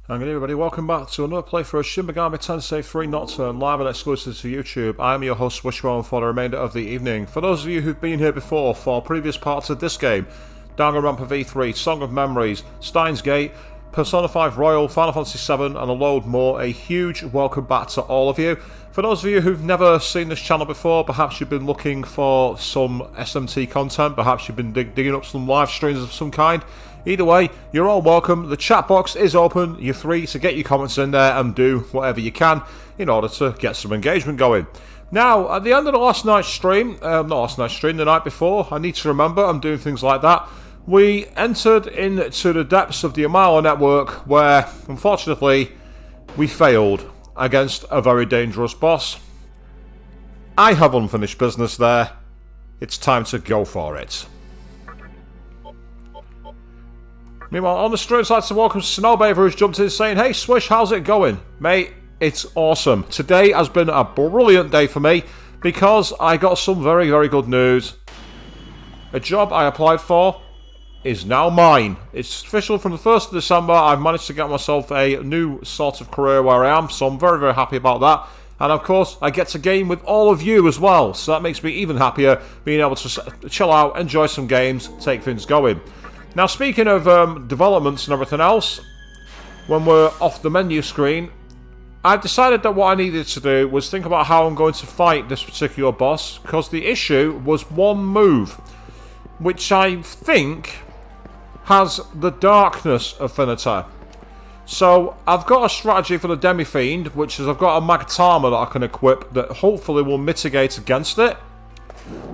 And good everybody, welcome back to another playthrough of Shin Megami Tensei 3 Nocturne, live and exclusive to YouTube. I am your host Wishbone for the remainder of the evening. For those of you who've been here before for previous parts of this game, Danganronpa V3, Song of Memories, Steins Gate, Persona 5 Royal, Final Fantasy 7 and a load more, a huge welcome back to all of you. For those of you who've never seen this channel before, perhaps you've been looking for some SMT content, perhaps you've been digging up some live streams of some kind. Either way, you're all welcome. The chat box is open. You're free to get your comments in there and do whatever you can in order to get some engagement going. Now, at the end of the last night's stream, the night before, I need to remember, I'm doing things like that, we entered into the depths of the Amala network where, unfortunately, we failed against a very dangerous boss. I have unfinished business there. It's time to go for it. Meanwhile, on the stream side, to welcome Snowbaver, who's jumped in saying, "Hey Swish, how's it going?" Mate, it's awesome. Today has been a brilliant day for me because I got some very, very good news. A job I applied for is now mine. It's official from the 1st of December. I've managed to get myself a new sort of career where I am, so I'm very, very happy about that. And of course, I get to game with all of you as well, so that makes me even happier, being able to chill out, enjoy some games, take things going. Now, speaking of developments and everything else, when we're off the menu screen, I've decided that what I needed to do was think about how I'm going to fight this particular boss, because the issue was one move, which I think has the darkness affinity. So, I've got a strategy for the Demi-Fiend, which is I've got a Magatama that I can equip that hopefully will mitigate against it.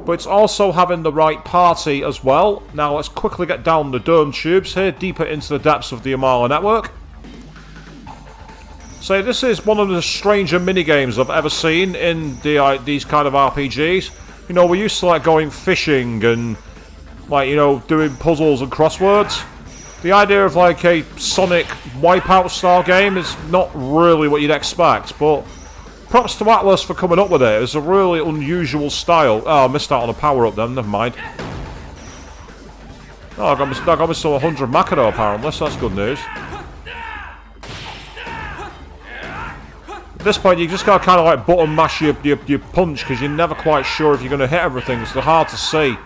But it's also having the right party as well. Now let's quickly get down the dome tubes here, deeper into the depths of the Amala network. So this is one of the stranger minigames I've ever seen in these kind of RPGs. You know, we're used to like going fishing and like, you know, doing puzzles and crosswords. The idea of like a Sonic Wipeout style game is not really what you'd expect, but props to Atlus for coming up with it. It's a really unusual style. Oh, I missed out on a power-up then, never mind. Oh, I got me some 100 Makoto apparently, so that's good news. At this point, you just gotta kind of like button mash your punch, because you're never quite sure if you're going to hit everything. It's hard to see.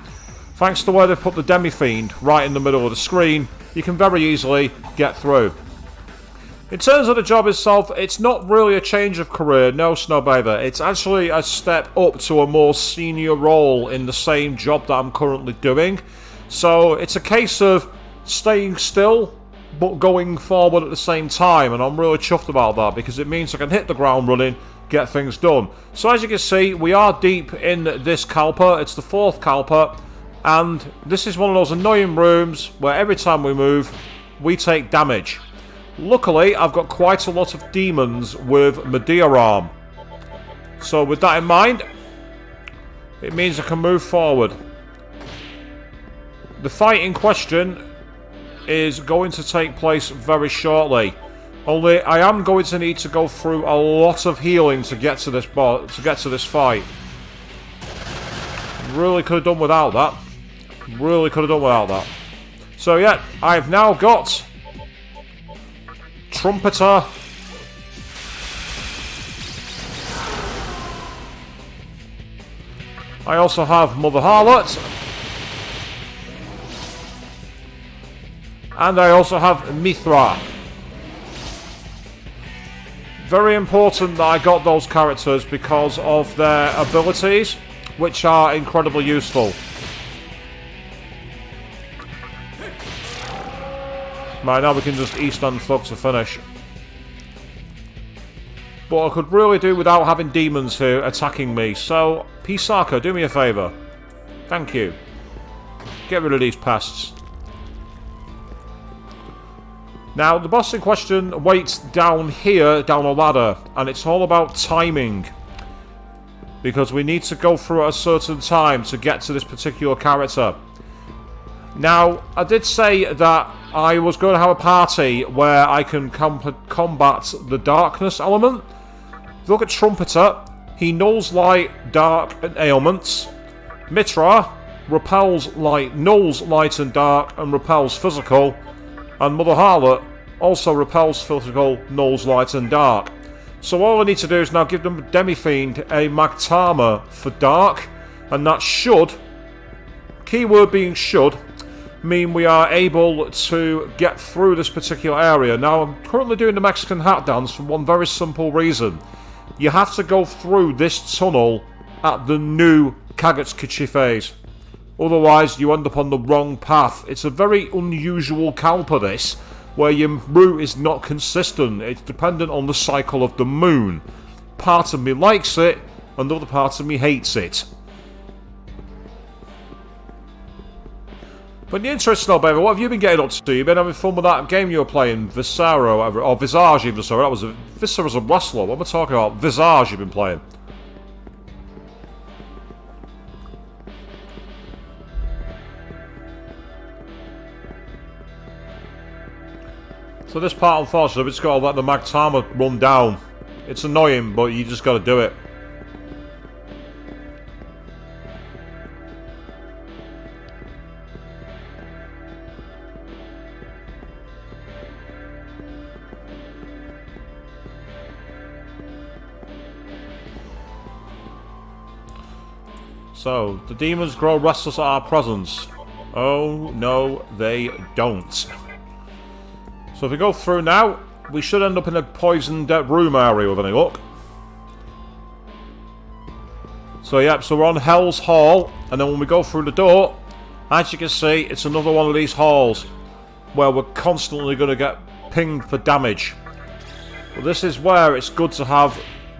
Thanks to the way they've put the Demi-Fiend right in the middle of the screen, you can very easily get through. In terms of the job itself, it's not really a change of career, no Snowbather. It's actually a step up to a more senior role in the same job that I'm currently doing. So it's a case of staying still, but going forward at the same time. And I'm really chuffed about that, because it means I can hit the ground running, get things done. So as you can see, we are deep in this Kalpa. It's the 4th Kalpa. And this is one of those annoying rooms where every time we move, we take damage. Luckily, I've got quite a lot of demons with Medea arm. So with that in mind, it means I can move forward. The fight in question is going to take place very shortly. Only I am going to need to go through a lot of healing to get to this fight. Really could have done without that. Really could have done without that. So yeah, I've now got Trumpeter. I also have Mother Harlot. And I also have Mithra. Very important that I got those characters because of their abilities, which are incredibly useful. Right, now we can just East End Thug to finish. But I could really do without having demons here attacking me, so Pisaka, do me a favour. Thank you. Get rid of these pests. Now, the boss in question waits down here, down a ladder, and it's all about timing. Because we need to go through at a certain time to get to this particular character. Now, I did say that I was going to have a party where I can combat the darkness element. If you look at Trumpeter, he nulls light, dark, and ailments. Mitra repels light, nulls light and dark, and repels physical. And Mother Harlot also repels physical, nulls light and dark. So all I need to do is now give them Demi-Fiend a Magtama for dark, and that should, keyword being should, mean we are able to get through this particular area. Now I'm currently doing the Mexican hat dance for one very simple reason. You have to go through this tunnel at the new Kagachi phase. Otherwise you end up on the wrong path. It's a very unusual Kalpa this, where your route is not consistent. It's dependent on the cycle of the moon. Part of me likes it, another part of me hates it. But in the interest now, baby, what have you been getting up to? You've been having fun with that game you were playing, Viscera, or whatever, or Visage even, sorry, that was a... Viscera's a wrestler, what am I talking about? Visage you've been playing. So this part, unfortunately, we've just got to let the Magtama run down. It's annoying, but you just got to do it. So, the demons grow restless at our presence. Oh, no, they don't. So if we go through now, we should end up in a poisoned room area with any luck. So yep, so we're on Hell's Hall, and then when we go through the door, as you can see, it's another one of these halls where we're constantly going to get pinged for damage. But this is where it's good to have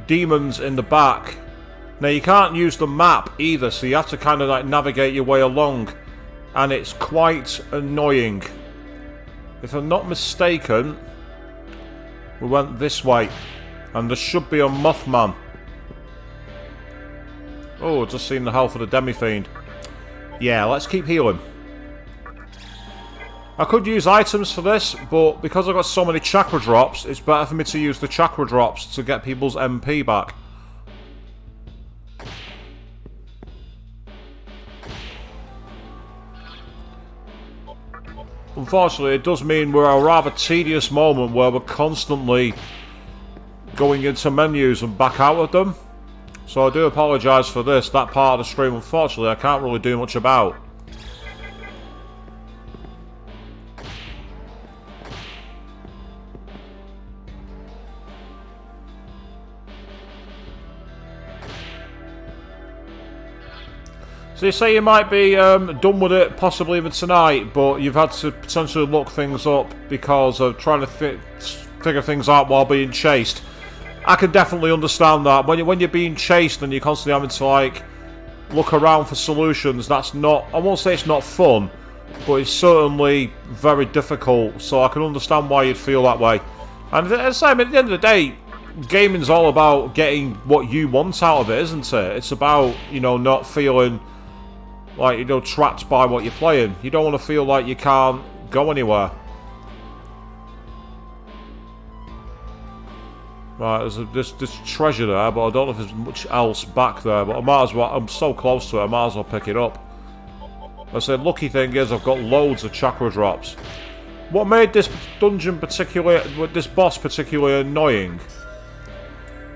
demons in the back. Now you can't use the map either, so you have to kind of like navigate your way along, and it's quite annoying. If I'm not mistaken, we went this way, and there should be a Mothman. Oh, just seen the health of the Demi-Fiend. Yeah, let's keep healing. I could use items for this, but because I've got so many chakra drops, it's better for me to use the chakra drops to get people's MP back. Unfortunately, it does mean we're at a rather tedious moment where we're constantly going into menus and back out of them. So I do apologise for this. That part of the stream, unfortunately, I can't really do much about. So you say you might be done with it possibly even tonight, but you've had to potentially look things up because of trying to figure things out while being chased. I can definitely understand that. When you're being chased and you're constantly having to like look around for solutions, that's not, I won't say it's not fun, but it's certainly very difficult, so I can understand why you'd feel that way. And as I say, at the end of the day, gaming's all about getting what you want out of it, isn't it? It's about, you know, not feeling like, you know, trapped by what you're playing. You don't want to feel like you can't go anywhere. Right, there's this treasure there, but I don't know if there's much else back there. But I might as well, I'm so close to it, I might as well pick it up. I say, lucky thing is I've got loads of chakra drops. What made this dungeon particularly, this boss particularly annoying,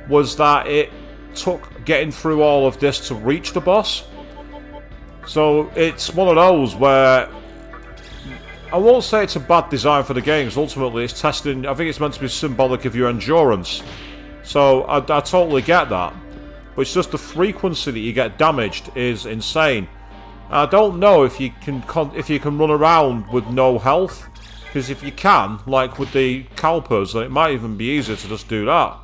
was that it took getting through all of this to reach the boss. So it's one of those where I won't say it's a bad design for the game, because ultimately it's testing, I think it's meant to be symbolic of your endurance. So I totally get that. But it's just the frequency that you get damaged is insane. I don't know if you can run around with no health, because if you can, like with the Kalpas, then it might even be easier to just do that.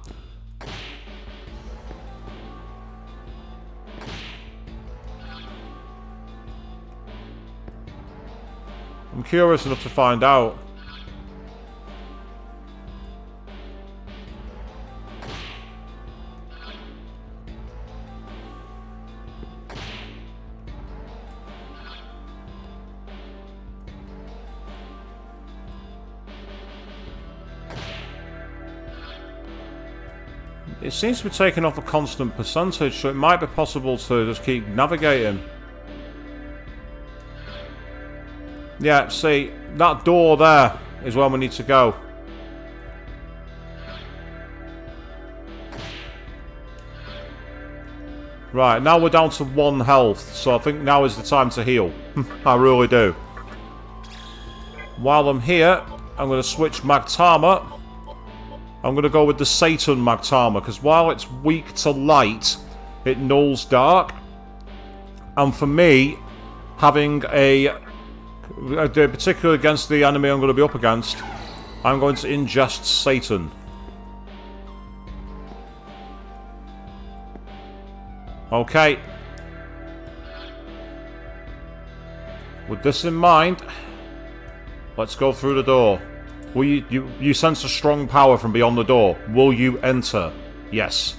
I'm curious enough to find out. It seems to be taking off a constant percentage, so it might be possible to just keep navigating. Yeah, see, that door there is where we need to go. Right, now we're down to 1 health, so I think now is the time to heal. I really do. While I'm here, I'm going to switch Magtama. I'm going to go with the Satan Magtama, because while it's weak to light, it nulls dark. And for me, having particularly against the enemy I'm going to be up against, I'm going to ingest Satan. Okay. With this in mind, let's go through the door. Will you sense a strong power from beyond the door? Will you enter? Yes.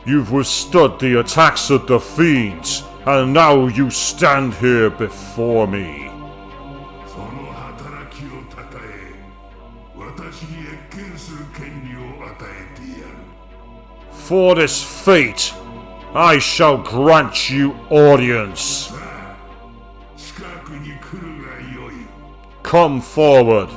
You've withstood the attacks of the fiends, and now you stand here before me. For this fate, I shall grant you audience. Come forward.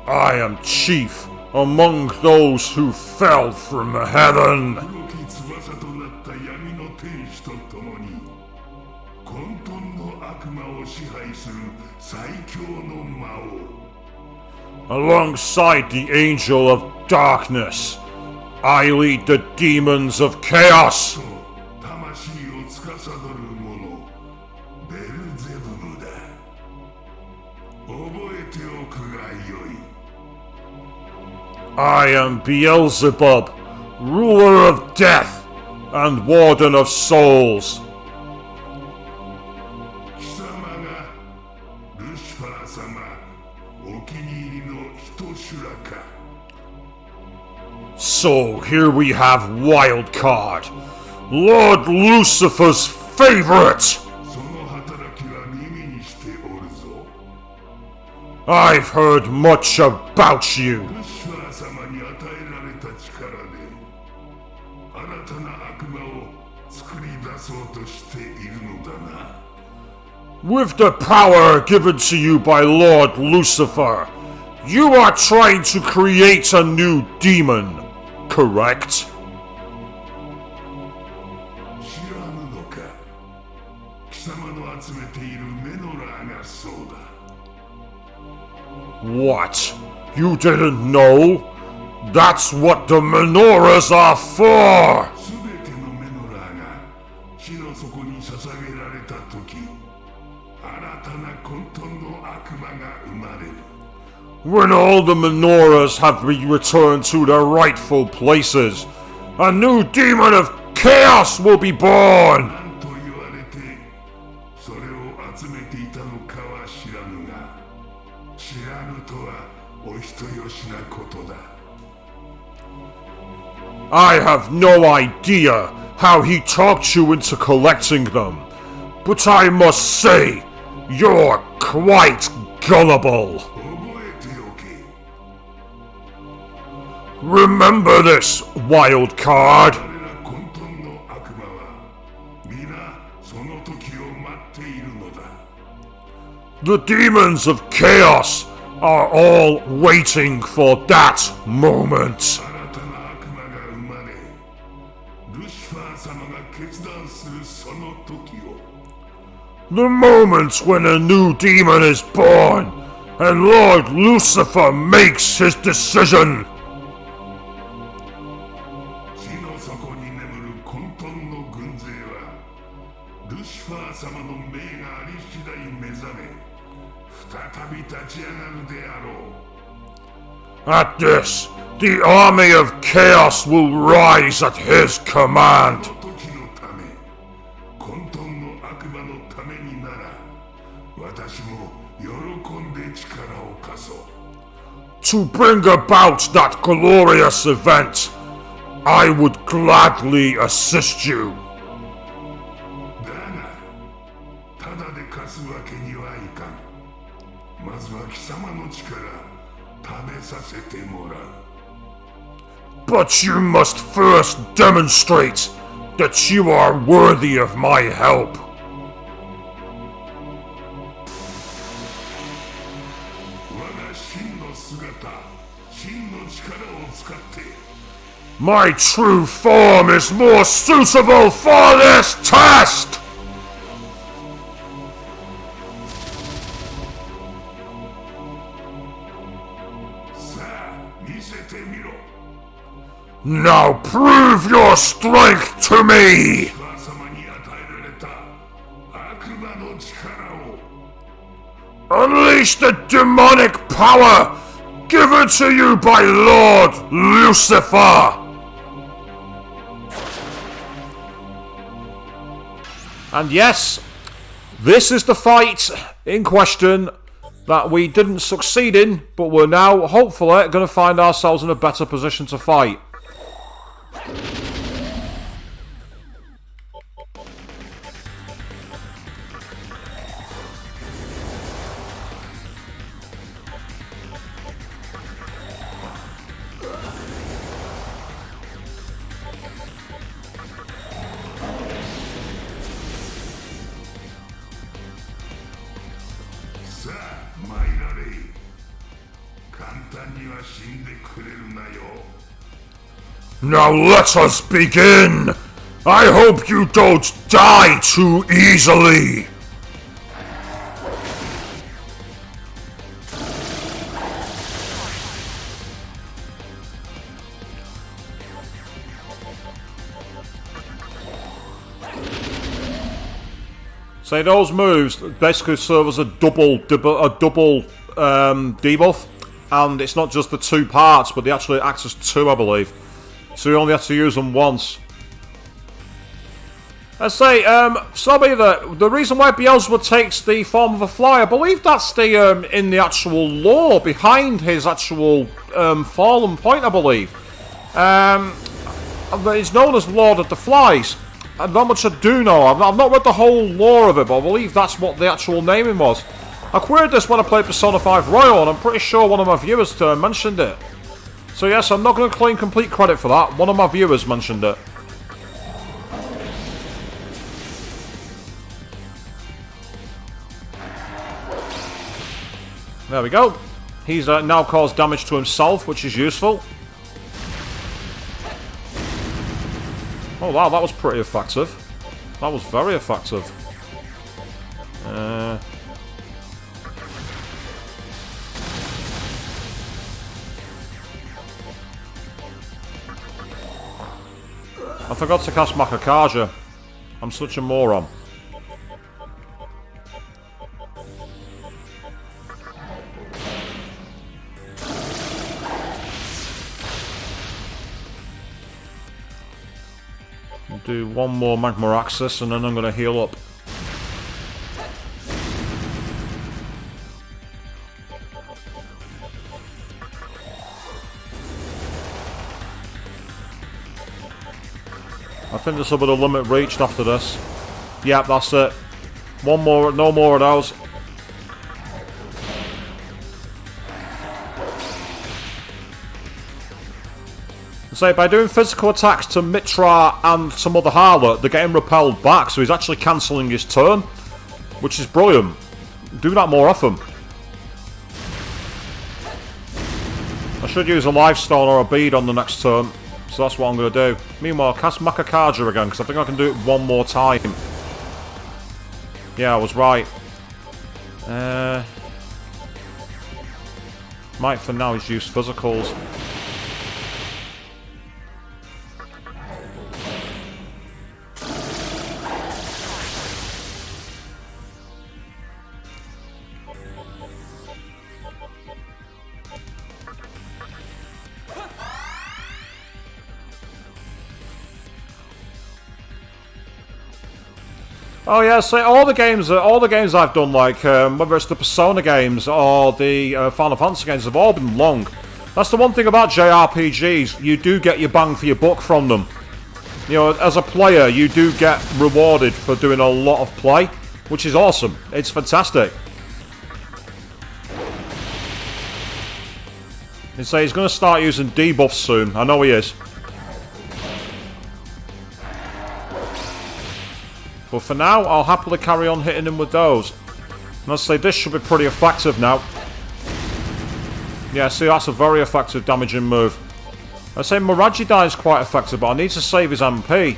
I am chief among those who fell from heaven. Alongside the Angel of Darkness, I lead the demons of chaos. I am Beelzebub, ruler of death and warden of souls. So here we have Wildcard, Lord Lucifer's favorite. I've heard much about you. With the power given to you by Lord Lucifer, you are trying to create a new demon, correct? What? You didn't know? That's what the menorahs are for! When all the menorahs have been returned to their rightful places, a new demon of chaos will be born! I have no idea how he talked you into collecting them, but I must say, you're quite gullible. Remember this, Wildcard. The demons of chaos are all waiting for that moment. The moment when a new demon is born and Lord Lucifer makes his decision. At this, the army of chaos will rise at his command. To bring about that glorious event, I would gladly assist you. But you must first demonstrate that you are worthy of my help. My true form is more suitable for this test! Now prove your strength to me! Unleash the demonic power given to you by Lord Lucifer! And yes, this is the fight in question that we didn't succeed in, but we're now hopefully going to find ourselves in a better position to fight. Now let us begin! I hope you don't die too easily! So those moves basically serve as a double debuff, and it's not just the two parts, but they actually act as two, I believe. So you only have to use them once. I say, Sobby, the reason why Beelzebub takes the form of a fly, I believe that's the in the actual lore behind his actual fallen point, I believe. It's known as Lord of the Flies. And not much I do know. I've not read the whole lore of it, but I believe that's what the actual naming was. I queried this when I played Persona 5 Royal, and I'm pretty sure one of my viewers mentioned it. So yes, I'm not going to claim complete credit for that. One of my viewers mentioned it. There we go. He's now caused damage to himself, which is useful. Oh wow, that was pretty effective. That was very effective. I forgot to cast Makakaja. I'm such a moron. Do one more Magma Axis and then I'm going to heal up. I think this will be the limit reached after this. Yep, that's it. One more, no more of those. Say, by doing physical attacks to Mitra and some other harlot, they're getting repelled back, so he's actually cancelling his turn, which is brilliant. Do that more often. I should use a life stone or a bead on the next turn, so that's what I'm going to do. Meanwhile, cast Makakaja again, because I think I can do it one more time. Yeah, I was right. Might for now is use physicals. Oh yeah, so all the games I've done, like whether it's the Persona games or the Final Fantasy games, have all been long. That's the one thing about JRPGs, you do get your bang for your buck from them. You know, as a player, you do get rewarded for doing a lot of play, which is awesome. It's fantastic. He say he's going to start using debuffs soon. I know he is. But for now, I'll happily carry on hitting him with those. And I'll say this should be pretty effective now. Yeah, see, that's a very effective damaging move. I say Miragidai is quite effective, but I need to save his MP.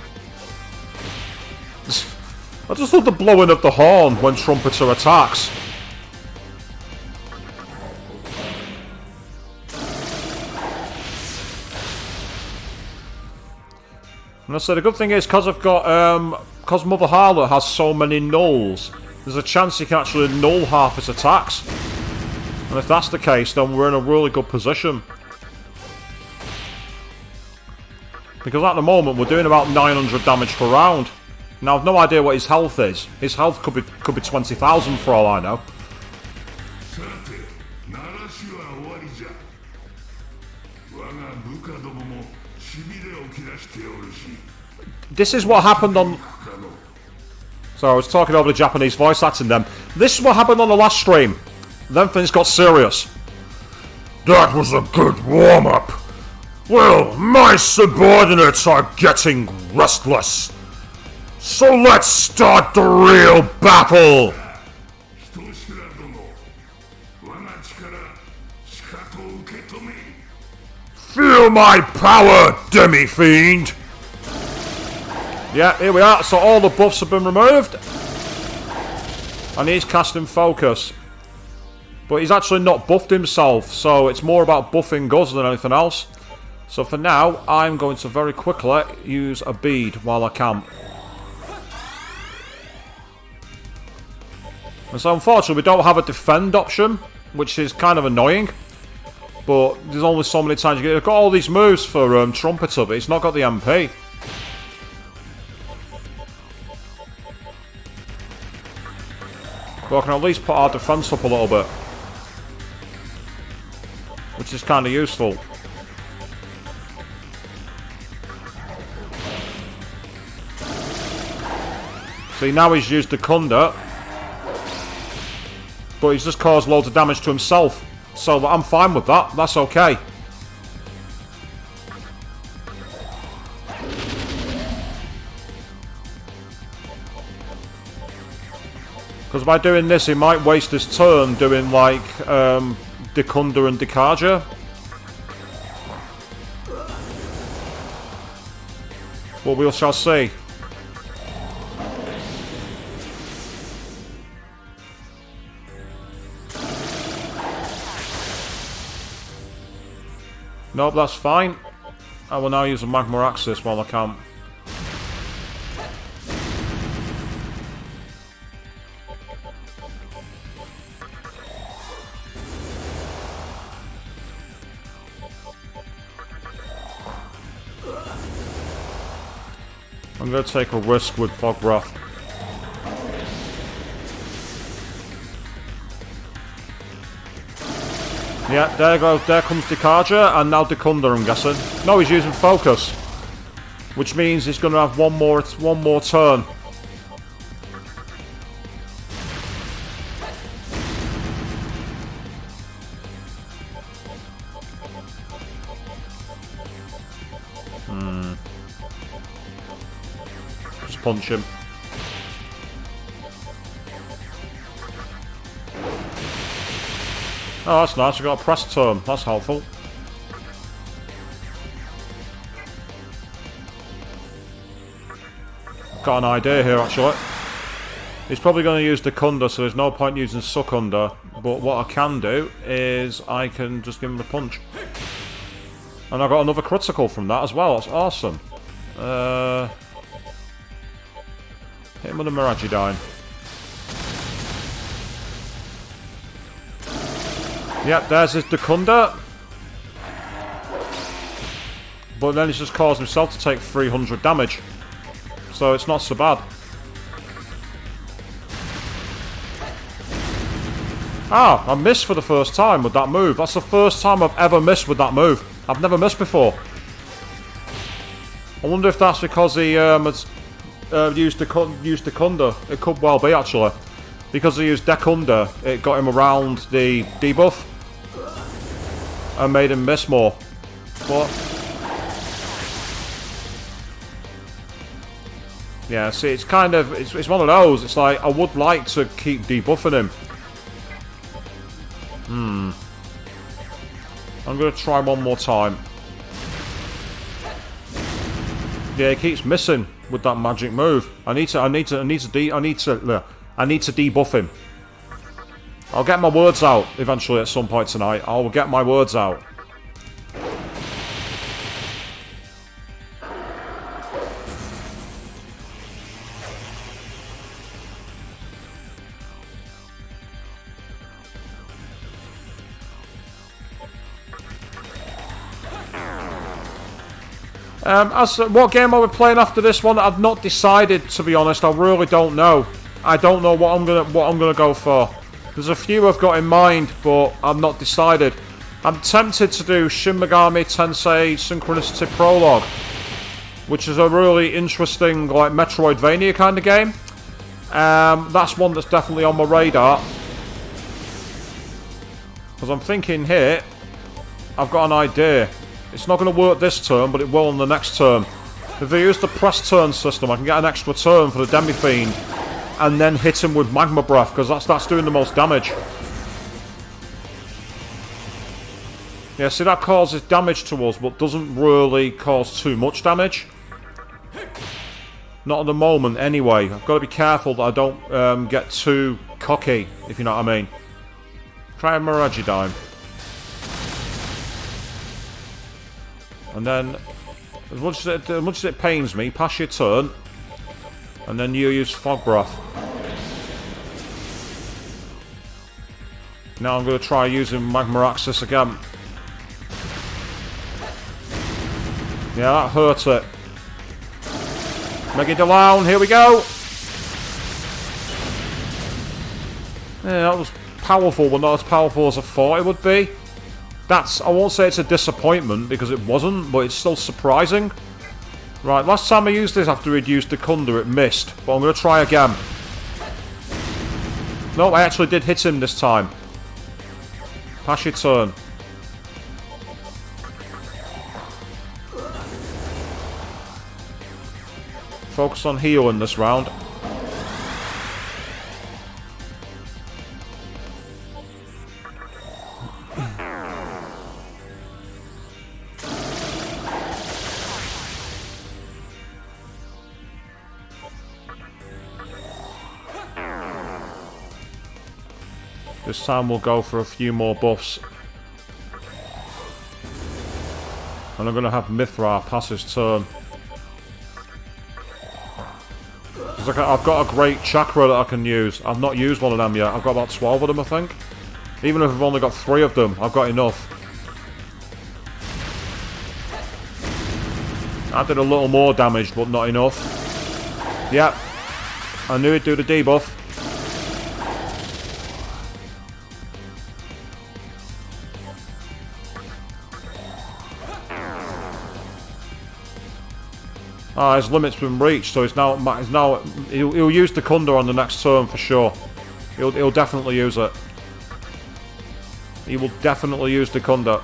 I just love the blowing of the horn when Trumpeter attacks. And I say the good thing is, because I've got, because Mother Harlot has so many nulls, there's a chance you can actually null half its attacks. And if that's the case, then we're in a really good position. Because at the moment, we're doing about 900 damage per round. Now, I've no idea what his health is. His health could be 20,000 for all I know. This is what happened on... So I was talking over the Japanese voice acting them. This is what happened on the last stream. Then things got serious. That was a good warm-up. Well, my subordinates are getting restless. So let's start the real battle. Feel my power, Demi-Fiend. Yeah, here we are. So all the buffs have been removed. And he's casting focus. But he's actually not buffed himself, so it's more about buffing us than anything else. So for now, I'm going to very quickly use a bead while I can. And so unfortunately, we don't have a defend option, which is kind of annoying. But there's only so many times you get. I've got all these moves for Trumpeter, but he's not got the MP. But I can at least put our defense up a little bit, which is kind of useful. See, now he's used the Kunda, but he's just caused loads of damage to himself. So I'm fine with that. That's okay. Because by doing this, he might waste his turn doing like Dekunda and Dekaja. Well, we shall see. Nope, that's fine. I will now use a Magma Axis while I can. I'm going to take a risk with Fog Breath. Yeah, there goes. There comes Dekaja, and now Dekunda, I'm guessing. No, he's using Focus, which means he's going to have one more turn. Just punch him. Oh, that's nice. We've got a press turn. That's helpful. Got an idea here, actually. He's probably going to use the Kunda, so there's no point using Sukunda. But what I can do is I can just give him a punch. And I got another critical from that as well. That's awesome. Hit him with a Miragidine. Yep, there's his Dekunda. But then he's just caused himself to take 300 damage. So it's not so bad. Ah, I missed for the first time with that move. That's the first time I've ever missed with that move. I've never missed before. I wonder if that's because he has used Dekunda. It could well be, actually. Because he used Dekunda, it got him around the debuff. And made him miss more. But... yeah, see, it's kind of... It's one of those. It's like, I would like to keep debuffing him. I'm going to try one more time. Yeah, he keeps missing with that magic move. I need to debuff him. I'll get my words out eventually at some point tonight. I will get my words out. What game are we playing after this one? I've not decided, to be honest. I really don't know. I don't know what I'm gonna go for. There's a few I've got in mind, but I'm not decided. I'm tempted to do Shin Megami Tensei Synchronicity Prologue, which is a really interesting, like, Metroidvania kind of game. That's one that's definitely on my radar. Because I'm thinking here, I've got an idea. It's not going to work this turn, but it will on the next turn. If I use the press turn system, I can get an extra turn for the Demi-Fiend, and then hit him with Magma Breath, because that's doing the most damage. Yeah, see, that causes damage to us, but doesn't really cause too much damage. Not at the moment, anyway. I've got to be careful that I don't get too cocky, if you know what I mean. Try a Miragidime. And then, as much as it pains me, pass your turn, and then you use Fog Breath. Now I'm going to try using Magma Axis again. Yeah, that hurt it. Mega Down, here we go! Yeah, that was powerful, but not as powerful as I thought it would be. I won't say it's a disappointment, because it wasn't, but it's still surprising. Right, last time I used this after he'd used Dekunda, it missed. But I'm going to try again. No, I actually did hit him this time. Pass your turn. Focus on healing this round. This time we'll go for a few more buffs. And I'm going to have Mithra pass his turn. I've got a great chakra that I can use. I've not used one of them yet. I've got about 12 of them, I think. Even if I've only got 3 of them, I've got enough. I did a little more damage, but not enough. Yep. I knew he'd do the debuff. Ah, his limit's been reached, so he'll use the Dekunda on the next turn for sure. He'll definitely use it. He will definitely use the Dekunda.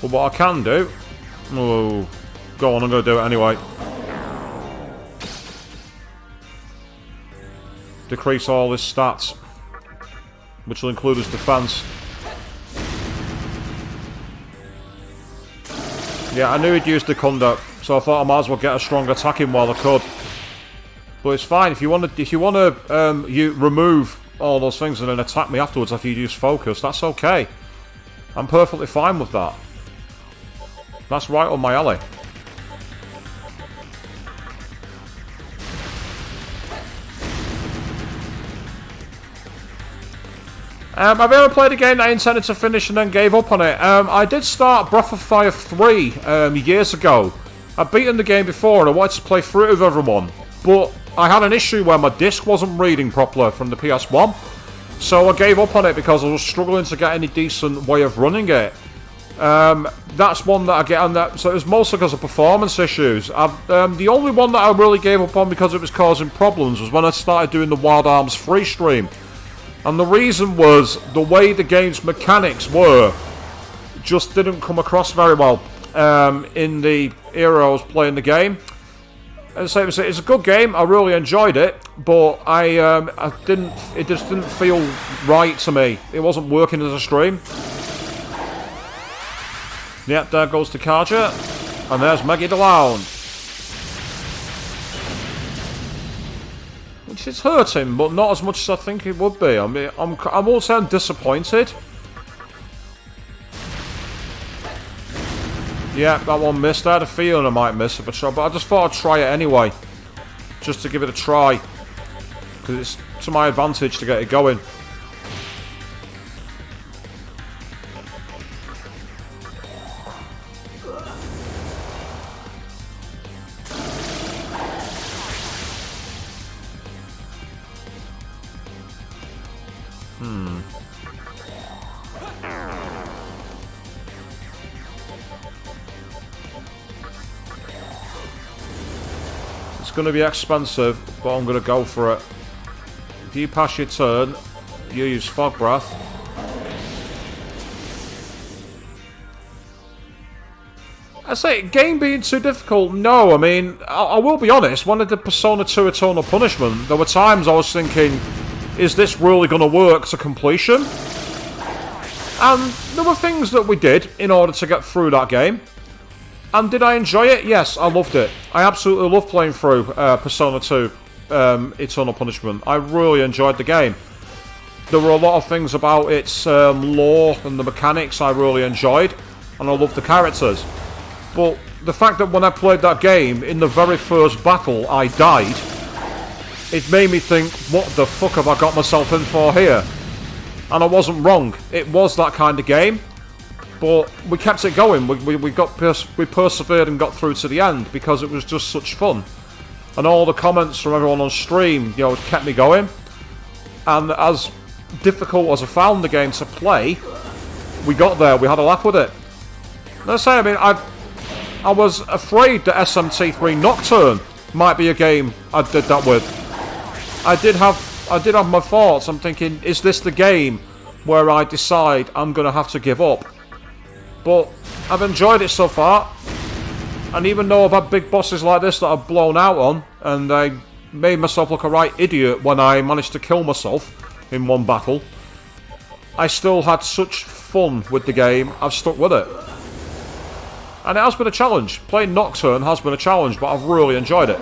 But what I can do... oh, go on, I'm going to do it anyway. Decrease all his stats, which will include his defense. Yeah, I knew he'd use Dekunda, so I thought I might as well get a strong attack in while I could. But it's fine if you want to remove all those things and then attack me afterwards after you use focus. That's okay. I'm perfectly fine with that. That's right on my alley. I've ever played a game that I intended to finish and then gave up on it. I did start Breath of Fire 3 years ago. I've beaten the game before and I wanted to play through it with everyone. But I had an issue where my disc wasn't reading properly from the PS1. So I gave up on it because I was struggling to get any decent way of running it. That's one that I get on that. So it was mostly because of performance issues. The only one that I really gave up on because it was causing problems was when I started doing the Wild Arms free stream. And the reason was the way the game's mechanics were just didn't come across very well in the era I was playing the game. And so it's a good game. I really enjoyed it, but it just didn't feel right to me. It wasn't working as a stream. Yep, there goes Kagachi, and there's Maggie DeLown. Which is hurting, but not as much as I think it would be. I mean, I won't say I'm disappointed. Yeah, that one missed. I had a feeling I might miss if I tried, but I just thought I'd try it anyway. Just to give it a try. Because it's to my advantage to get it going. It's going to be expensive, but I'm going to go for it. If you pass your turn, you use Fog Breath. I say, game being too difficult? No, I mean, I will be honest, when I did Persona 2 Eternal Punishment, there were times I was thinking, is this really going to work to completion? And there were things that we did in order to get through that game. And did I enjoy it? Yes, I loved it. I absolutely loved playing through Persona 2 Eternal Punishment. I really enjoyed the game. There were a lot of things about its lore and the mechanics I really enjoyed. And I loved the characters. But the fact that when I played that game, in the very first battle, I died, it made me think, what the fuck have I got myself in for here? And I wasn't wrong. It was that kind of game. But we kept it going. We persevered and got through to the end because it was just such fun. And all the comments from everyone on stream, you know, kept me going. And as difficult as I found the game to play, we got there. We had a laugh with it. Let's say, I mean, I was afraid that SMT3 Nocturne might be a game I did that with. I did have my thoughts. I'm thinking, is this the game where I decide I'm going to have to give up? But I've enjoyed it so far. And even though I've had big bosses like this that I've blown out on, and I made myself look a right idiot when I managed to kill myself in one battle, I still had such fun with the game, I've stuck with it. And it has been a challenge. Playing Nocturne has been a challenge, but I've really enjoyed it.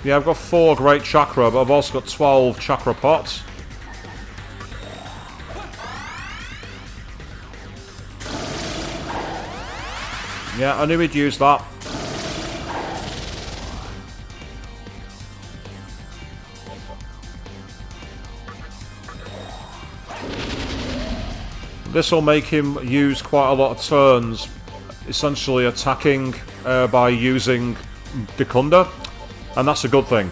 Yeah, I've got 4 great chakra, but I've also got 12 chakra pots. Yeah, I knew he'd use that. This will make him use quite a lot of turns, essentially attacking by using Dekunda. And that's a good thing.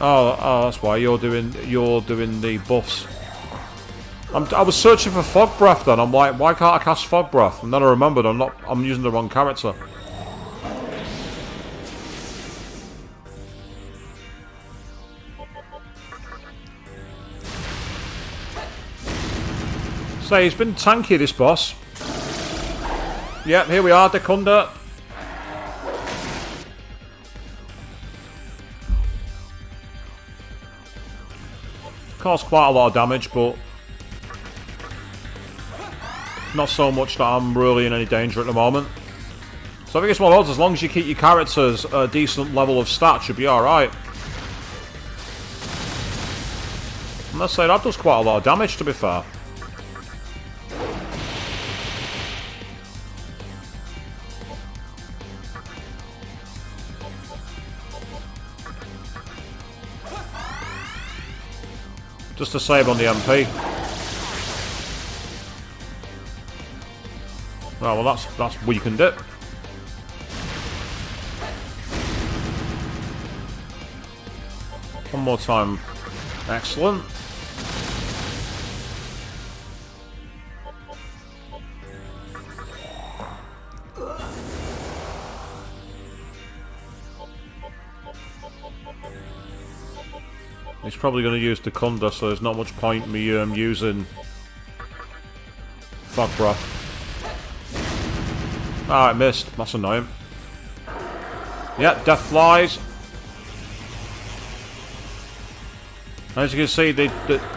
Oh, that's why you're doing the buffs. I was searching for Fog Breath then. I'm like, why can't I cast Fog Breath? And then I remembered I'm using the wrong character. So he's been tanky, this boss. Yep, here we are, Dekunda. Caused quite a lot of damage, but not so much that I'm really in any danger at the moment. So I think it's one of those, as long as you keep your characters at a decent level of stats, you'll be alright. And let's say that does quite a lot of damage, to be fair. Just to save on the MP. Oh, well, that's weakened it. One more time. Excellent. He's probably going to use Dekunda, so there's not much point me using Fog Breath. Ah, I missed. That's annoying. Yeah, Death Flies. As you can see,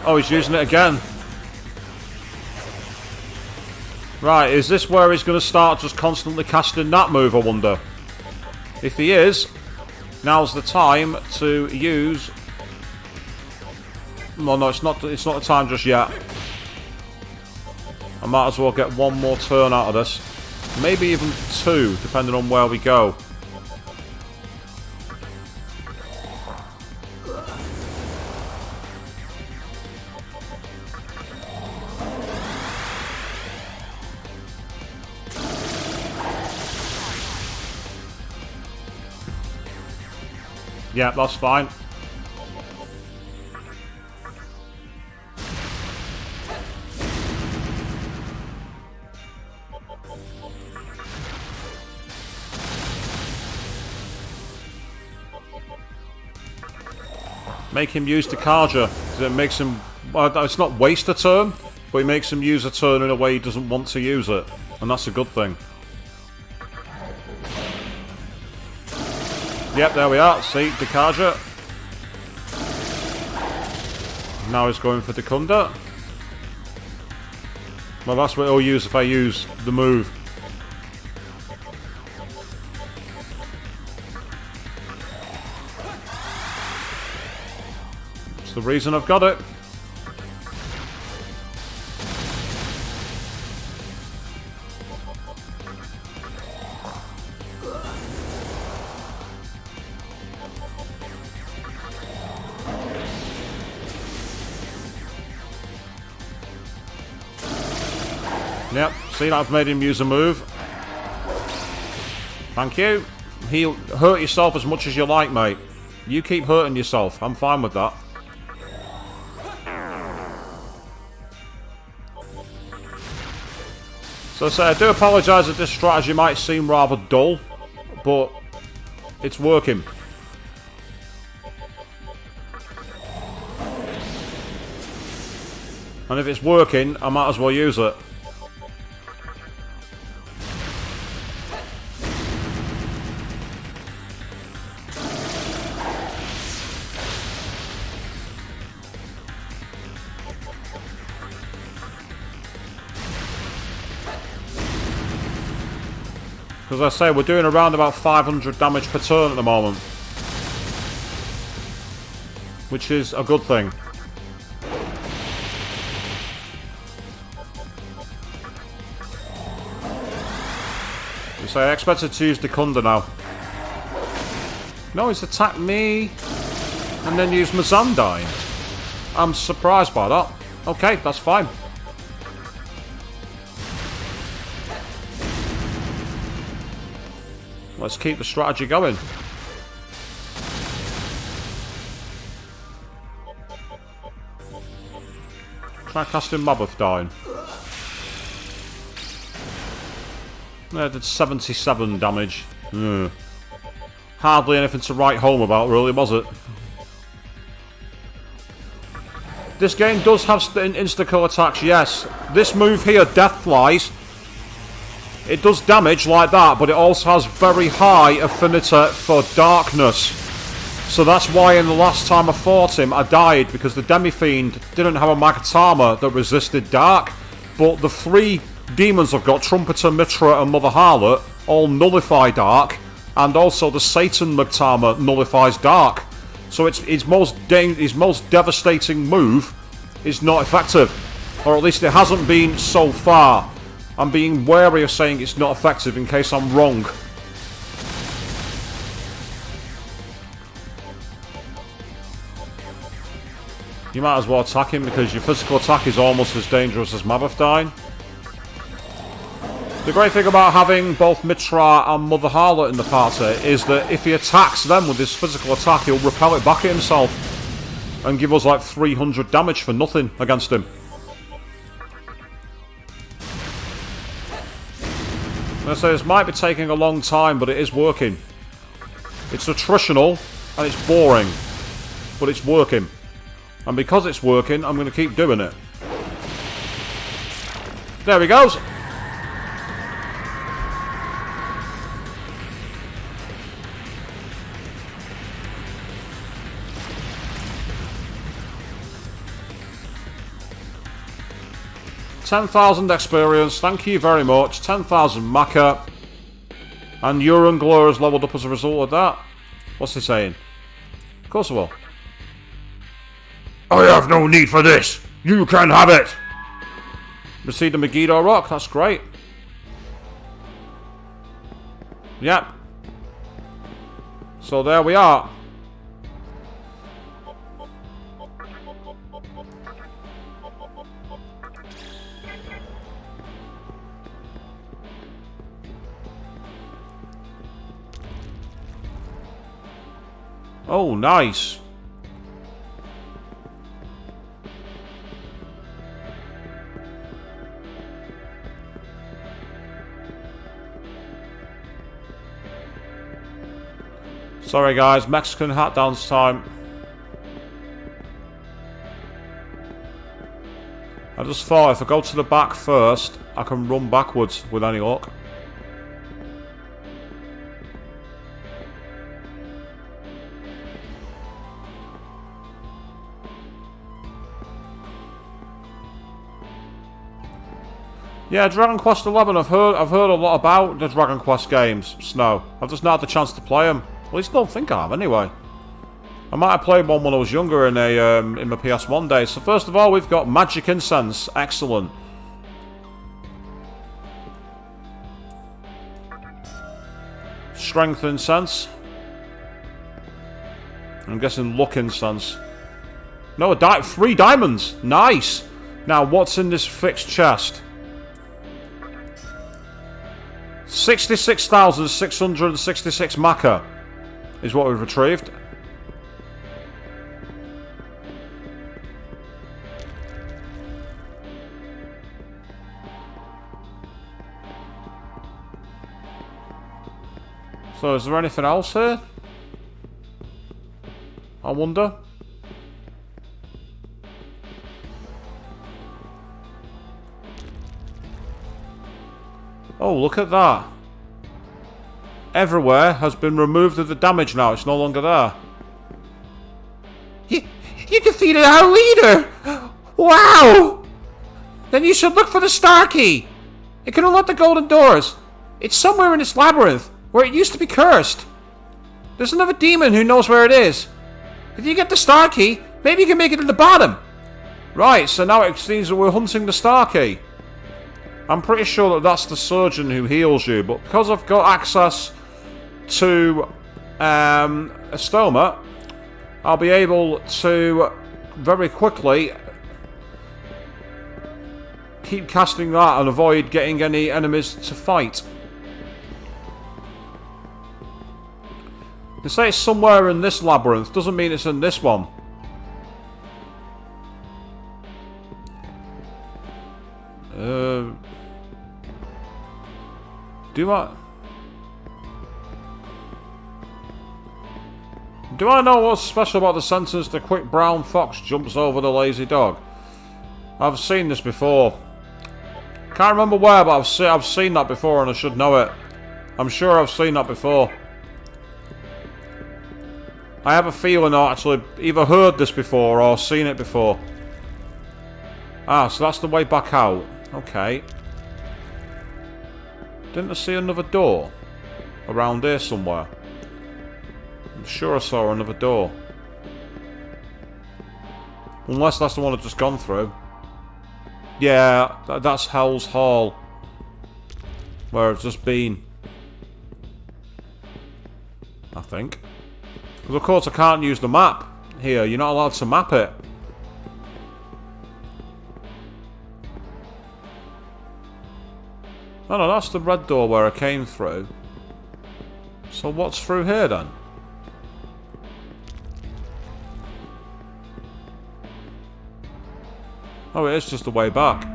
oh, he's using it again. Right, is this where he's going to start just constantly casting that move, I wonder? If he is, now's the time to use... Well, no, it's not the time just yet. I might as well get one more turn out of this. Maybe even two, depending on where we go. Yeah, that's fine. Make him use the Kaja. It makes him... Well, it's not waste a turn, but it makes him use a turn in a way he doesn't want to use it. And that's a good thing. Yep, there we are. See, the Kaja. Now he's going for Dekunda. Well, that's what he'll use if I use the move. It's the reason I've got it. Yep, see, I've made him use a move. Thank you. He'll hurt yourself as much as you like, mate. You keep hurting yourself. I'm fine with that. So I say, I do apologise that this strategy might seem rather dull, but it's working. And if it's working, I might as well use it. Because I say, we're doing around about 500 damage per turn at the moment. Which is a good thing. So I expected to use Dekunda now. No, he's attacked me and then used Mazandine. I'm surprised by that. Okay, that's fine. Let's keep the strategy going. Try casting Demi-Fiend. I did 77 damage. Hardly anything to write home about, really, was it? This game does have insta-kill attacks, yes. This move here, Death Flies, it does damage like that, but it also has very high affinity for darkness. So that's why in the last time I fought him, I died, because the Demi-Fiend didn't have a Magatama that resisted dark. But the three demons I've got, Trumpeter, Mitra and Mother Harlot, all nullify dark. And also the Satan Magatama nullifies dark. So his most devastating move is not effective. Or at least it hasn't been so far. I'm being wary of saying it's not effective in case I'm wrong. You might as well attack him because your physical attack is almost as dangerous as Demi-Fiend. The great thing about having both Mitra and Mother Harlot in the party is that if he attacks them with his physical attack, he'll repel it back at himself and give us like 300 damage for nothing against him. I say this might be taking a long time, but it is working. It's attritional and it's boring, but it's working. And because it's working, I'm going to keep doing it. There he goes. $10,000 experience, thank you very much. 10,000 Maka. And Urine Glow has leveled up as a result of that. What's he saying? Of course I will. I have no need for this. You can have it. Receive the Megiddo Rock, that's great. Yep. So there we are. Oh, nice. Sorry guys, Mexican hat dance time. I just thought if I go to the back first, I can run backwards with any luck. Yeah, Dragon Quest XI. I've heard a lot about the Dragon Quest games. Snow. I've just not had the chance to play them. At least I don't think I have. Anyway, I might have played one when I was younger in my PS1 days. So first of all, we've got Magic Incense. Excellent. Strength Incense. I'm guessing Luck Incense. No, 3 diamonds. Nice. Now, what's in this fixed chest? 66,666 Maka is what we've retrieved. So is there anything else here? I wonder. Oh, look at that. Everywhere has been removed of the damage now. It's no longer there. You defeated our leader! Wow! Then you should look for the star key. It can unlock the golden doors. It's somewhere in this labyrinth, where it used to be cursed. There's another demon who knows where it is. If you get the star key, maybe you can make it to the bottom. Right, so now it seems that we're hunting the star key. I'm pretty sure that that's the surgeon who heals you, but because I've got access to a stoma, I'll be able to very quickly keep casting that and avoid getting any enemies to fight. They say it's somewhere in this labyrinth, doesn't mean it's in this one. Do I know what's special about the sentence, the quick brown fox jumps over the lazy dog? I've seen this before. Can't remember where, but I've seen that before and I should know it. I'm sure I've seen that before. I have a feeling I actually either heard this before or seen it before. Ah, so that's the way back out. Okay. Didn't I see another door? Around here somewhere. I'm sure I saw another door. Unless that's the one I've just gone through. Yeah, that's Hell's Hall. Where I've just been. I think. Because of course I can't use the map here. You're not allowed to map it. Oh no, that's the red door where I came through. So what's through here then? Oh, it is just the way back.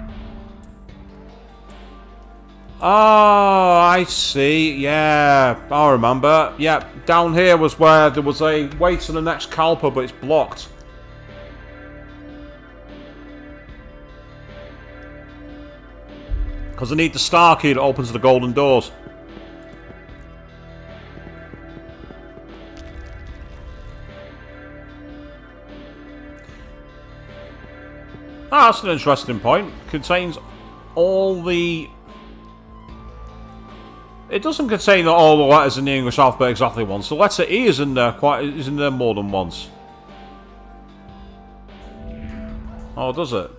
Oh, I see. Yeah, I remember. Yeah, down here was where there was a way to the next Kalpa, but it's blocked. Because I need the star key that opens the golden doors. Ah, that's an interesting point. Contains all the... It doesn't contain all the letters in the English alphabet exactly once. The letter E is in there is in there more than once. Oh, does it?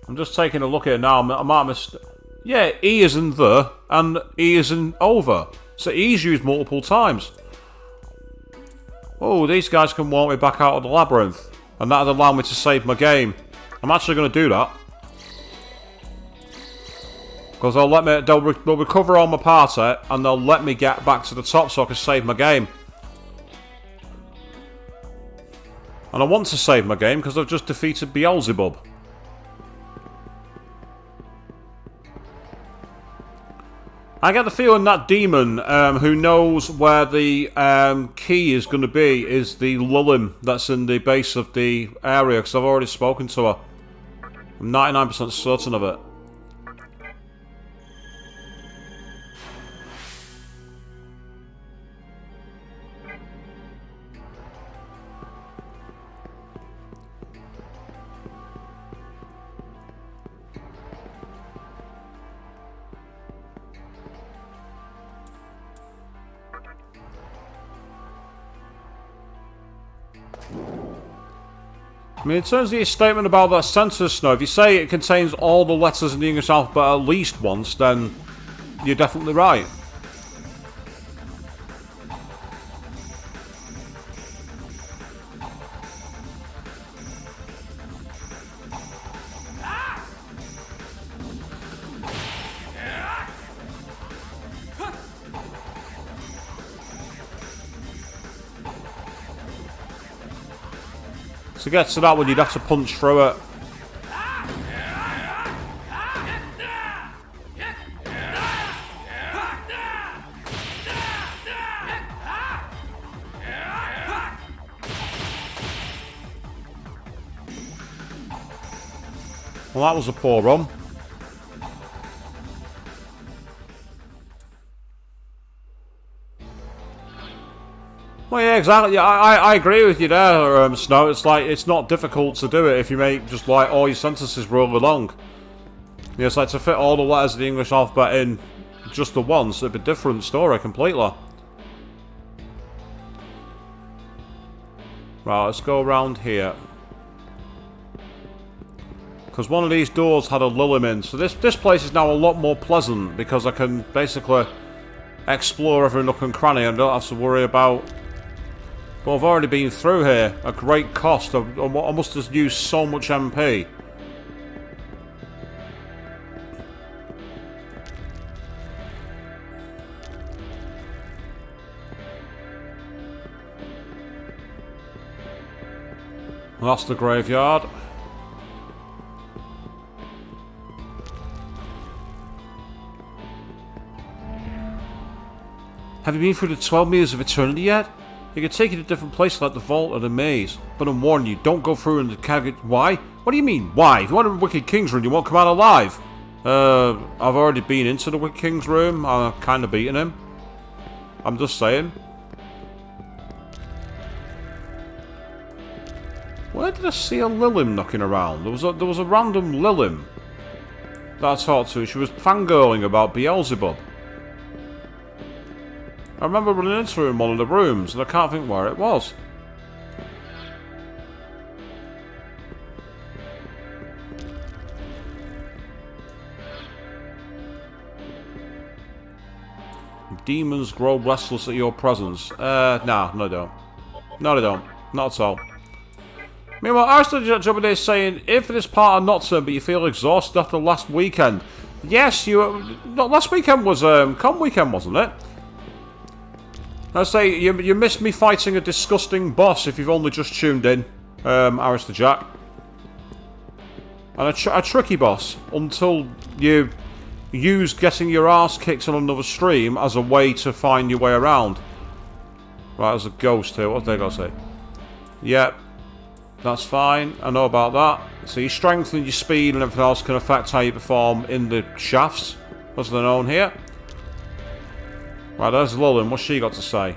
I'm just taking a look at it now. I might have missed... Yeah, E is in the, and E is in over. So E's used multiple times. Oh, these guys can walk me back out of the labyrinth. And that'll allow me to save my game. I'm actually going to do that. Because they'll recover all my party, and they'll let me get back to the top so I can save my game. And I want to save my game because I've just defeated Beelzebub. I get the feeling that demon who knows where the key is going to be is the Lilim that's in the base of the area, because I've already spoken to her. I'm 99% certain of it. I mean, in terms of your statement about that census snow, if you say it contains all the letters in the English alphabet at least once, then you're definitely right. To get to that one, you'd have to punch through it. Well, that was a poor run. Well, yeah, exactly. Yeah, I agree with you there, Snow. It's like, it's not difficult to do it if you make just like all your sentences roll along. Yeah, it's like to fit all the letters of the English alphabet in just the once, it'd be a different story completely. Right, let's go around here. Because one of these doors had a Lilim in, so this place is now a lot more pleasant because I can basically explore every nook and cranny and don't have to worry about... But I've already been through here at great cost. I must have used so much MP. That's the graveyard. Have you been through the 12 meters of eternity yet? You can take you to different places like the vault or the maze. But I'm warning you, don't go through in the Kagachi. Why? What do you mean, why? If you want a Wicked King's room, you won't come out alive. I've already been into the Wicked King's room. I've kind of beaten him. I'm just saying. Where did I see a Lilim knocking around? There was a random Lilim that I talked to. She was fangirling about Beelzebub. I remember running into her in one of the rooms, and I can't think where it was. Demons grow restless at your presence. Nah, no they don't. No they don't. Not at all. Meanwhile, Arsenal Jubilee is saying, if this part of Nocturne but you feel exhausted after last weekend, Yes, last weekend was Con weekend, wasn't it? I say you missed me fighting a disgusting boss if you've only just tuned in, Arista Jack. And a tricky boss until you use getting your arse kicked on another stream as a way to find your way around. Right, there's a ghost here. What have they got to say? Yep, that's fine. I know about that. So your strength and your speed and everything else can affect how you perform in the shafts, as they're known here. Right, there's Lulin. What's she got to say?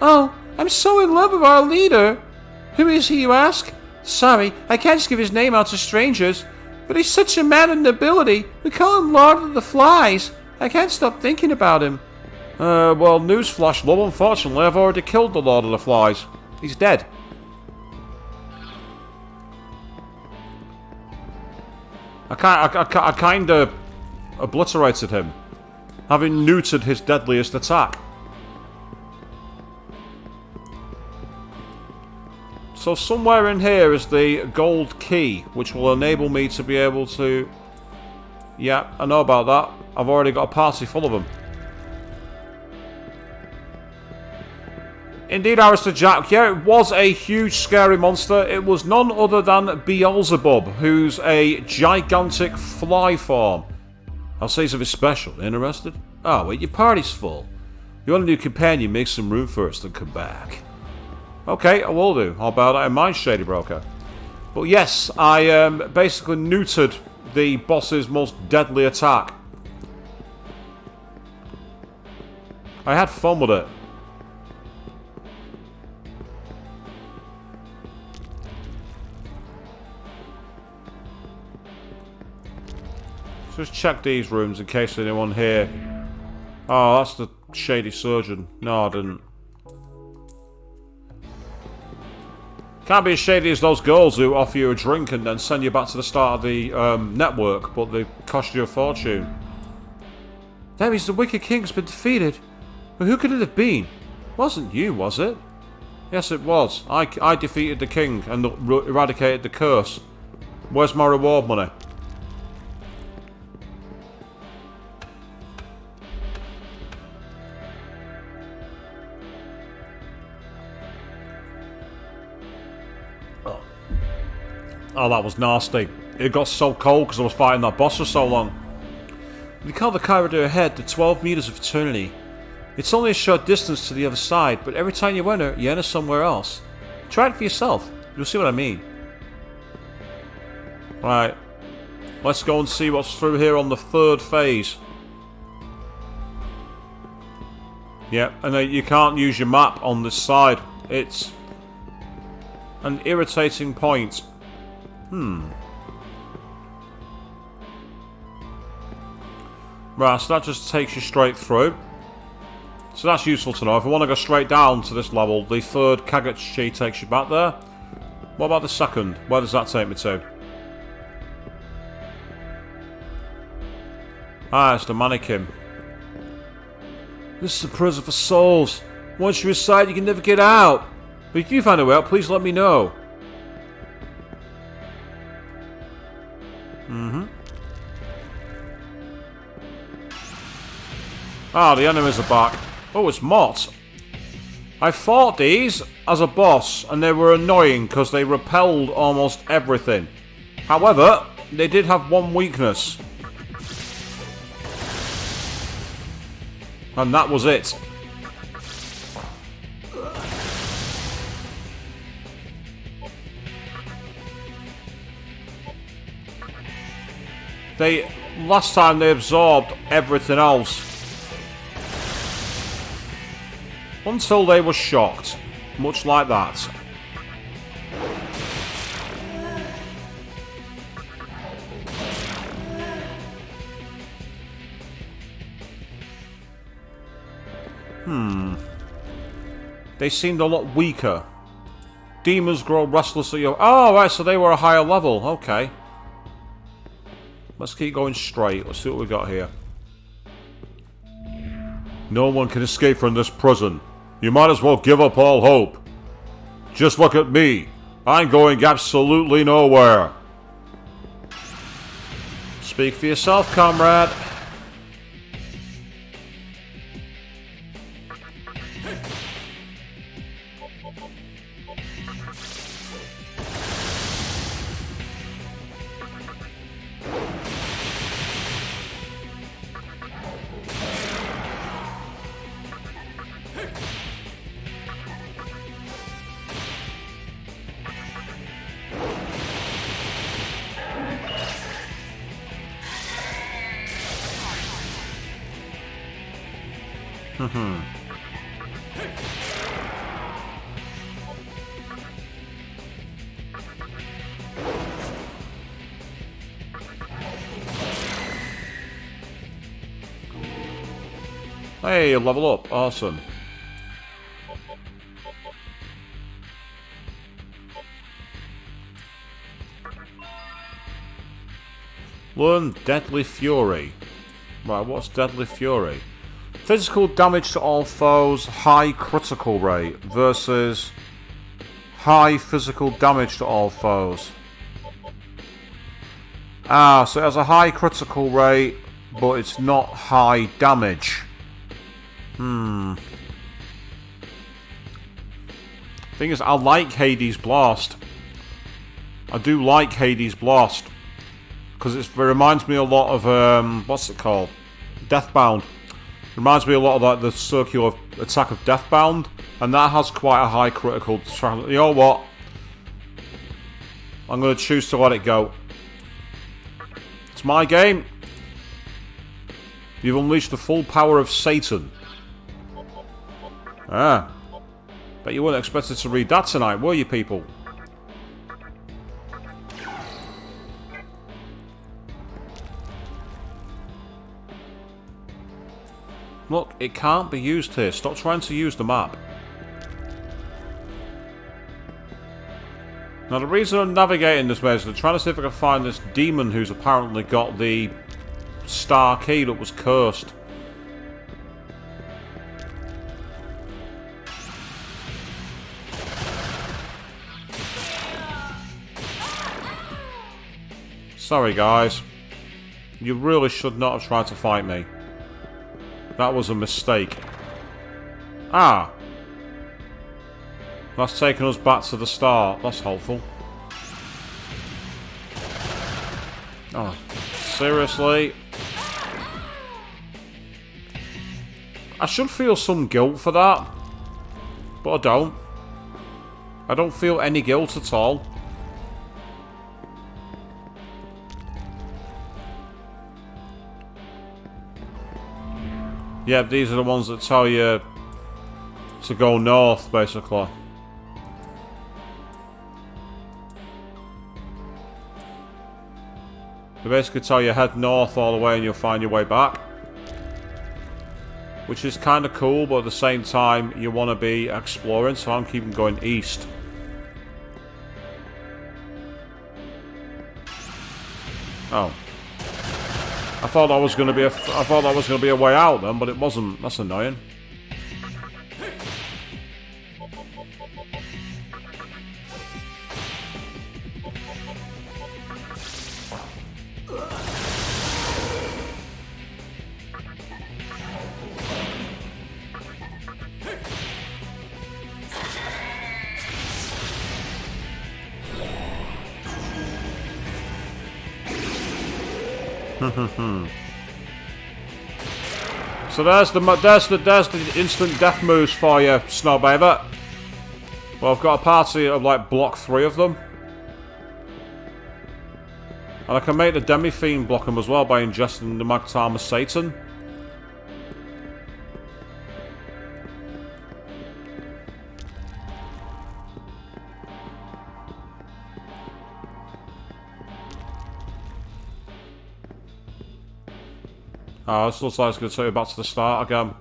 Oh, I'm so in love with our leader. Who is he, you ask? Sorry, I can't just give his name out to strangers. But he's such a man of nobility. We call him Lord of the Flies. I can't stop thinking about him. Well, newsflash, love, unfortunately, I've already killed the Lord of the Flies. He's dead. I kind of obliterated him, having neutered his deadliest attack. So somewhere in here is the gold key, which will enable me to be able to... Yeah, I know about that. I've already got a party full of them. Indeed, Arista Jack. Yeah, it was a huge, scary monster. It was none other than Beelzebub, who's a gigantic fly form. I'll say something special. Interested? Oh, wait, your party's full. You want a new companion, make some room first and come back. Okay, I will do. I'll bear that in mind, Shady Broker. But yes, I basically neutered the boss's most deadly attack. I had fun with it. Just check these rooms in case there's anyone here. Oh, that's the Shady Surgeon. No, I didn't. Can't be as shady as those girls who offer you a drink and then send you back to the start of the network, but they cost you a fortune. That means the Wicked King's been defeated. But who could it have been? Wasn't you, was it? Yes, it was. I defeated the king and eradicated the curse. Where's my reward money? Oh, that was nasty. It got so cold because I was fighting that boss for so long. We call the corridor ahead the 12 meters of eternity. It's only a short distance to the other side, but every time you enter somewhere else. Try it for yourself. You'll see what I mean. Right. Let's go and see what's through here on the third phase. Yep, and you can't use your map on this side. It's an irritating point. Right, so that just takes you straight through. So that's useful to know. If I want to go straight down to this level, the third Kagachi takes you back there. What about the second? Where does that take me to? Ah, it's the mannequin. This is a prison for souls. Once you're inside, you can never get out. But if you find a way out, please let me know. Ah, the enemies are back. Oh, it's Mott. I fought these as a boss, and they were annoying because they repelled almost everything. However, they did have one weakness. And that was it. Last time they absorbed everything else. Until they were shocked. Much like that. They seemed a lot weaker. Demons grow restless at your... Oh, right, so they were a higher level. Okay. Let's keep going straight. Let's see what we got here. No one can escape from this prison. You might as well give up all hope. Just look at me. I'm going absolutely nowhere. Speak for yourself, comrade. Hey, level up. Awesome. Learn Deadly Fury. Right, what's Deadly Fury? Physical damage to all foes, high critical rate versus high physical damage to all foes. Ah, so it has a high critical rate, but it's not high damage. Thing is, I like Hades Blast. I do like Hades Blast. Because it reminds me a lot of, what's it called? Deathbound. Reminds me a lot of like the circular attack of Deathbound. And that has quite a high critical... You know what? I'm going to choose to let it go. It's my game. You've unleashed the full power of Satan. Ah. Bet you weren't expected to read that tonight, were you, people? Look, it can't be used here. Stop trying to use the map. Now, the reason I'm navigating this maze is I'm trying to see if I can find this demon who's apparently got the star key that was cursed. Sorry, guys. You really should not have tried to fight me. That was a mistake. Ah! That's taken us back to the start. That's helpful. Oh, seriously? I should feel some guilt for that. But I don't. I don't feel any guilt at all. Yeah, these are the ones that tell you to go north, basically. They basically tell you head north all the way and you'll find your way back. Which is kind of cool, but at the same time, you want to be exploring, so I'm keeping going east. Oh. I thought that was going to be a way out then, but it wasn't. That's annoying. So there's the instant death moves for you, Snowbaver. Well, I've got a party of like block 3 of them. And I can make the Demi-Fiend block them as well by ingesting the Magtarm of Satan. Oh, this looks like it's going to take you back to the start again.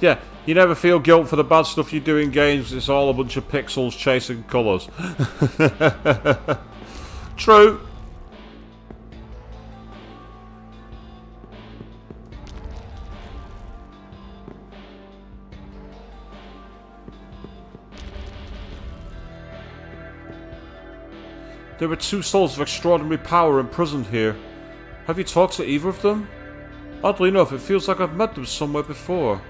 Yeah, you never feel guilt for the bad stuff you do in games. It's all a bunch of pixels chasing colours. True. There were two souls of extraordinary power imprisoned here. Have you talked to either of them? Oddly enough, it feels like I've met them somewhere before.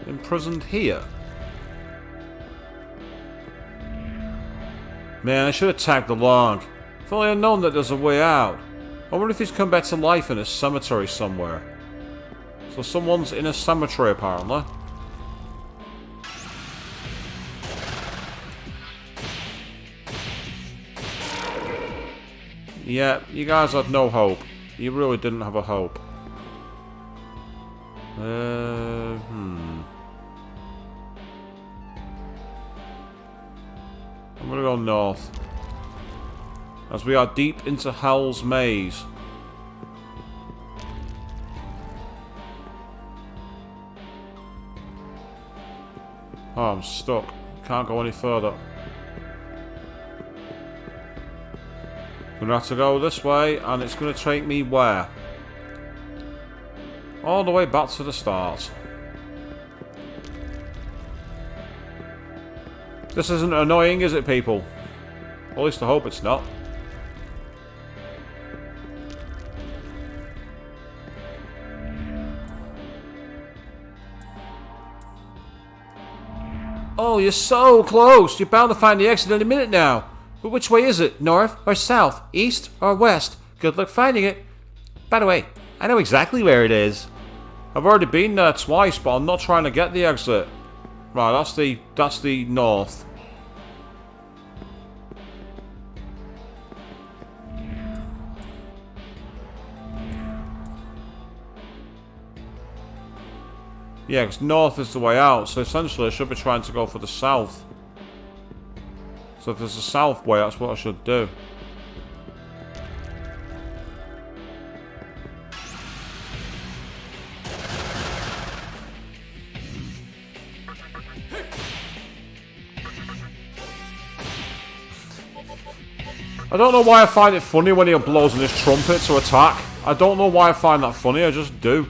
Imprisoned here? Man, I should have tagged along. If only I'd known that there's a way out. I wonder if he's come back to life in a cemetery somewhere. So someone's in a cemetery, apparently. Yeah, you guys had no hope. You really didn't have a hope. I'm gonna go north. As we are deep into Howl's maze. Oh, I'm stuck. Can't go any further. Gonna have to go this way, and it's gonna take me where? All the way back to the start. This isn't annoying, is it, people? At least I hope it's not. Oh, you're so close! You're bound to find the exit any minute now. But which way is it? North or south? East or west? Good luck finding it. By the way, I know exactly where it is. I've already been there twice, but I'm not trying to get the exit. Right, that's the north. Yeah, because north is the way out, so essentially I should be trying to go for the south. So if there's a south way, that's what I should do. I don't know why I find it funny when he blows in his trumpet to attack. I don't know why I find that funny, I just do.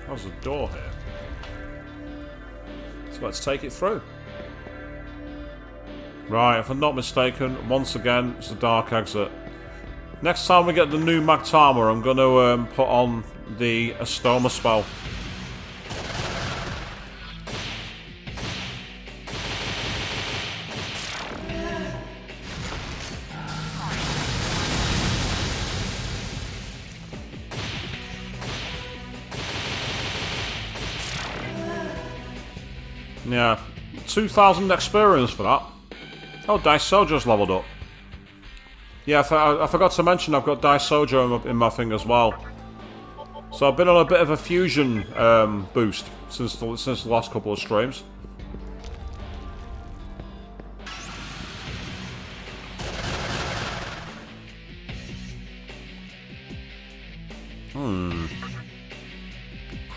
There's a door here. So let's take it through. Right, if I'm not mistaken, once again, it's a dark exit. Next time we get the new Magtama, I'm going to put on the Astoma spell. Yeah, 2,000 experience for that. Oh, Daisojo's leveled up. Yeah, I forgot to mention I've got Daisojo in my thing as well. So I've been on a bit of a fusion boost since the last couple of streams.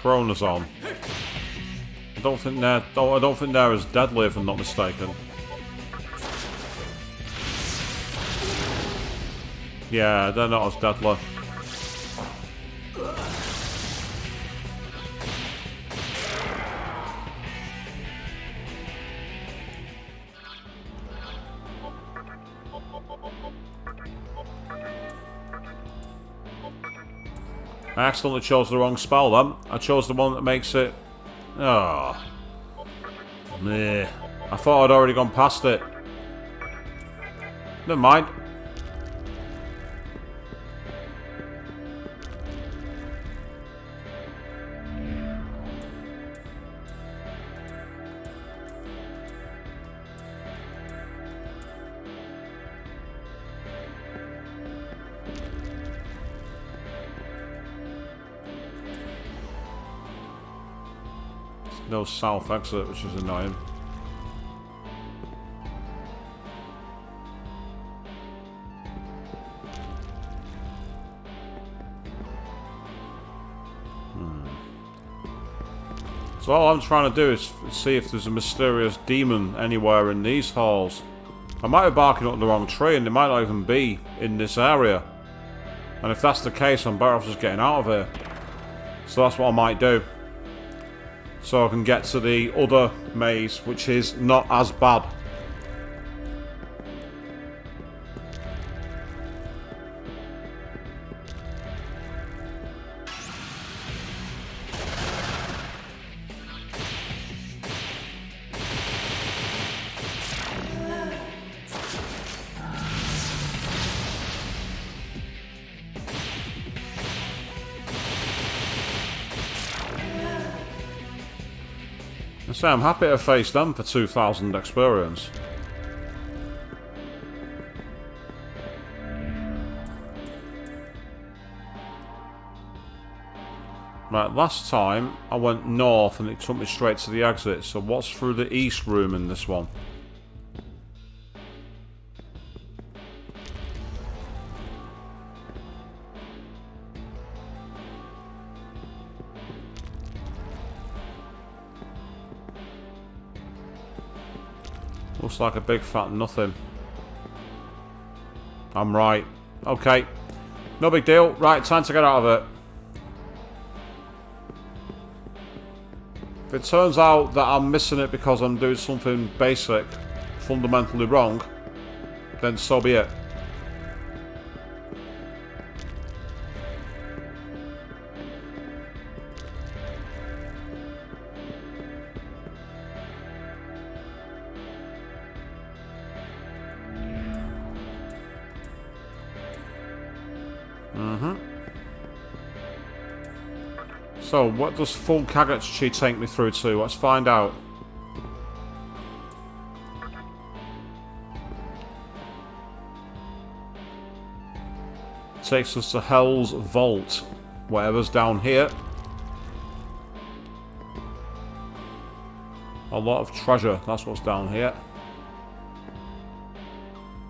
Chronozone. I don't think they're as deadly, if I'm not mistaken. Yeah, they're not as deadly. I accidentally chose the wrong spell then. I chose the one that makes it... Oh. Meh. I thought I'd already gone past it. Never mind. No south exit, which is annoying. So all I'm trying to do is see if there's a mysterious demon anywhere in these halls. I might be barking up the wrong tree and they might not even be in this area. And if that's the case, I'm better off just getting out of here. So that's what I might do. So I can get to the other maze, which is not as bad. So I'm happy to face them for 2,000 experience. Right, last time I went north and it took me straight to the exit, so what's through the east room in this one? Looks like a big fat nothing. I'm right. Okay. No big deal. Right, time to get out of it. If it turns out that I'm missing it because I'm doing something basic, fundamentally wrong, then so be it. So, what does full Kagachi take me through to? Let's find out. Takes us to Hell's Vault. Whatever's down here. A lot of treasure, that's what's down here.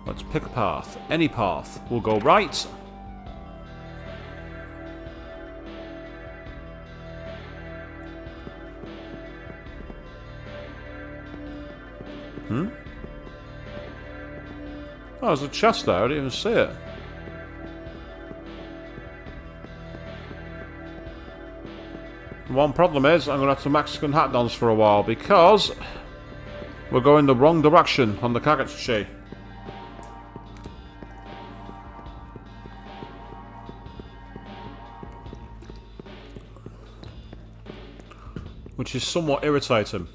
Let's pick a path. Any path. We'll go right. Oh, there's a chest there, I didn't even see it. One problem is, I'm going to have to Mexican hat dance for a while, because we're going the wrong direction on the Kagachi. Which is somewhat irritating.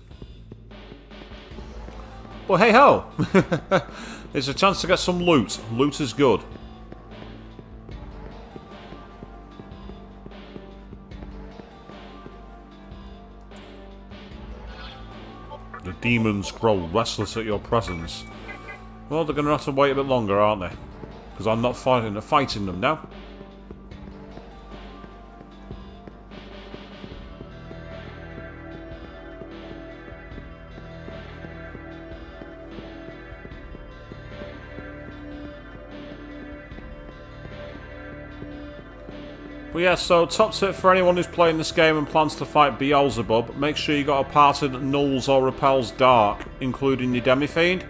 But hey ho! It's a chance to get some loot. Loot is good. The demons grow restless at your presence. Well, they're going to have to wait a bit longer, aren't they? Because I'm not fighting them now. But yeah, so top tip for anyone who's playing this game and plans to fight Beelzebub, make sure you got a party that nulls or repels dark, including the Demi-Fiend,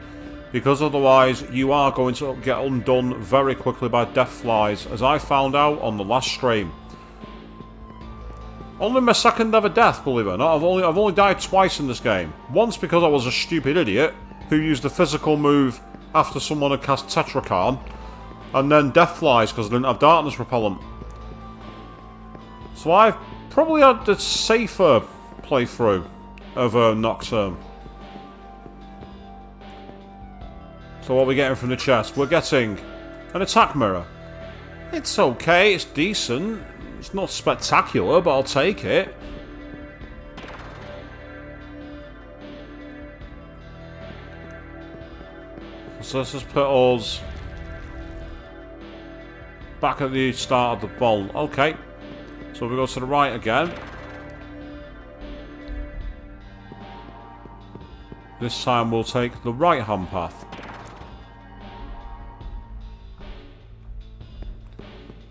because otherwise you are going to get undone very quickly by death flies, as I found out on the last stream. Only my second ever death, believe it or not. I've only died twice in this game. Once because I was a stupid idiot who used a physical move after someone had cast Tetrakarn, and then death flies because I didn't have darkness repellent. So I've probably had the safer playthrough of Nocturne. So what are we getting from the chest? We're getting an attack mirror. It's okay, it's decent. It's not spectacular, but I'll take it. So let's just put us back at the start of the vault. Okay. So we go to the right again. This time we'll take the right-hand path.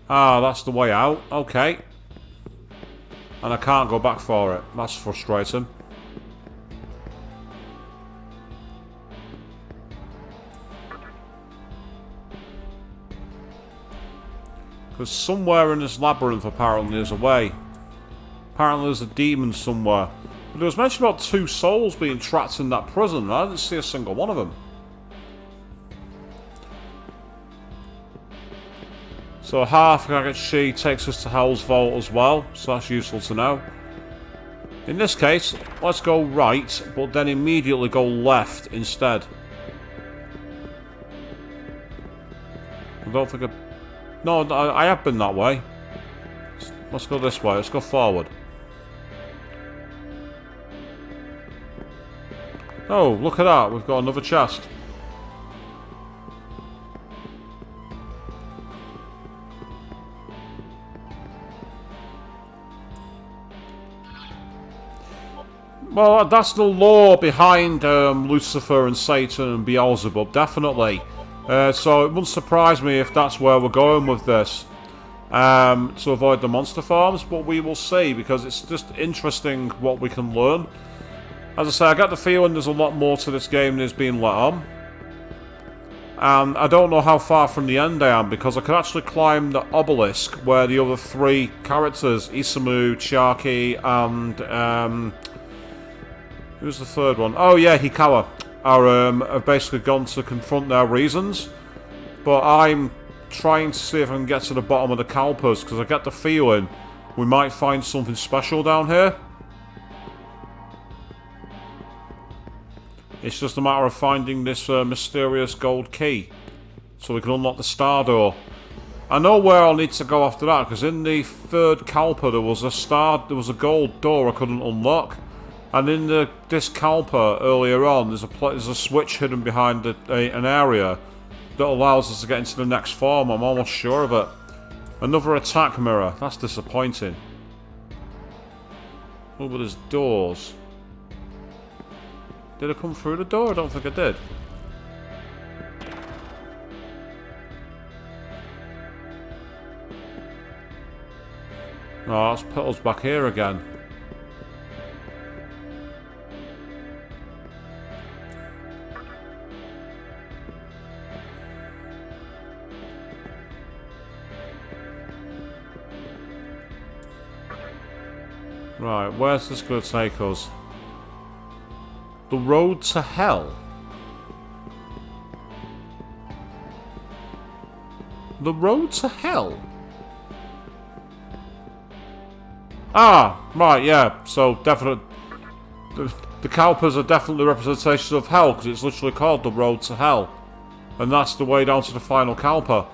Ah, that's the way out. Okay. And I can't go back for it. That's frustrating. Because somewhere in this labyrinth apparently there's a way. Apparently there's a demon somewhere. But there was mention about 2 souls being trapped in that prison, and I didn't see a single one of them. So half Kagachi takes us to Howl's vault as well, so that's useful to know. In this case, let's go right, but then immediately go left instead. I don't think No, I have been that way. Let's go this way, let's go forward. Oh, look at that, we've got another chest. Well, that's the lore behind Lucifer and Satan and Beelzebub, definitely. So it wouldn't surprise me if that's where we're going with this. To avoid the monster farms, but we will see, because it's just interesting what we can learn. As I say, I get the feeling there's a lot more to this game than is being let on. And I don't know how far from the end I am, because I could actually climb the obelisk where the other 3 characters, Isamu, Chiaki, and who's the third one? Oh yeah, Hikawa, have basically gone to confront their reasons. But I'm trying to see if I can get to the bottom of the Kalpas, because I get the feeling we might find something special down here. It's just a matter of finding this mysterious gold key, so we can unlock the star door. I know where I'll need to go after that, because in the 3rd Kalpa there was a gold door I couldn't unlock. And in this Kalpa earlier on, there's a switch hidden behind an area that allows us to get into the next form. I'm almost sure of it. Another attack mirror. That's disappointing. Oh, but there's doors. Did I come through the door? I don't think I did. Oh, that's put us back here again. Right, where's this going to take us? The road to hell? The road to hell? Ah, right, yeah. So, definitely... The Kalpas are definitely representations of hell, because it's literally called the road to hell. And that's the way down to the final Kalpa.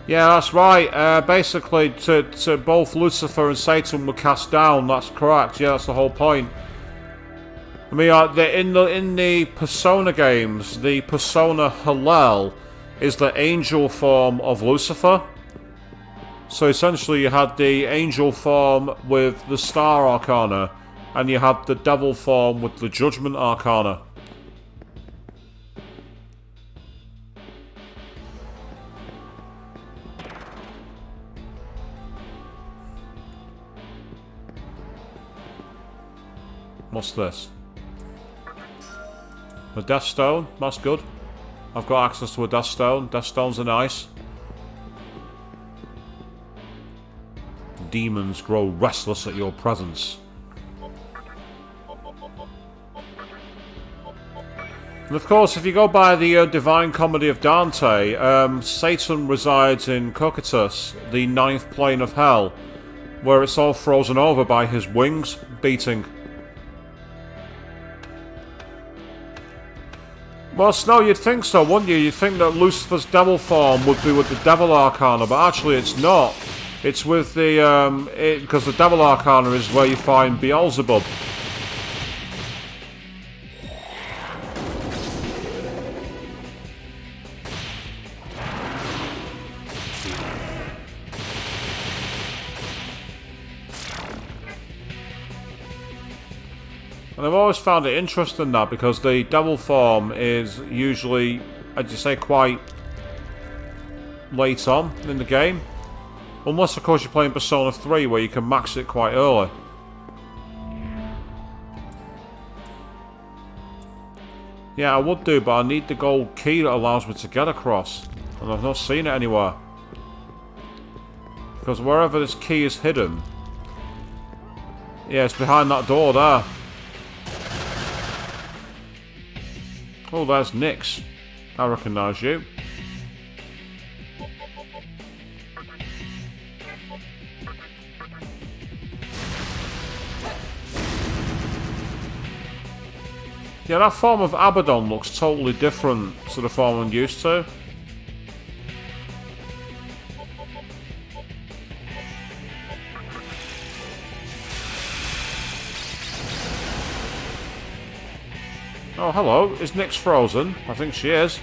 Yeah, that's right. Basically, to both Lucifer and Satan were cast down. That's correct. Yeah, that's the whole point. I mean, in the Persona games, the Persona Hallel is the angel form of Lucifer. So essentially, you had the angel form with the Star Arcana, and you had the devil form with the Judgment Arcana. What's this? A Death Stone? That's good. I've got access to a Death Stone. Death Stones are nice. Demons grow restless at your presence. And of course, if you go by the Divine Comedy of Dante, Satan resides in Cocytus, the 9th plane of hell, where it's all frozen over by his wings beating. Well, Snow, you'd think so, wouldn't you? You'd think that Lucifer's devil form would be with the Devil Arcana, but actually it's not. It's with the, because the Devil Arcana is where you find Beelzebub. And I've always found it interesting that, because the devil form is usually, as you say, quite late on in the game. Unless, of course, you're playing Persona 3, where you can max it quite early. Yeah, I would do, but I need the gold key that allows me to get across. And I've not seen it anywhere. Because wherever this key is hidden... Yeah, it's behind that door there. Oh, there's Nyx. I recognise you. Yeah, that form of Abaddon looks totally different to the form I'm used to. Oh, hello. Is Nyx frozen? I think she is.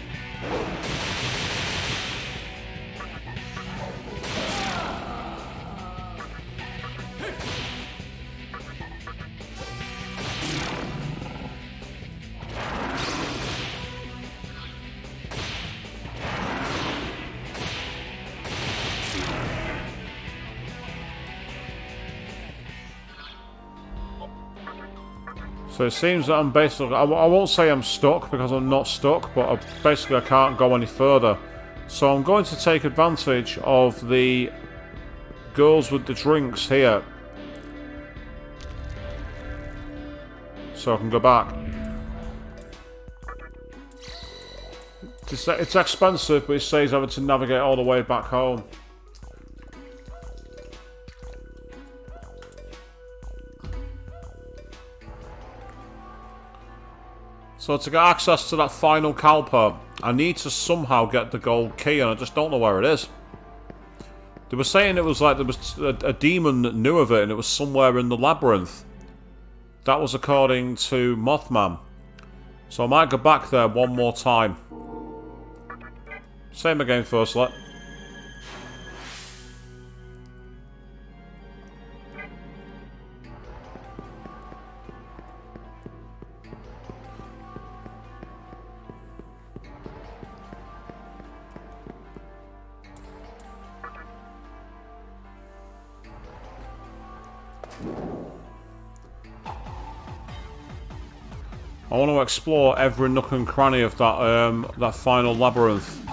So it seems that I'm basically... I won't say I'm stuck, because I'm not stuck, but I can't go any further. So I'm going to take advantage of the girls with the drinks here. So I can go back. It's expensive, but it saves having to navigate all the way back home. So to get access to that final Kalpa, I need to somehow get the gold key, and I just don't know where it is. They were saying it was like there was a demon that knew of it, and it was somewhere in the labyrinth. That was according to Mothman. So I might go back there one more time. Same again, firstly. I want to explore every nook and cranny of that final labyrinth.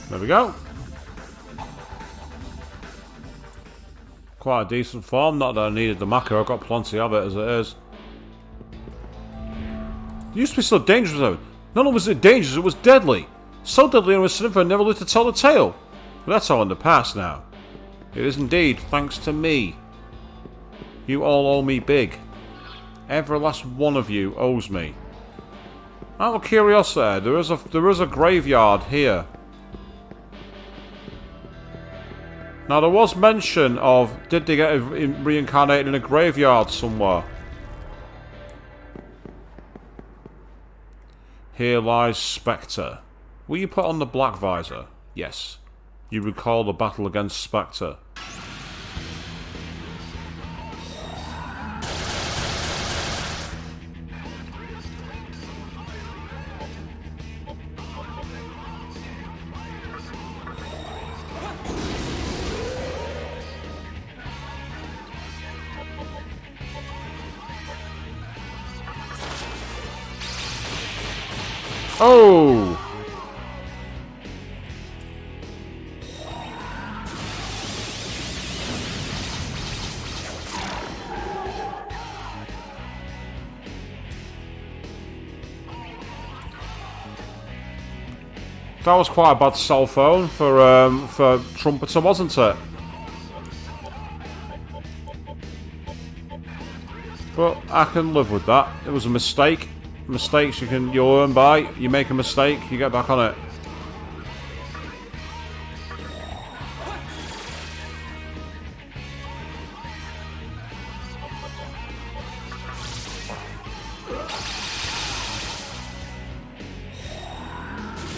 There we go. Quite a decent form. Not that I needed the Maka, I've got plenty of it as it is. It used to be so dangerous though. Not only was it dangerous, it was deadly. So deadly and was Sniffer never lived to tell the tale. But that's all in the past now. It is indeed thanks to me. You all owe me big. Every last one of you owes me. Out of curiosity, there is a graveyard here. Now there was mention of, did they get reincarnated in a graveyard somewhere? Here lies Spectre. Will you put on the black visor? Yes. You recall the battle against Spectre. Oh! That was quite a bad cell phone for Trumpeter, wasn't it? But I can live with that. It was a mistake. Mistakes you learn by. You make a mistake, you get back on it.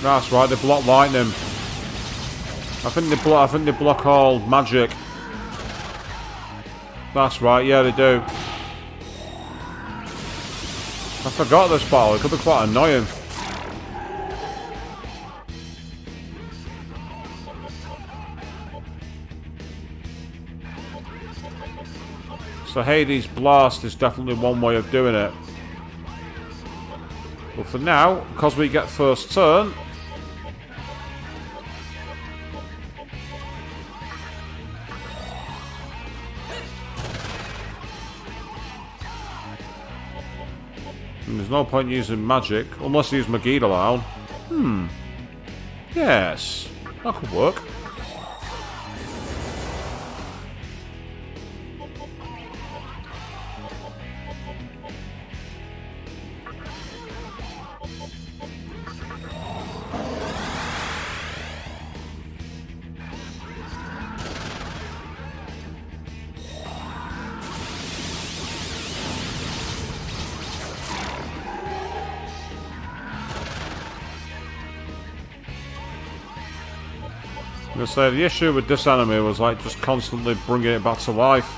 That's right, they block lightning. I think they block all magic. That's right, yeah they do. I forgot this battle, it could be quite annoying. So Hades Blast is definitely one way of doing it. But for now, because we get first turn, and there's no point using magic, unless you use Megiddo Howl. Yes, that could work. I'm gonna say the issue with this enemy was like just constantly bringing it back to life.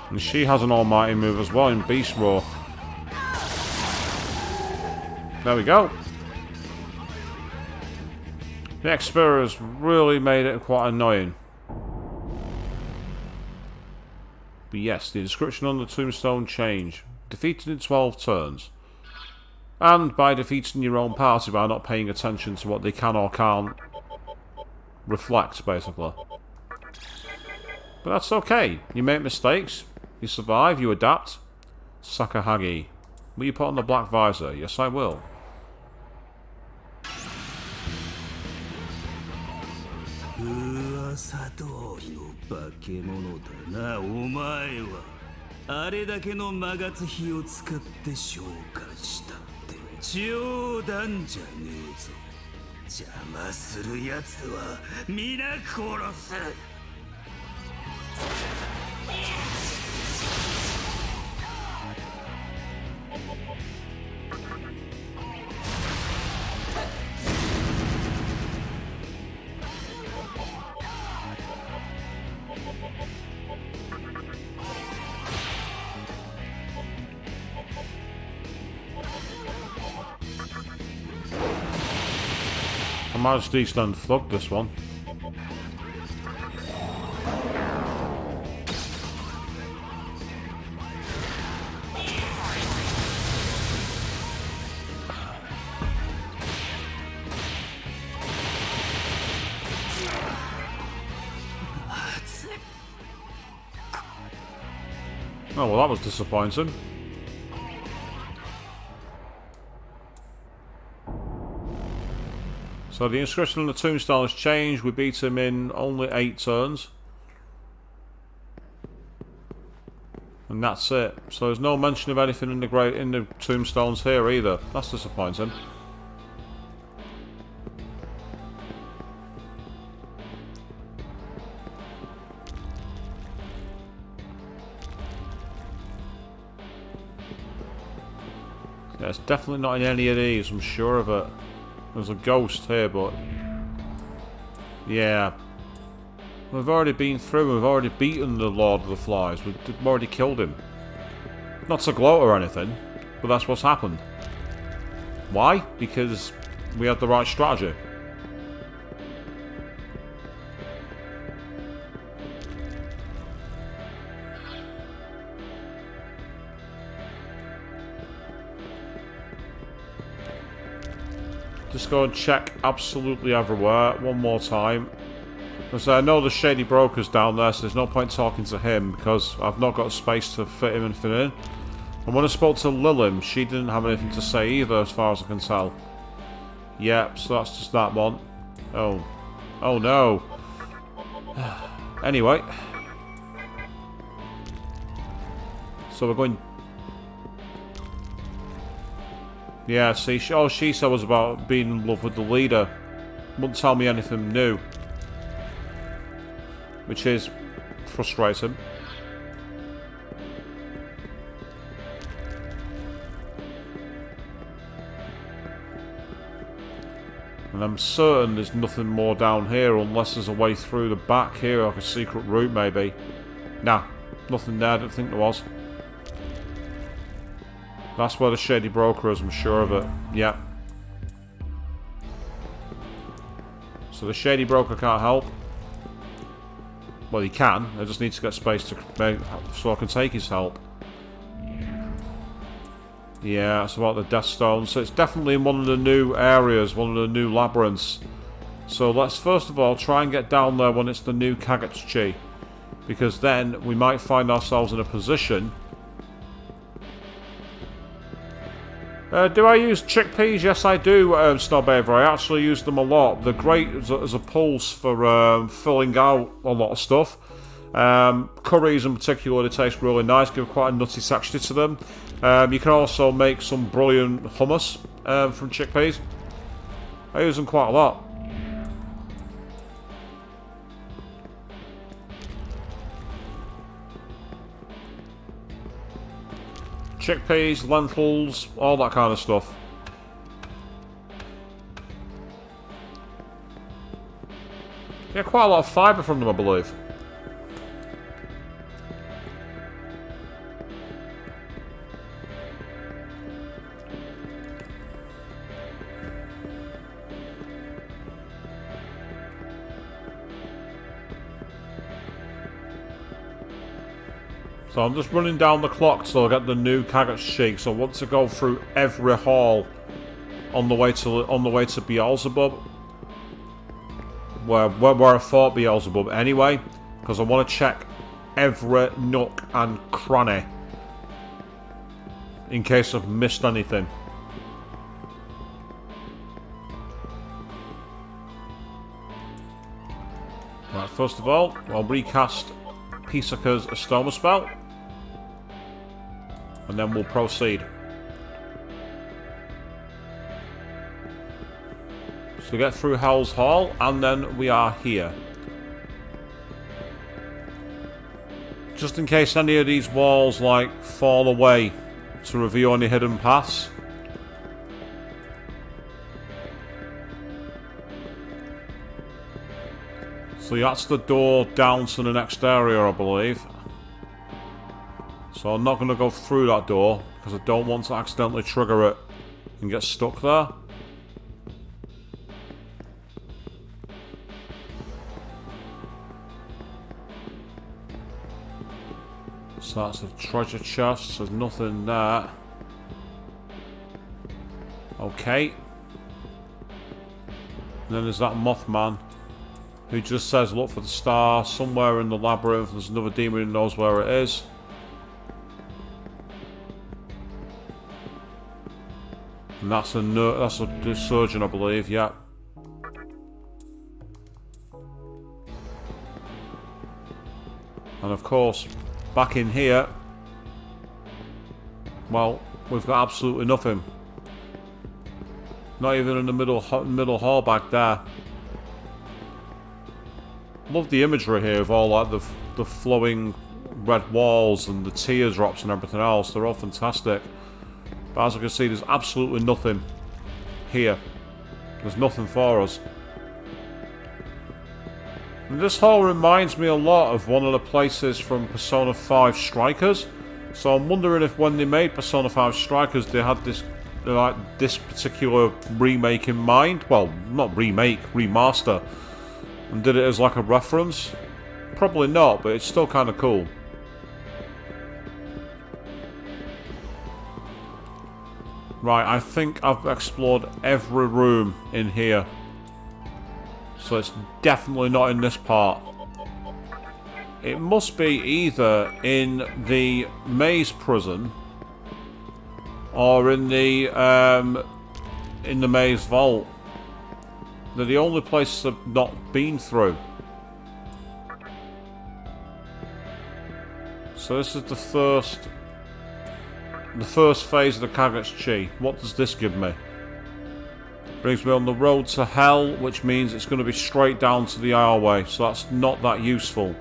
And she has an almighty move as well in Beast Roar. There we go. The Xperia really made it quite annoying. But yes, the description on the tombstone changed. Defeated in 12 turns. And by defeating your own party by not paying attention to what they can or can't reflect, basically. But that's okay. You make mistakes, you survive, you adapt. Sakahagi. Will you put on the black visor? Yes, I will. I might just Eastland Flood this one. Oh, well, that was disappointing. So the inscription on the tombstone has changed. We beat him in only 8 turns. And that's it. So there's no mention of anything in the tombstones here either. That's disappointing. Yeah, it's definitely not in any of these, I'm sure of it. There's a ghost here, but... yeah. We've already been through, we've already beaten the Lord of the Flies. We've already killed him. Not to gloat or anything, but that's what's happened. Why? Because we had the right strategy. just go and check absolutely everywhere one more time. Because I know the Shady Broker's down there, so there's no point talking to him because I've not got space to fit him anything in. And when I spoke to Lilim, she didn't have anything to say either, as far as I can tell. Yep, so that's just that one. Oh. Oh no. Anyway. So we're going... Yeah, see, all she said was about being in love with the leader. Wouldn't tell me anything new. Which is frustrating. And I'm certain there's nothing more down here unless there's a way through the back here, like a secret route maybe. Nah, nothing there, I don't think there was. That's where the Shady Broker is, I'm sure of it. Yeah. So the Shady Broker can't help. Well, he can. I just need to get space to make, so I can take his help. Yeah, it's about the Death Stone. So it's definitely in one of the new areas, one of the new labyrinths. So let's first of all try and get down there when it's the new Kagachi. Because then we might find ourselves in a position... do I use chickpeas? Yes, I do, Snowbaver. I actually use them a lot. They're great as a pulse for filling out a lot of stuff. Curries in particular, they taste really nice, give quite a nutty texture to them. You can also make some brilliant hummus from chickpeas. I use them quite a lot. Chickpeas, lentils, all that kind of stuff. Get quite a lot of fibre from them, I believe. So I'm just running down the clock so I get the new Kagachi. So I want to go through every hall on the way to Beelzebub, where I fought Beelzebub anyway, because I want to check every nook and cranny in case I've missed anything. Right, first of all, I'll recast Pisaka's Astoma spell. And then we'll proceed. So we get through Howl's Hall, and then we are here. Just in case any of these walls, like, fall away to reveal any hidden paths. So that's the door down to the next area, I believe. So I'm not going to go through that door, because I don't want to accidentally trigger it and get stuck there. So that's a treasure chest, there's nothing there. Okay. And then there's that Mothman, who just says look for the star somewhere in the labyrinth. There's another demon who knows where it is. And that's a surgeon, I believe, yeah. And of course, back in here, well, we've got absolutely nothing. Not even in the middle hall back there. Love the imagery here of all like the flowing red walls and the teardrops and everything else. They're all fantastic. But as you can see, there's absolutely nothing here. There's nothing for us. And this hall reminds me a lot of one of the places from Persona 5 Strikers. So I'm wondering if when they made Persona 5 Strikers, they had this particular remake in mind. Well, not remake, remaster. And did it as like a reference? Probably not, but it's still kind of cool. Right, I think I've explored every room in here. So it's definitely not in this part. It must be either in the maze prison or in the maze vault. They're the only places I've not been through. So this is the first phase of the Kagachi. What does this give me? Brings me on the road to hell, which means it's going to be straight down to the highway, so that's not that useful.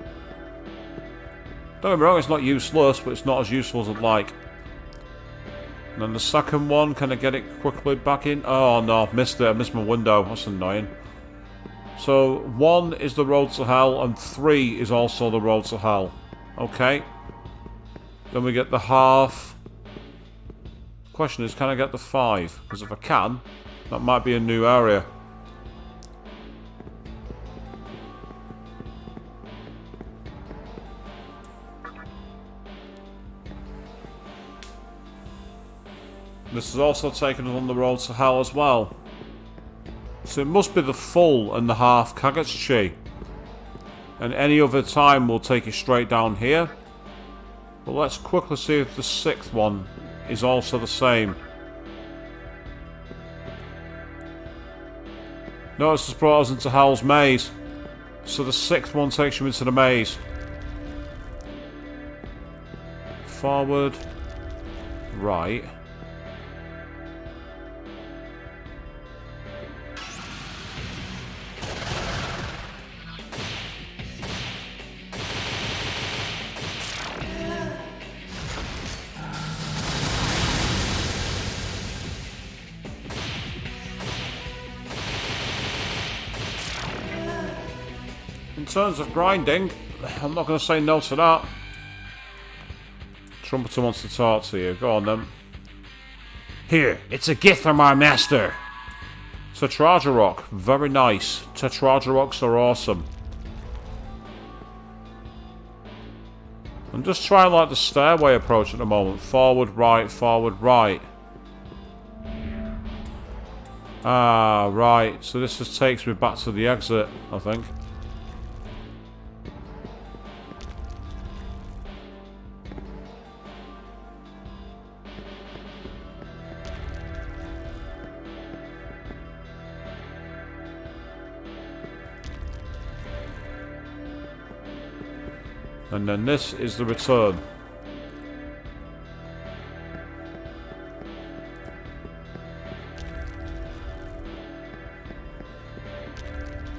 Don't get me wrong, it's not useless, but it's not as useful as I'd like. And then the second one, can I get it quickly back in? Oh no, missed it, I missed my window, that's annoying. So 1 is the road to hell, and 3 is also the road to hell. Okay. Then we get the half. Question is, can I get the 5? Because if I can, that might be a new area. This is also taking us on the road to hell as well. So it must be the full and the half Kagachi. And any other time will take you straight down here. But let's quickly see if the 6th one is also the same. Notice it's brought us into Hell's Maze. So the 6th one takes you into the maze. Forward. Right. In terms of grinding, I'm not going to say no to that. Trumpeter wants to talk to you. Go on then. Here, it's a gift from our master. Tetraja Rock. Very nice. Tetraja Rocks are awesome. I'm just trying like the stairway approach at the moment. Forward, right, forward, right. Ah, right. So this just takes me back to the exit, I think. And then this is the return.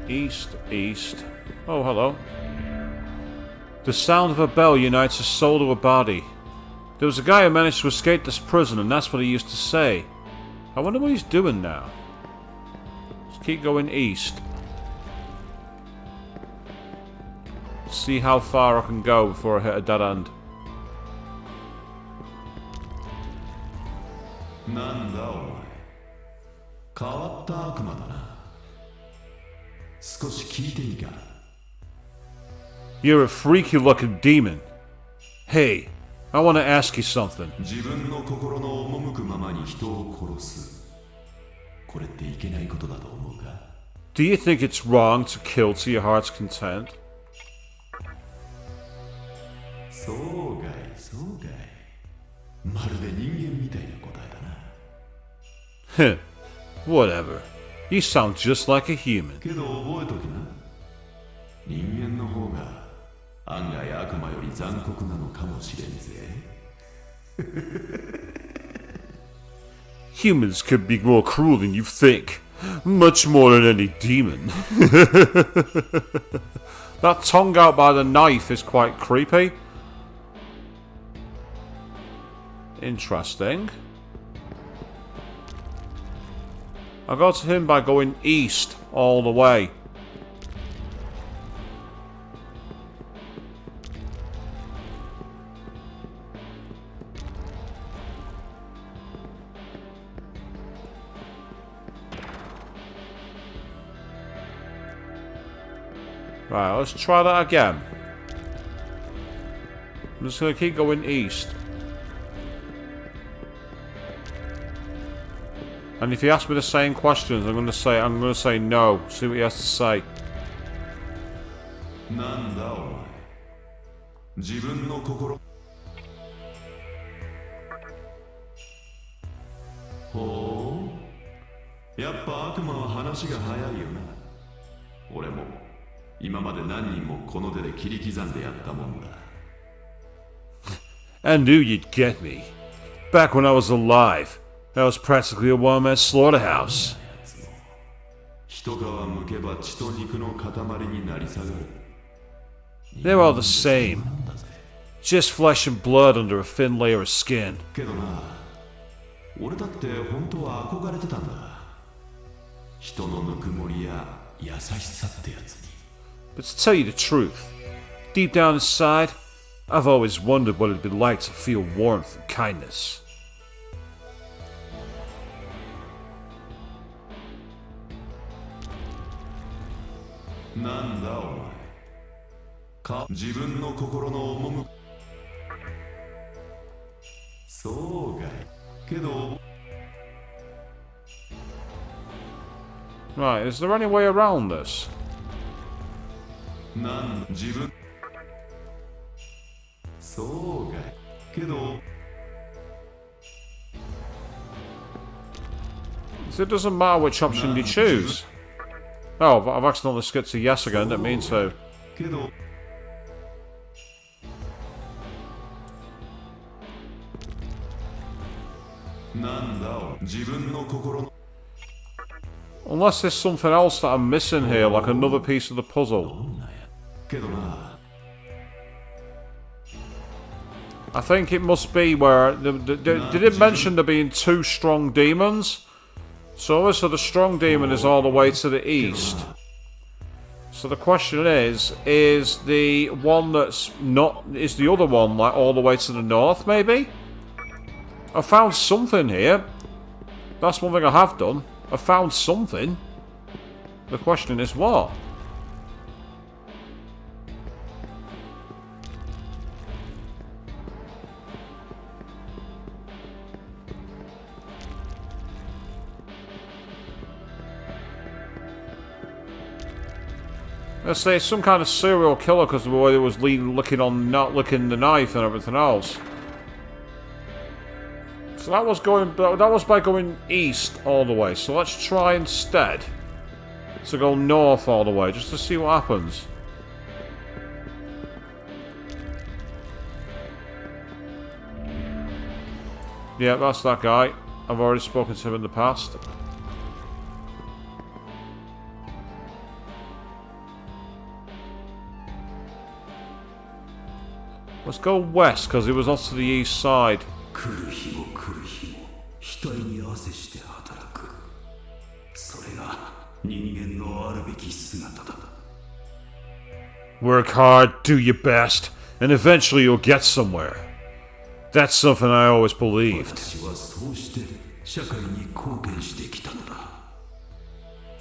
East, east. Oh, hello. The sound of a bell unites a soul to a body. There was a guy who managed to escape this prison, and that's what he used to say. I wonder what he's doing now. Let's keep going east. See how far I can go before I hit a dead end. You're a freaky looking demon. Hey, I want to ask you something. Do you think it's wrong to kill to your heart's content? Heh, whatever. You sound just like a human. Humans could be more cruel than you think. Much more than any demon. That tongue out by the knife is quite creepy. Interesting. I got to him by going east all the way. Right, let's try that again. I'm just going to keep going east. And if he asks me the same questions, I'm gonna say no. See what he has to say. なんだお前自分の心ほうやっぱ悪魔は話が早いよな俺も今まで何人もこの手で切り刻んでやったもんだ I knew you'd get me. Back when I was alive, I was practically a one-man slaughterhouse. 一皮むけば血と肉の塊になり下がる They're all the same. Just flesh and blood under a thin layer of skin. けどな俺だって本当は憧れてたんだ人のぬくもりや優しさってやつに But to tell you the truth, deep down inside, I've always wondered what it'd be like to feel warmth and kindness. なんだお前自分の心の赴くそうかいけど Right, is there any way around this? なん自分そうかいけど So it doesn't matter which option you choose. Oh, I've accidentally skipped to yes again, didn't mean to. けど なんだお自分の心の Unless there's something else that I'm missing here, like another piece of the puzzle. けどな I think it must be where... Did it mention there being two strong demons? So the strong demon is all the way to the east. So the question is the one that's not... Is the other one like all the way to the north, maybe? I found something here. That's one thing I have done. I found something. The question is what? Let's say it's some kind of serial killer because of the way it was not licking the knife and everything else. So that was by going east all the way. So let's try instead to go north all the way, just to see what happens. Yeah, that's that guy. I've already spoken to him in the past. Let's go west, because it was off to the east side. Work hard, do your best, and eventually you'll get somewhere. That's something I always believed.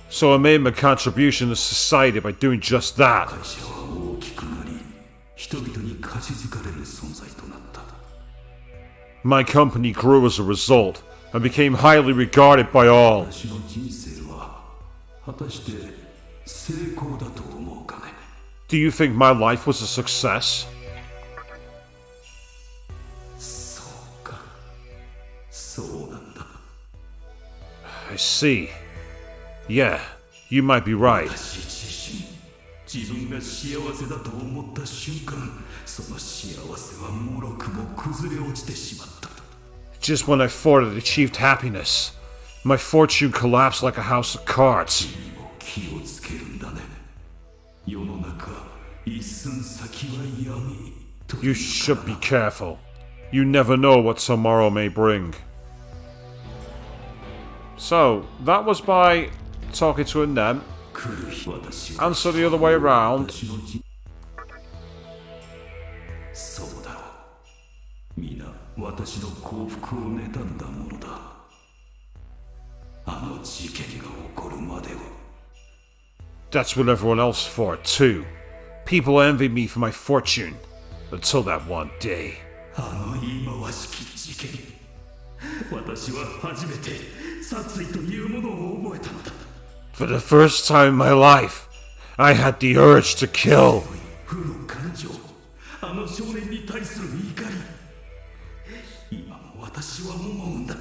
So I made my contribution to society by doing just that. My company grew as a result, and became highly regarded by all. Do you think my life was a success? I see. Yeah, you might be right. Just when I thought I'd achieved happiness, my fortune collapsed like a house of cards. You should be careful. You never know what tomorrow may bring. So, that was by talking to him then. Answer the other way around. That's what everyone else thought too. People envied me for my fortune. Until that one day. For the first time in my life, I had the urge to kill. 負の感情、あの少年に対する怒り。今も私は思うんだ。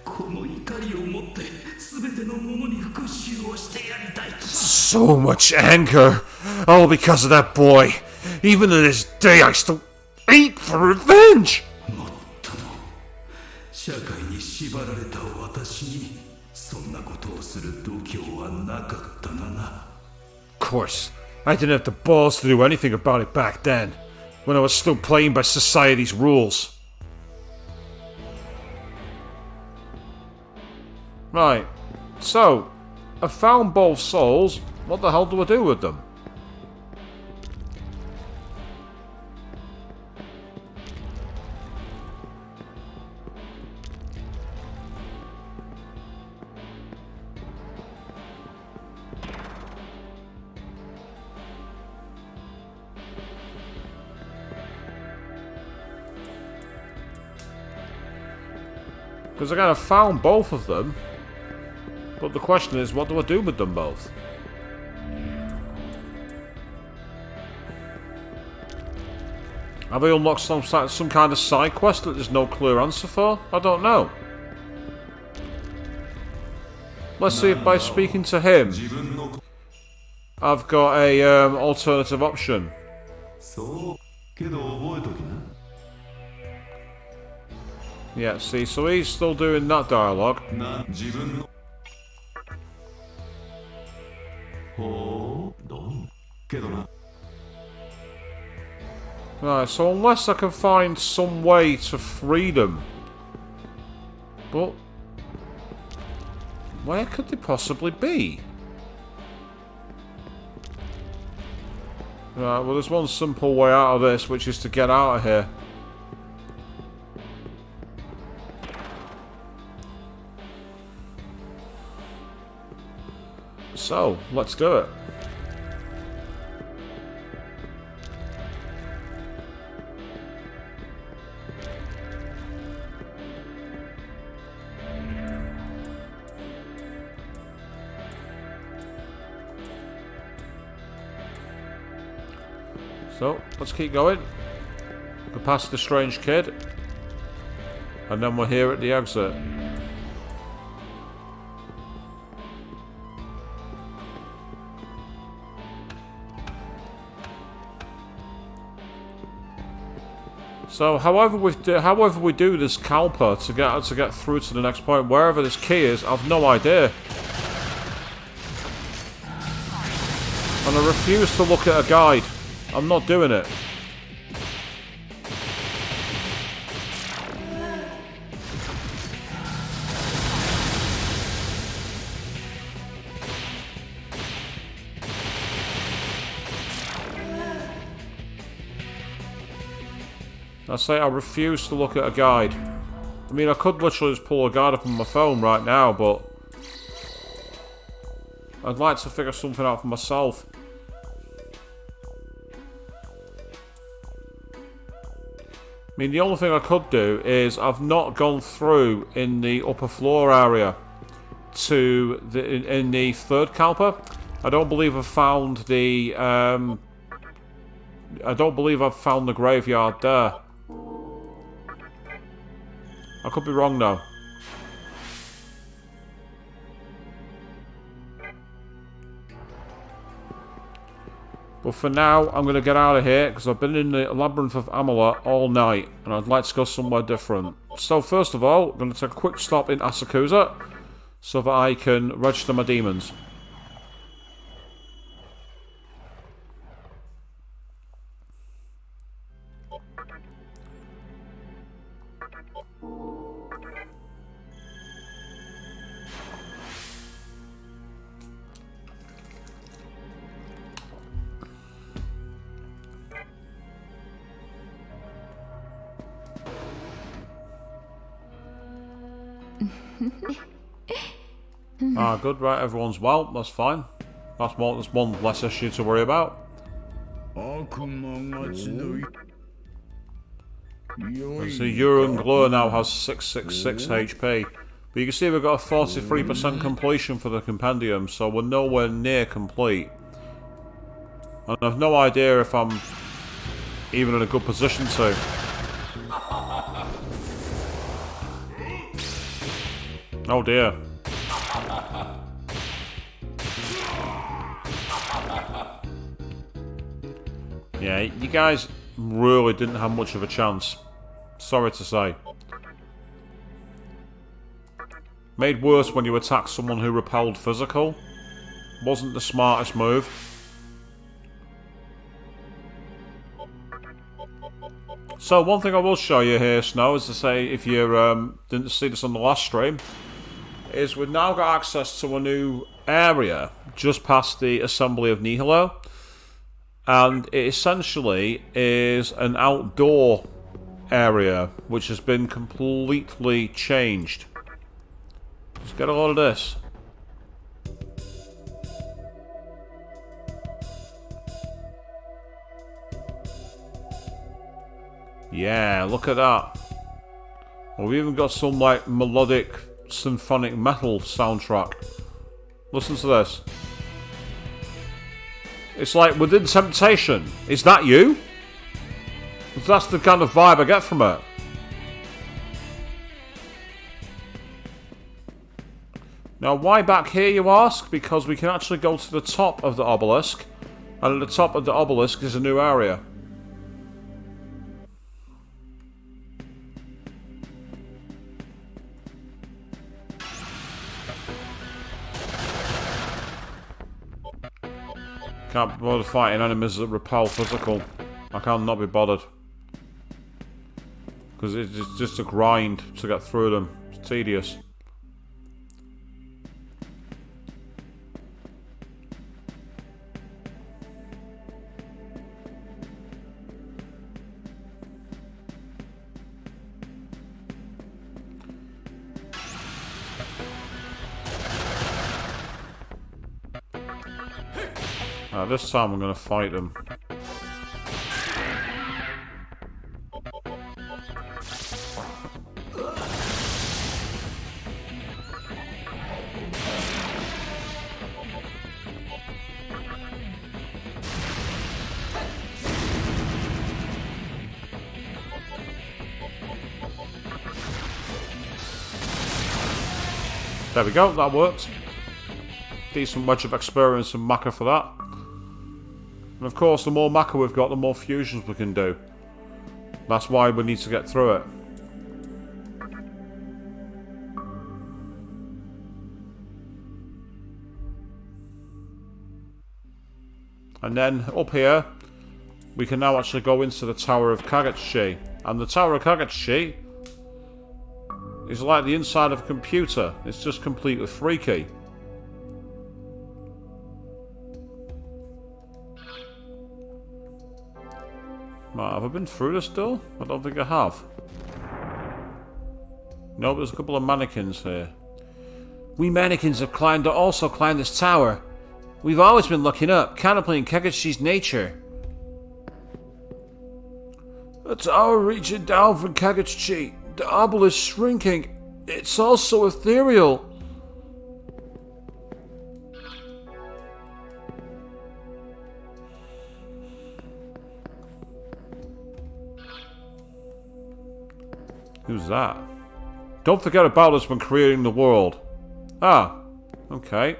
この怒りを持って全てのものに復讐をしてやりたいと。So much anger, all because of that boy. Even to this day, I still ache for revenge. もっとも社会に縛られた私にそんなことをする度胸はなかったがな。Of course, I didn't have the balls to do anything about it back then, when I was still playing by society's rules. Right, so, I found both souls. What the hell do I do with them? Because again, I found both of them. But the question is, what do I do with them both? Have I unlocked some kind of side quest that there's no clear answer for? I don't know. Let's see if by speaking to him, I've got a alternative option. Yeah, see, so he's still doing that dialogue. Right, so unless I can find some way to free them. But where could they possibly be? Right, well there's one simple way out of this, which is to get out of here. So, let's do it. So, let's keep going. Go past the strange kid. And then we're here at the exit. So, however we do this Kalpa to get through to the next point, wherever this key is, I've no idea. And I refuse to look at a guide. I'm not doing it. I say I refuse to look at a guide. I mean, I could literally just pull a guide up on my phone right now, but I'd like to figure something out for myself. I mean, the only thing I could do is I've not gone through in the upper floor area to in the third Kalpa. I don't believe I've found the graveyard there. I could be wrong though. But for now, I'm going to get out of here because I've been in the Labyrinth of Amala all night and I'd like to go somewhere different. So first of all, I'm going to take a quick stop in Asakusa so that I can register my demons. Ah, good, right, everyone's well, that's fine. That's one less issue to worry about. Let's see, Urun Glur now has 666 HP. But you can see we've got a 43% completion for the compendium, so we're nowhere near complete. And I've no idea if I'm even in a good position to. Oh dear. Yeah, you guys really didn't have much of a chance. Sorry to say. Made worse when you attacked someone who repelled physical. Wasn't the smartest move. So one thing I will show you here, Snow, is to say, if you didn't see this on the last stream, is we've now got access to a new area just past the assembly of Nihilo. And it essentially is an outdoor area which has been completely changed. Let's get a load of this. Yeah, look at that. Well, we've even got some like melodic symphonic metal soundtrack. Listen to this. It's like Within Temptation. Is that you? That's the kind of vibe I get from it. Now, why back here, you ask? Because we can actually go to the top of the obelisk. And at the top of the obelisk is a new area. Can't be bothered fighting enemies that repel physical. I can't not be bothered. Because it's just a grind to get through them. It's tedious. This time I'm going to fight them. There we go, that worked. Decent wedge of experience and Maka for that. And of course, the more Maka we've got, the more fusions we can do. That's why we need to get through it. And then, up here, we can now actually go into the Tower of Kagachi. And the Tower of Kagachi is like the inside of a computer. It's just completely freaky. Right, have I been through this door? I don't think I have. No, there's a couple of mannequins here. We mannequins have also climbed this tower. We've always been looking up, contemplating Kagachi's nature. A tower reaching down from Kagachi. The obelisk shrinking. It's also ethereal. Who's that? Don't forget about us when creating the world. Ah, okay.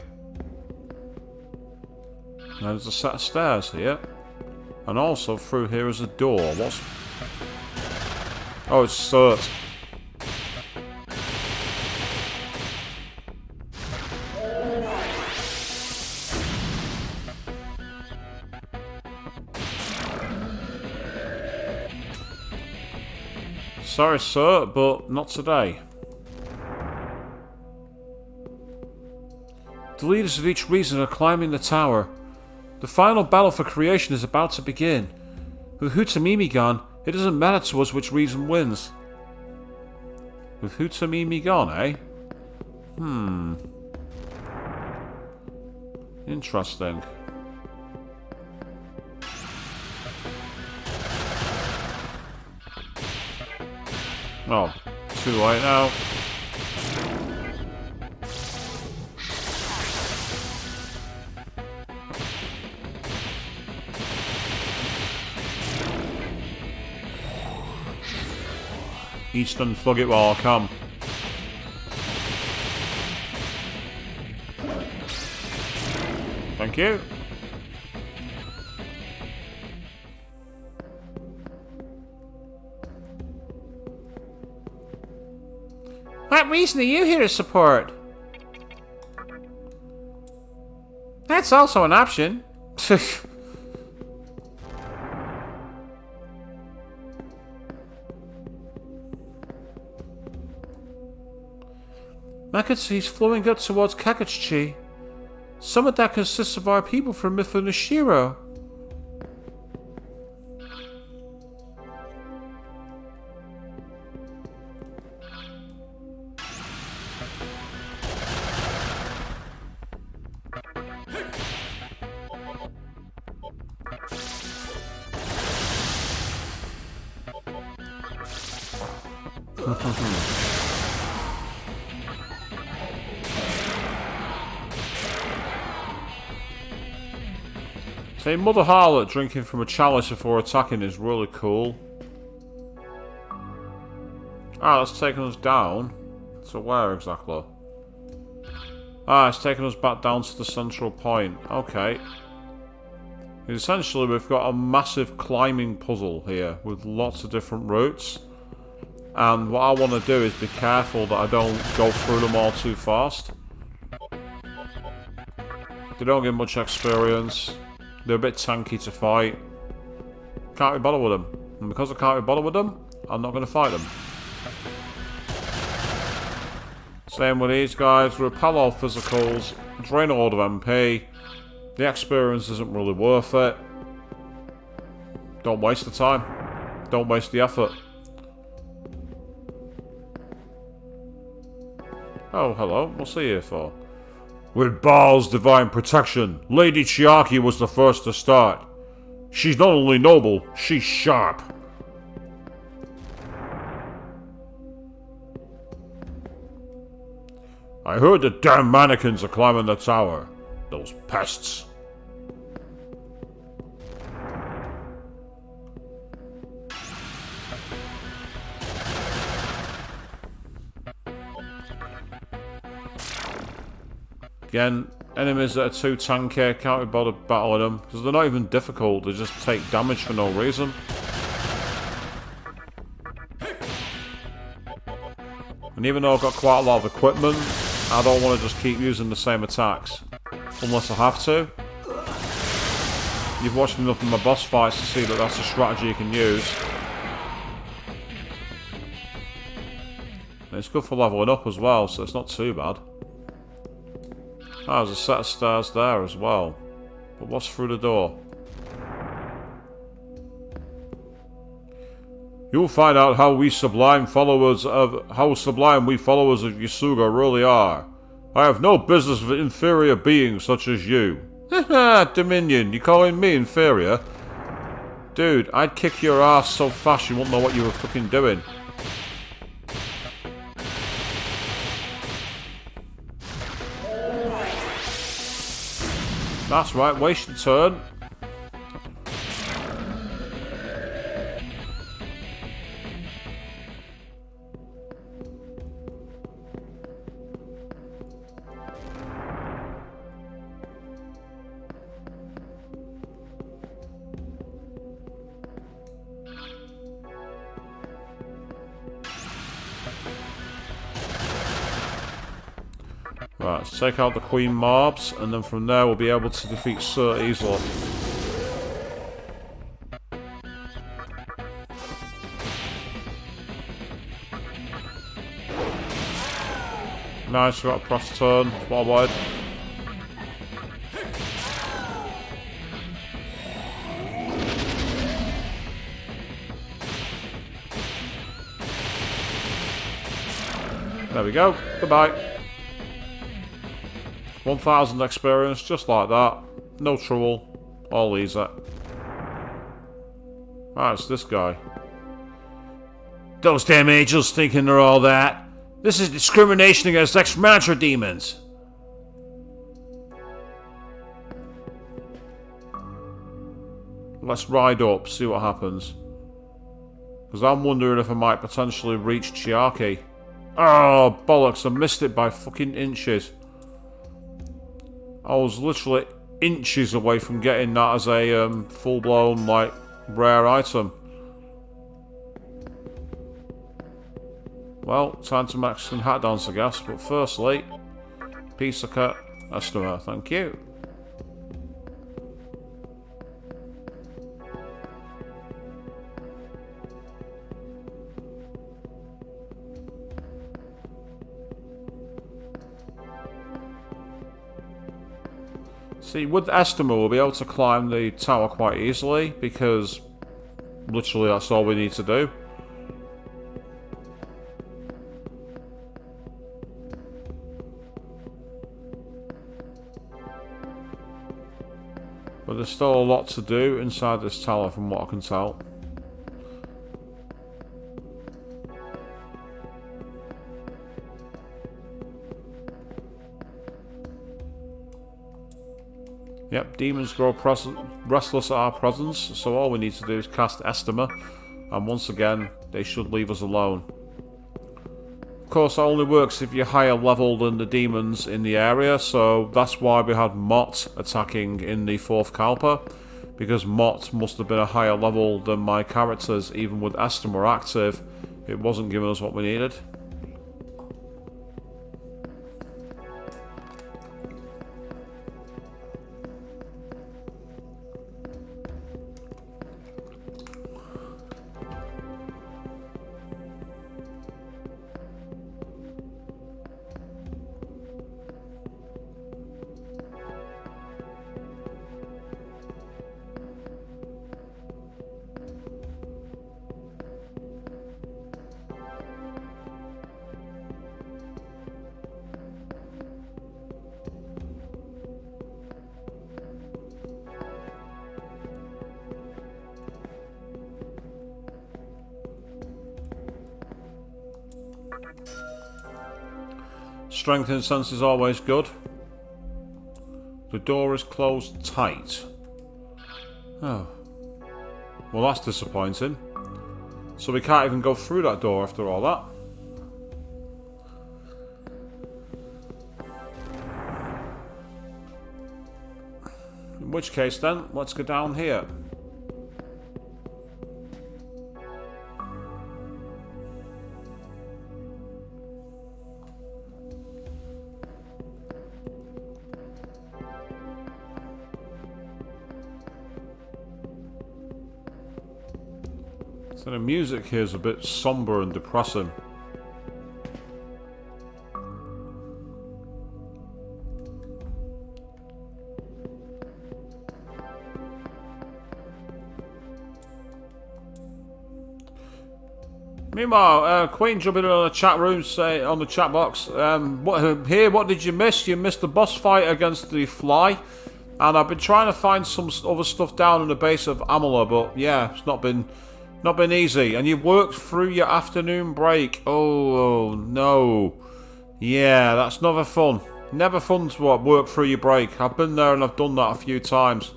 Now there's a set of stairs here. And also through here is a door. What's... Oh, it's Cert. Sorry, sir, but not today. The leaders of each region are climbing the tower. The final battle for creation is about to begin. With Hutamimi gone, it doesn't matter to us which region wins. With Hutamimi gone, eh? Interesting. Oh, too late now. Eastern plug it while I can. Thank you. What reason are you here to support? That's also an option. I can see he's flowing up towards Kagachi. Summit that consists of our people from Mythonishiro. See, Mother Harlot drinking from a chalice before attacking is really cool. Ah, that's taking us down. So where exactly? Ah, it's taking us back down to the central point. Okay. Essentially, we've got a massive climbing puzzle here with lots of different routes. And what I want to do is be careful that I don't go through them all too fast. They don't give much experience. They're a bit tanky to fight. Can't be bothered with them. And because I can't be bothered with them, I'm not going to fight them. Same with these guys. Repel all physicals. Drain a load of MP. The experience isn't really worth it. Don't waste the time. Don't waste the effort. Oh, hello. What's he here for? With Baal's divine protection, Lady Chiaki was the first to start. She's not only noble, she's sharp. I heard the damn mannequins are climbing the tower. Those pests. Again, enemies that are too tanky, can't be bothered battling them, because they're not even difficult, they just take damage for no reason. And even though I've got quite a lot of equipment, I don't want to just keep using the same attacks. Unless I have to. You've watched enough of my boss fights to see that that's a strategy you can use. And it's good for leveling up as well, so it's not too bad. Ah, there's a set of stairs there as well. But what's through the door? You'll find out how we sublime followers of Yasuga really are. I have no business with inferior beings such as you. Haha, Dominion, you calling me inferior? Dude, I'd kick your ass so fast you wouldn't know what you were fucking doing. That's right, waste your turn. Right, let's take out the Queen mobs, and then from there we'll be able to defeat Sir easily. Nice, we got a cross turn, what I wanted. There we go, goodbye. 1000 experience, just like that. No trouble. All easy. Ah, it's this guy. Those damn angels thinking they're all that. This is discrimination against ex-mantra demons. Let's ride up, see what happens. Because I'm wondering if I might potentially reach Chiaki. Oh, bollocks, I missed it by fucking inches. I was literally inches away from getting that as a full-blown, like, rare item. Well, time to make some hat dance, I guess. But firstly, Pisaka Estima, thank you. See, with Estima, we'll be able to climb the tower quite easily, because literally that's all we need to do. But there's still a lot to do inside this tower from what I can tell. Yep, demons grow restless at our presence, so all we need to do is cast Estima, and once again, they should leave us alone. Of course, that only works if you're higher level than the demons in the area, so that's why we had Mott attacking in the 4th Kalpa, because Mott must have been a higher level than my characters. Even with Estima active, it wasn't giving us what we needed. Strength and sense is always good. The door is closed tight. Oh. Well, that's disappointing. So we can't even go through that door after all that. In which case then, let's go down here. So the music here is a bit somber and depressing. Meanwhile, Queen jumping in on the chat room, say on the chat box. What did you miss? You missed the boss fight against the fly, and I've been trying to find some other stuff down in the base of Amala, but yeah, it's not been easy. And you worked through your afternoon break. Oh no, yeah, that's never fun. Never fun to work through your break. I've been there and I've done that a few times.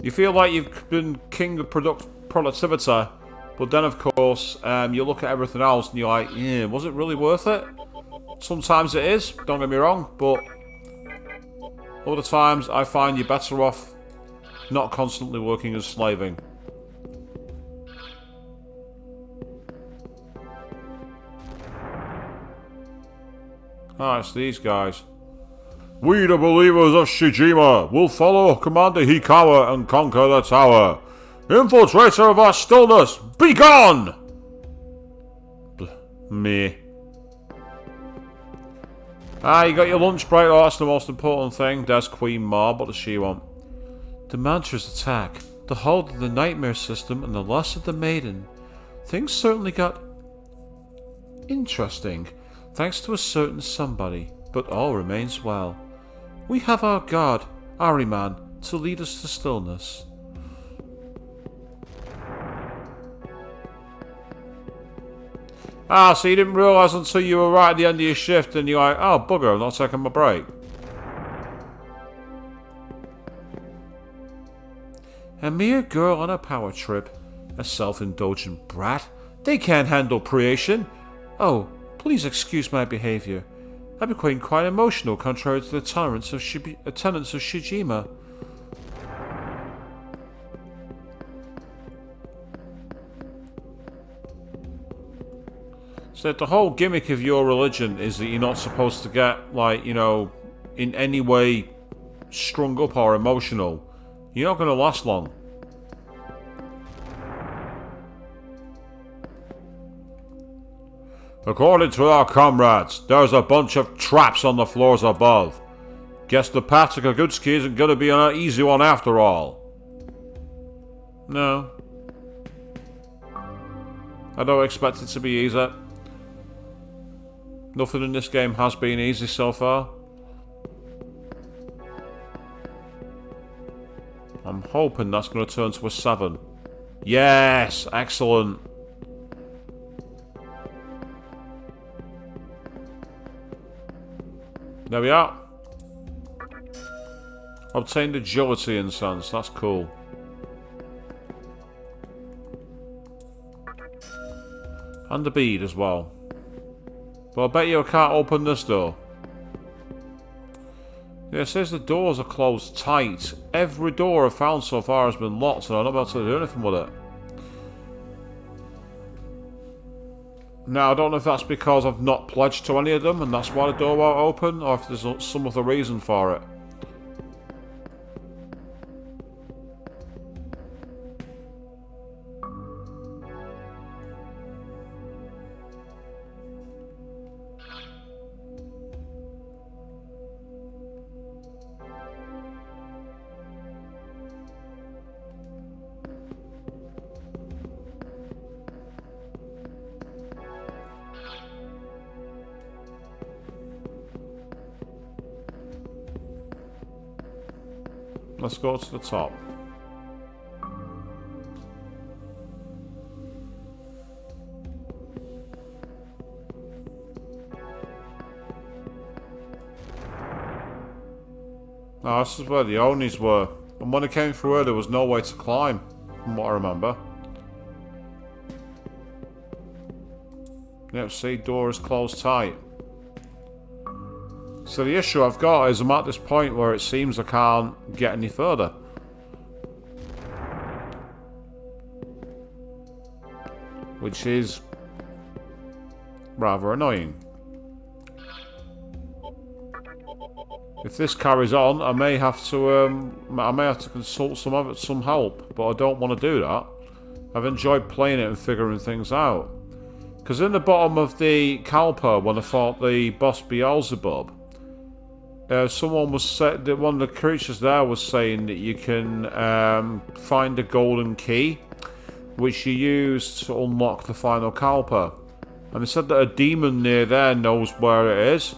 You feel like you've been king of productivity. But then, of course, you look at everything else and you're like, yeah, was it really worth it? Sometimes it is, don't get me wrong, but other times I find you're better off not constantly working as slaving. Ah, it's these guys. We, the believers of Shijima, will follow Commander Hikawa and conquer the tower. Infiltrator of our stillness, be gone! Me. Ah, you got your lunch break. Oh, that's the most important thing. There's Queen Ma. What does she want? The Mantra's attack, the hold of the nightmare system, and the lust of the maiden. Things certainly got interesting, thanks to a certain somebody, but all remains well. We have our god, Ahriman, to lead us to stillness. Ah, so you didn't realise until you were right at the end of your shift and you're like, oh bugger, I'm not taking my break. A mere girl on a power trip. A self-indulgent brat? They can't handle creation. Oh, please excuse my behavior. I became quite emotional, contrary to the tenets of Shijima. So the whole gimmick of your religion is that you're not supposed to get, like, you know, in any way strung up or emotional. You're not going to last long. According to our comrades, there's a bunch of traps on the floors above. Guess the path to Kagutsuki isn't going to be an easy one after all. No. I don't expect it to be easy. Nothing in this game has been easy so far. I'm hoping that's going to turn to a 7. Yes! Excellent! There we are. Obtained agility incense. That's cool. And a bead as well. But I bet you I can't open this door. Yeah, it says the doors are closed tight. Every door I've found so far has been locked and I'm not able to do anything with it. Now, I don't know if that's because I've not pledged to any of them and that's why the door won't open, or if there's some other reason for it. Let's go to the top. Now, this is where the Onis were. And when I came through here, there was no way to climb, from what I remember. Yep, see, door is closed tight. So the issue I've got is I'm at this point where it seems I can't get any further. Which is rather annoying. If this carries on, I may have to consult some help, but I don't want to do that. I've enjoyed playing it and figuring things out. Because in the bottom of the Kalpa, when I fought the boss Beelzebub, someone was said that one of the creatures there was saying that you can find a golden key, which you use to unlock the final Kalpa. And they said that a demon near there knows where it is.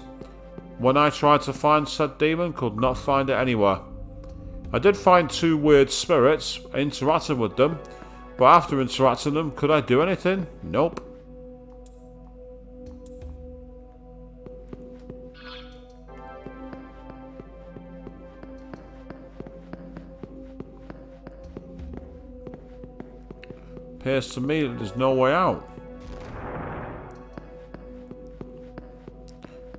When I tried to find said demon, could not find it anywhere. I did find 2 weird spirits, interacting with them, but after interacting them, could I do anything? Nope. Appears to me that there's no way out.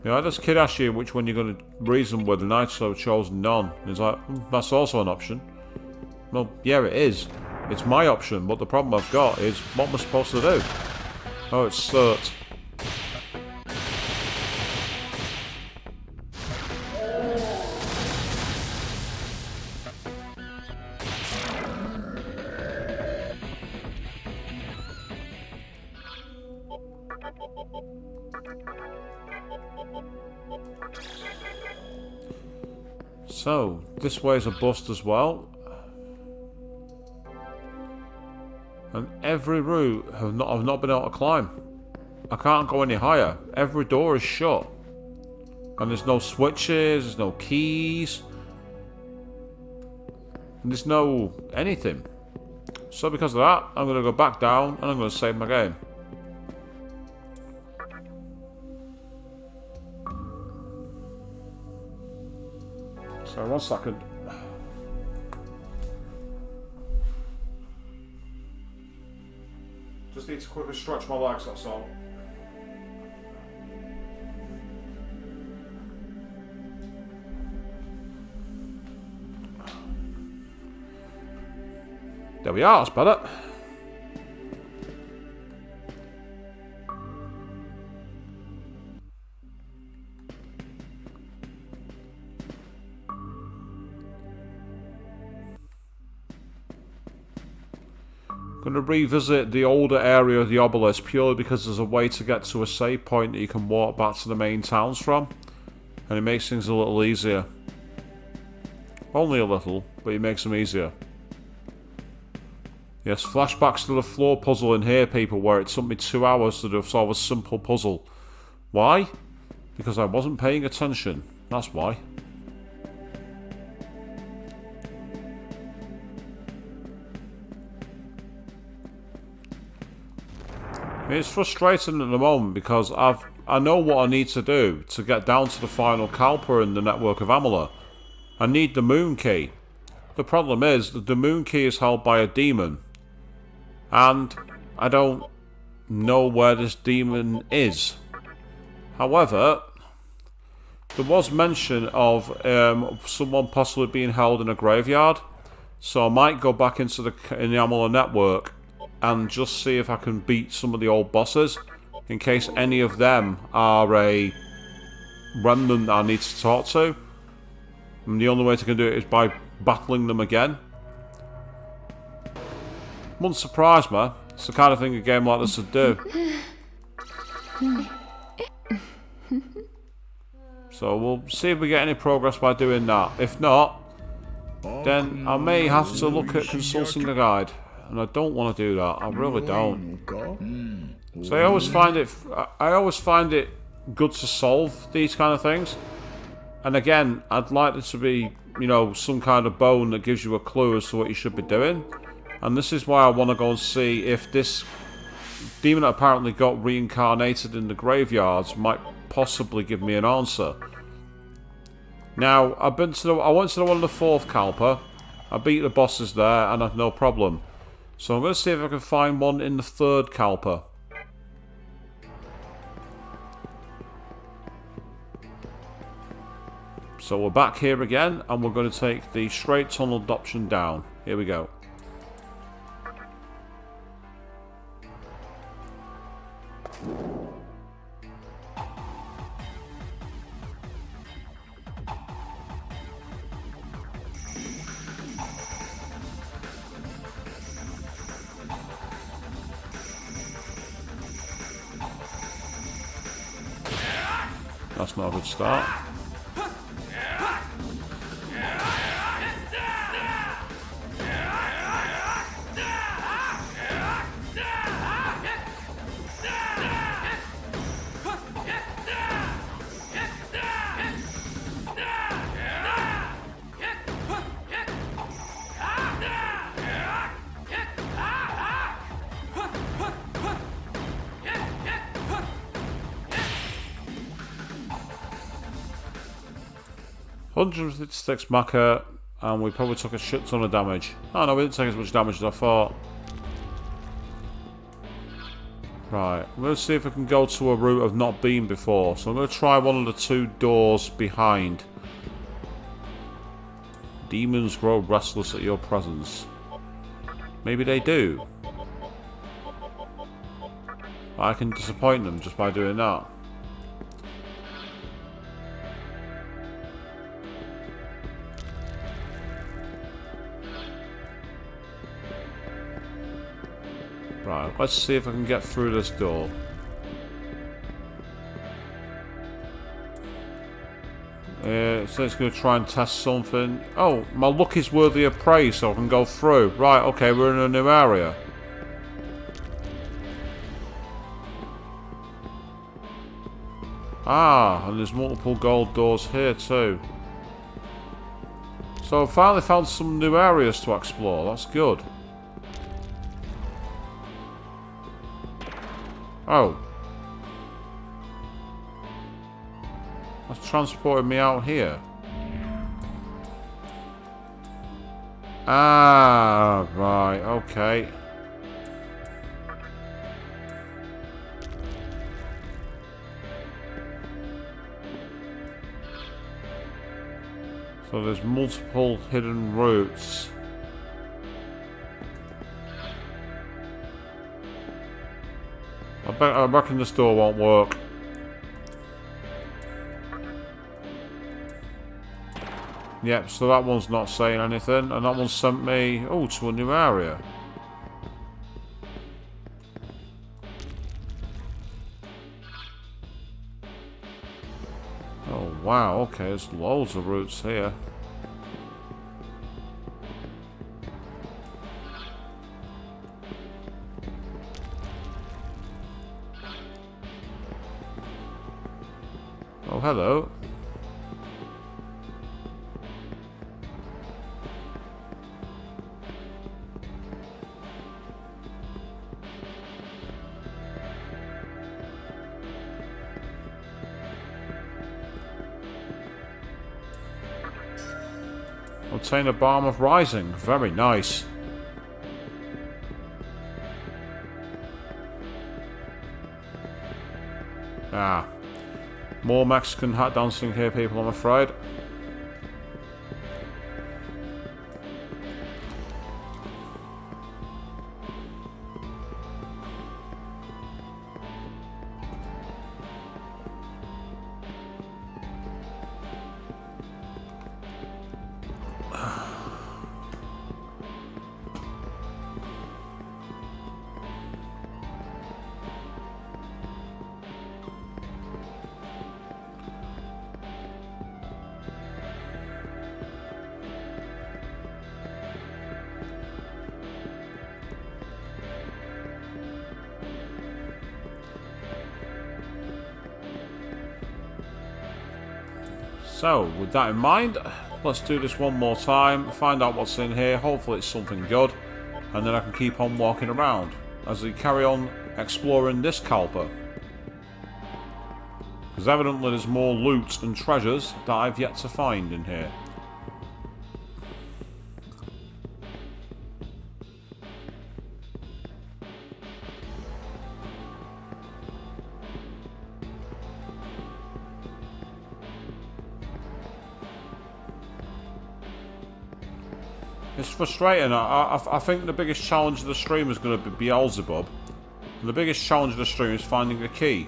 You know, this kid asks you which one you're going to reason with, and I've chosen none. He's like, that's also an option. Well, yeah, it is. It's my option, but the problem I've got is, what am I supposed to do? Oh, it's cert. So, this way is a bust as well. And every route I've not been able to climb. I can't go any higher. Every door is shut. And there's no switches, there's no keys. And there's no anything. So because of that, I'm going to go back down and I'm going to save my game. So 1 second. to quickly stretch my legs, that's all. There we are, that's better. I'm going to revisit the older area of the obelisk purely because there's a way to get to a save point that you can walk back to the main towns from, and it makes things a little easier. Only a little, but it makes them easier. Yes, flashbacks to the floor puzzle in here, people, where it took me 2 hours to solve a simple puzzle. Why? Because I wasn't paying attention. That's why. It's frustrating at the moment because I know what I need to do to get down to the final Kalpa in the network of Amala. I need the moon key. The problem is that the moon key is held by a demon. And I don't know where this demon is. However, there was mention of someone possibly being held in a graveyard. So I might go back into the Amala network and just see if I can beat some of the old bosses, in case any of them are a remnant that I need to talk to. And the only way to do it is by battling them again. Wouldn't surprise me. It's the kind of thing a game like this would do. So we'll see if we get any progress by doing that. If not, then I may have to look at consulting a guide. And I don't want to do that. I really don't. So I always find it good to solve these kind of things. And again, I'd like there to be, you know, some kind of bone that gives you a clue as to what you should be doing. And this is why I want to go and see if this demon that apparently got reincarnated in the graveyards might possibly give me an answer. Now, I went to the one in the 4th Kalpa. I beat the bosses there and I had no problem. So I'm going to see if I can find one in the 3rd Kalpa. So we're back here again, and we're going to take the straight tunnel option down. Here we go. That's not a good start. $156 Maka, and we probably took a shit ton of damage. Oh no, we didn't take as much damage as I thought. Right, I'm going to see if I can go to a route I've not been before. So I'm going to try one of the 2 doors behind. Demons grow restless at your presence. Maybe they do. I can disappoint them just by doing that. Right, let's see if I can get through this door. So it's going to try and test something. Oh, my luck is worthy of praise, so I can go through. Right, okay, we're in a new area. Ah, and there's multiple gold doors here too. So I finally found some new areas to explore. That's good. Oh. That's transporting me out here. Ah, right, okay. So there's multiple hidden routes. I reckon this door won't work. Yep, so that one's not saying anything, and that one sent me, oh, to a new area. Oh, wow, okay, there's loads of routes here. Oh, hello. Obtain a Balm of Rising. Very nice. Ah. More Mexican hat dancing here, people, I'm afraid. So, with that in mind, let's do this one more time, find out what's in here, hopefully it's something good, and then I can keep on walking around as we carry on exploring this Kalpa. Because evidently there's more loot and treasures that I've yet to find in here. It's frustrating. I think the biggest challenge of the stream is going to be Beelzebub. And the biggest challenge of the stream is finding a key.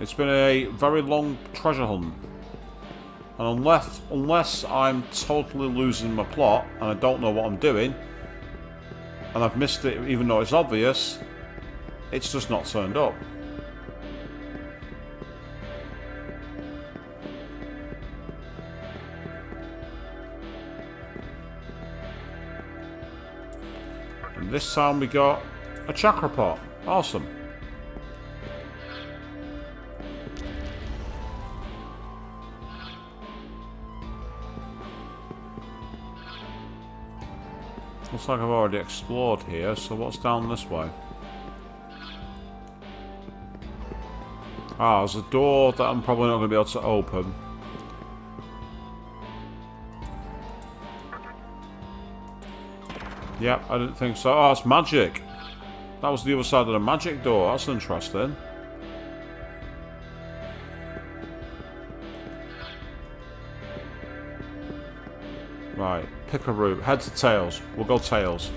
It's been a very long treasure hunt. And unless I'm totally losing my plot and I don't know what I'm doing, and I've missed it even though it's obvious, it's just not turned up. This time we got a chakra pot. Awesome. Looks like I've already explored here, so what's down this way? Ah, there's a door that I'm probably not going to be able to open. Yep, I didn't think so. Oh, it's magic. That was the other side of the magic door. That's interesting. Right, pick a route. Heads or tails? We'll go tails.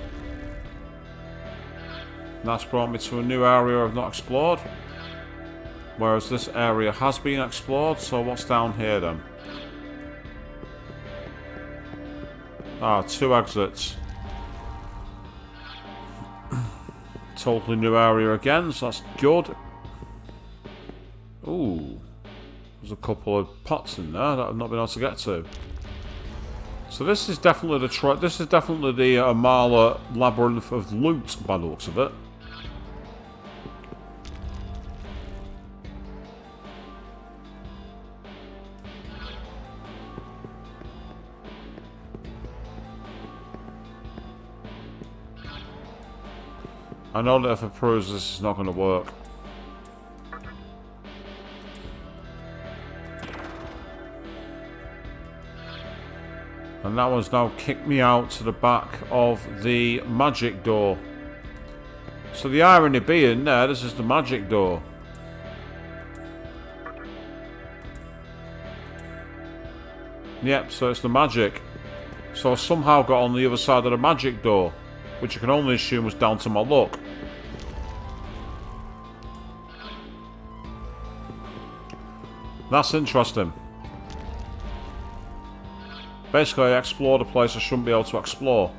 That's brought me to a new area I've not explored. Whereas this area has been explored, so what's down here then? Ah, 2 exits. Totally new area again, so that's good. Ooh, there's a couple of pots in there that I've not been able to get to. So this is definitely the Amala labyrinth of loot by the looks of it. I know that if I peruse this is not going to work. And that one's now kicked me out to the back of the magic door. So the irony being there, this is the magic door. Yep, so it's the magic. So I somehow got on the other side of the magic door, which I can only assume was down to my luck. That's interesting. Basically, I explored a place I shouldn't be able to explore.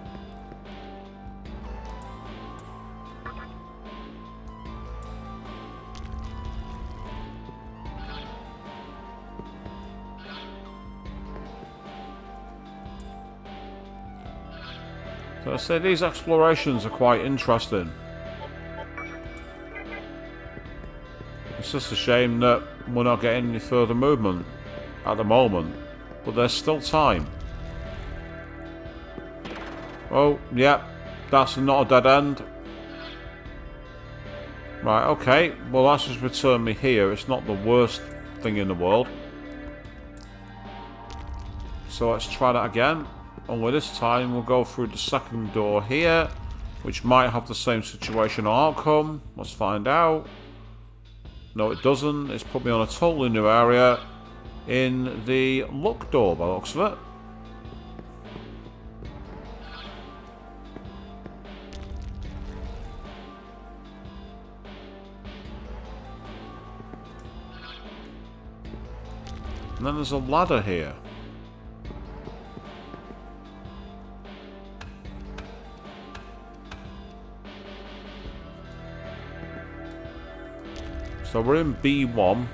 So I say these explorations are quite interesting. It's just a shame that we're not getting any further movement at the moment, but there's still time. Oh, yeah, that's not a dead end. Right, okay, well that's just returned me here. It's not the worst thing in the world. So let's try that again. Only this time we'll go through the second door here, which might have the same situation or outcome. Let's find out. No, it doesn't. It's put me on a totally new area in the luck door by the looks of it. And then there's a ladder here. So we're in B1.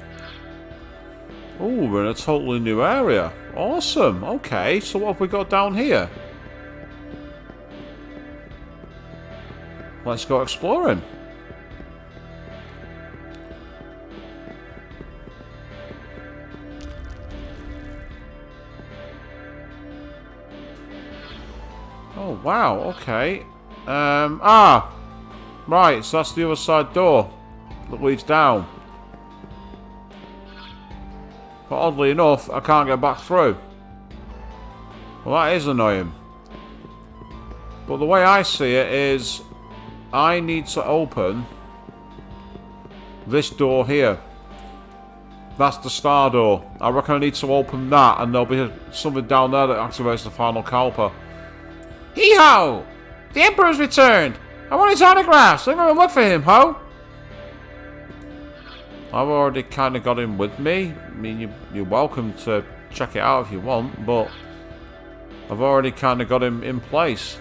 Oh, we're in a totally new area. Awesome. Okay, so what have we got down here? Let's go exploring. Oh, wow. Okay. Right, so that's the other side door that leads down. But oddly enough, I can't get back through. Well, that is annoying. But the way I see it is, I need to open this door here. That's the star door. I reckon I need to open that, and there'll be something down there that activates the final Kalpa. Hee-ho! The Emperor's returned! I want his autographs! I'm going to look for him, ho! I've already kind of got him with me. I mean, you're welcome to check it out if you want, but I've already kind of got him in place.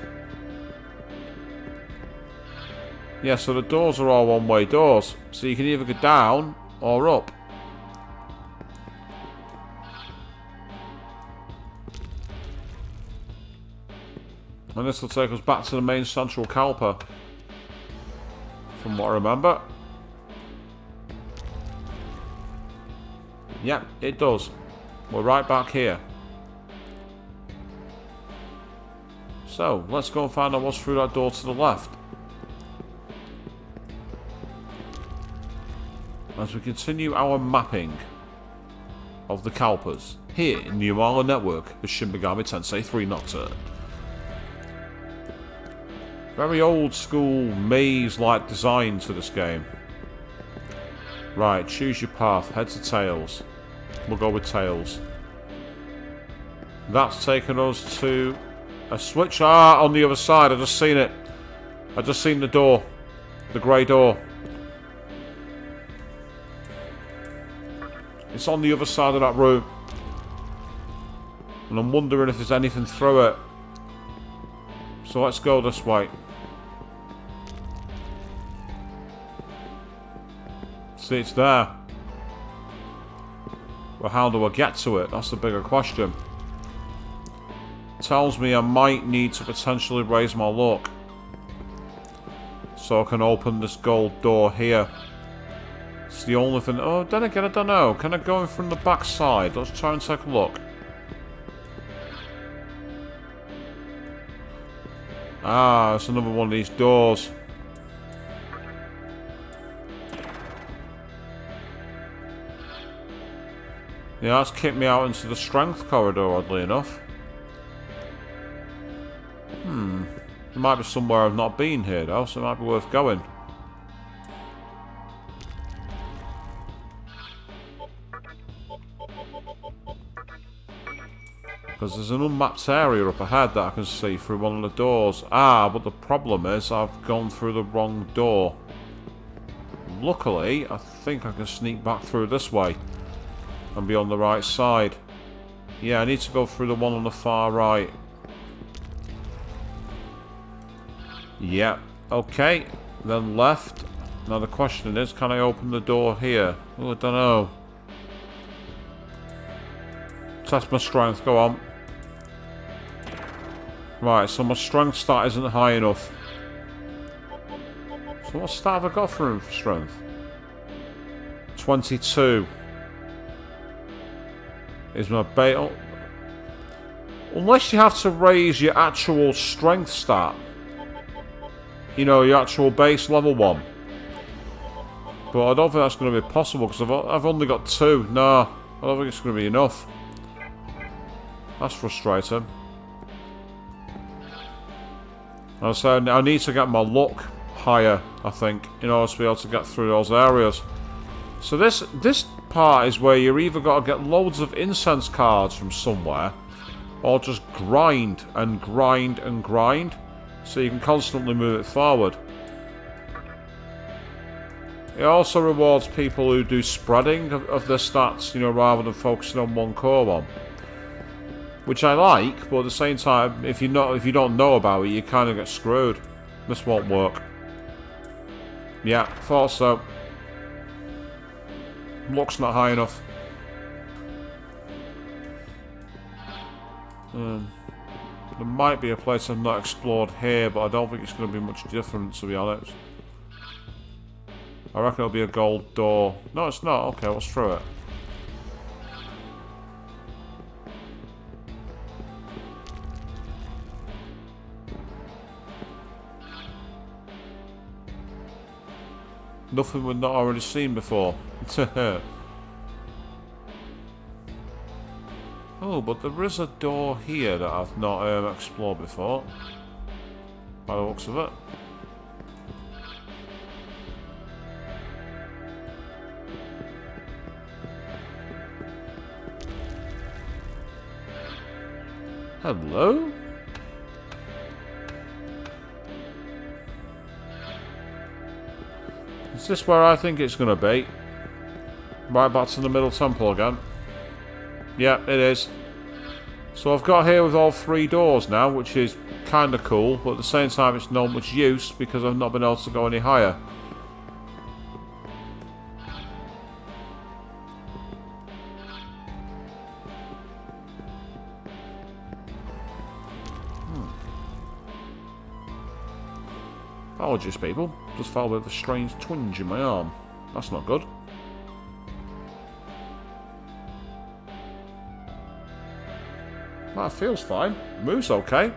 Yeah, so the doors are all one-way doors, so you can either go down or up. And this will take us back to the main central Kalpa, from what I remember. Yep, it does. We're right back here. So, let's go and find out what's through that door to the left. As we continue our mapping of the Kalpas here in the Amala network of Shin Megami Tensei 3 Nocturne. Very old school maze-like design to this game. Right, choose your path. Head to Tails. We'll go with Tails. That's taken us to a switch. Ah, on the other side. I just seen it. I just seen the door. The grey door. It's on the other side of that room. And I'm wondering if there's anything through it. So let's go this way. See, it's there. Well, how do I get to it? That's the bigger question. Tells me I might need to potentially raise my luck. So I can open this gold door here. It's the only thing... Oh, then again, I don't know. Can I go in from the back side? Let's try and take a look. Ah, it's another one of these doors. Yeah, that's kicked me out into the strength corridor, oddly enough. There might be somewhere I've not been here, though, so it might be worth going. Because there's an unmapped area up ahead that I can see through one of the doors. Ah, but the problem is I've gone through the wrong door. Luckily, I think I can sneak back through this way and be on the right side. Yeah, I need to go through the one on the far right. Yeah, okay. Then left. Now the question is, can I open the door here? Oh, I don't know. Test my strength, go on. Right, so my strength stat isn't high enough. So what stat have I got for him for strength? 22. Is my bait... Unless you have to raise your actual strength stat. You know, your actual base level one. But I don't think that's going to be possible because I've only got 2. No, I don't think it's going to be enough. That's frustrating. So I need to get my luck higher, I think, in order to be able to get through those areas. So this part is where you're either got to get loads of incense cards from somewhere, or just grind and grind and grind, so you can constantly move it forward. It also rewards people who do spreading of their stats, you know, rather than focusing on one core one. Which I like, but at the same time, if you don't know about it, you kind of get screwed. This won't work. Yeah, thought so. Luck's not high enough. There might be a place I've not explored here, but I don't think it's going to be much different, to be honest. I reckon it'll be a gold door. No, it's not. Okay, what's through it? Nothing we've not already seen before. Oh, but there is a door here that I've not explored before. By the looks of it. Hello? Is this where I think it's going to be? Right back to the middle temple again. Yeah, it is. So I've got here with all 3 doors now, which is kind of cool, but at the same time it's not much use because I've not been able to go any higher. Apologies, people. Just felt with a strange twinge in my arm. That's not good. That feels fine. Moves okay.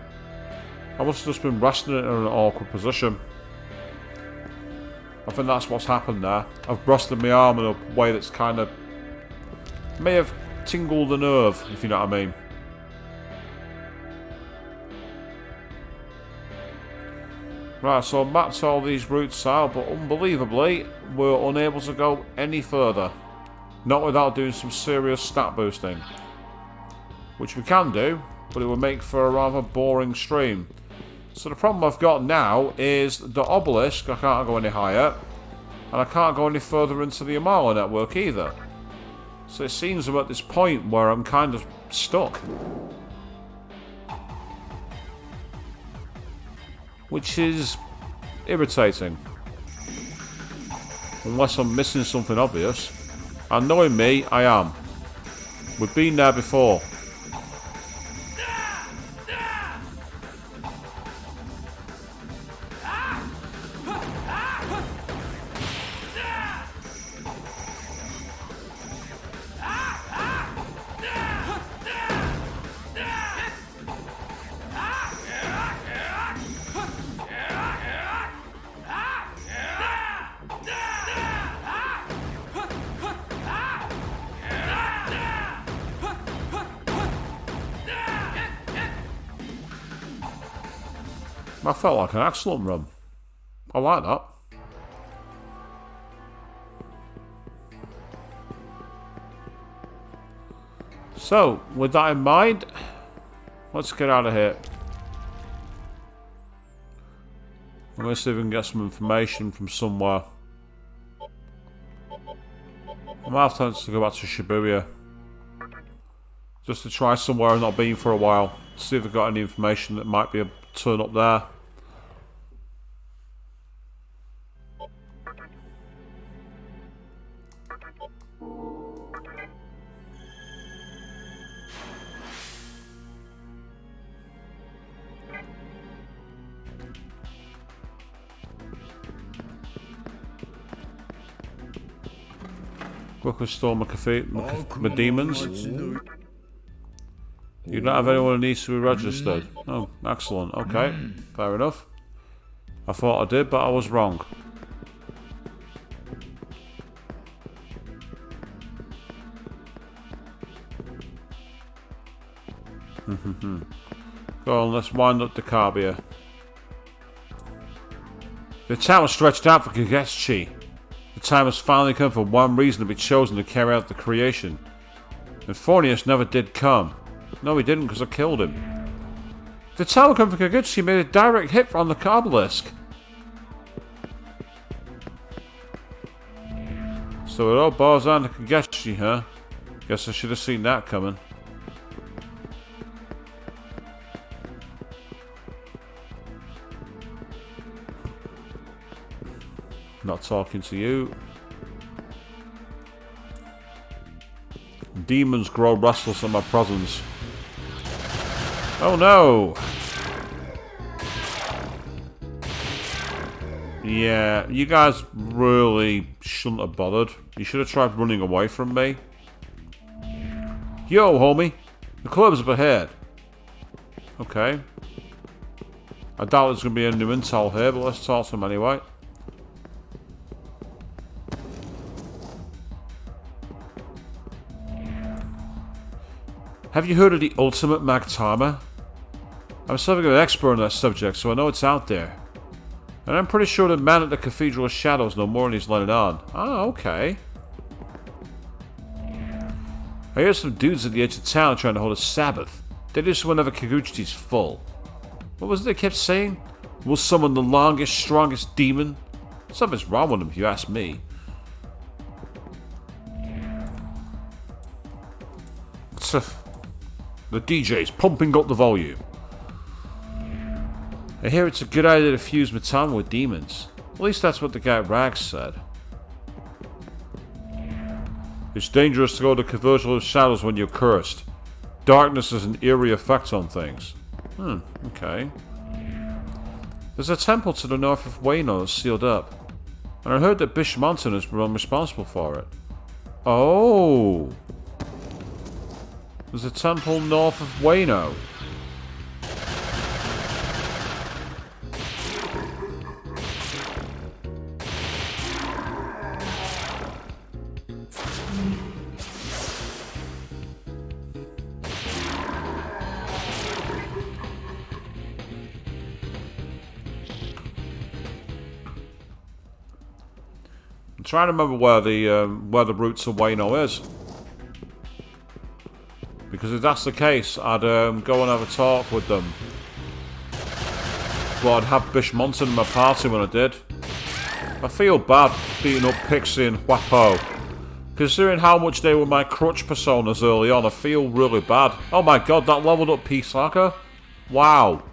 I must have just been resting it in an awkward position. I think that's what's happened there. I've rested my arm in a way that's kind of... may have tingled a nerve, if you know what I mean. Right, so I mapped all these routes out, but unbelievably, we're unable to go any further. Not without doing some serious stat boosting. Which we can do, but it would make for a rather boring stream. So the problem I've got now is the obelisk, I can't go any higher. And I can't go any further into the Amala network either. So it seems I'm at this point where I'm kind of stuck. Which is irritating. Unless I'm missing something obvious. And knowing me, I am. We've been there before. That felt like an excellent run. I like that. So, with that in mind, Let's get out of here. I'm going to see if we can get some information from somewhere. I might have time to go back to Shibuya. Just to try somewhere I've not been for a while. See if I've got any information that might be a turn up there. Quickly restore my demons. You don't have anyone who needs to be registered. Oh, excellent. Okay, fair enough. I thought I did, but I was wrong. Go on, let's wind up the Carbia. The tower stretched out for Kagachi. The time has finally come for one reason to be chosen to carry out the creation. And Fornius never did come. No, he didn't, because I killed him. The tower come for Kagachi made a direct hit on the obelisk. So it all boils down to Kagachi, huh? Guess I should have seen that coming. Not talking to you. Demons grow restless in my presence. Oh no! Yeah, you guys really shouldn't have bothered. You should have tried running away from me. Yo, homie! The club's up ahead. Okay. I doubt there's going to be a new intel here, but let's talk to him anyway. Have you heard of the ultimate mag timer? I'm something of an expert on that subject, so I know it's out there. And I'm pretty sure the man at the Cathedral Shadows know more than he's letting on. Ah, okay. I hear some dudes at the edge of town trying to hold a Sabbath. They do so whenever Kagachi's full. What was it they kept saying? We'll summon the longest, strongest demon? Something's wrong with him, if you ask me. The DJ's pumping up the volume. I hear it's a good idea to fuse Matama with demons. At least that's what the guy at Rags said. It's dangerous to go to the Cathedral Shadows when you're cursed. Darkness has an eerie effect on things. Okay. There's a temple to the north of Wano that's sealed up. And I heard that Bishmonton is responsible for it. Oh! There's a temple north of Wano. I'm trying to remember where the route to Wano is. Because if that's the case, I'd go and have a talk with them. But I'd have Bishmonton in my party when I did. I feel bad beating up Pixie and Wapo. Considering how much they were my crutch personas early on, I feel really bad. Oh my god, that leveled up Pisaka? Wow.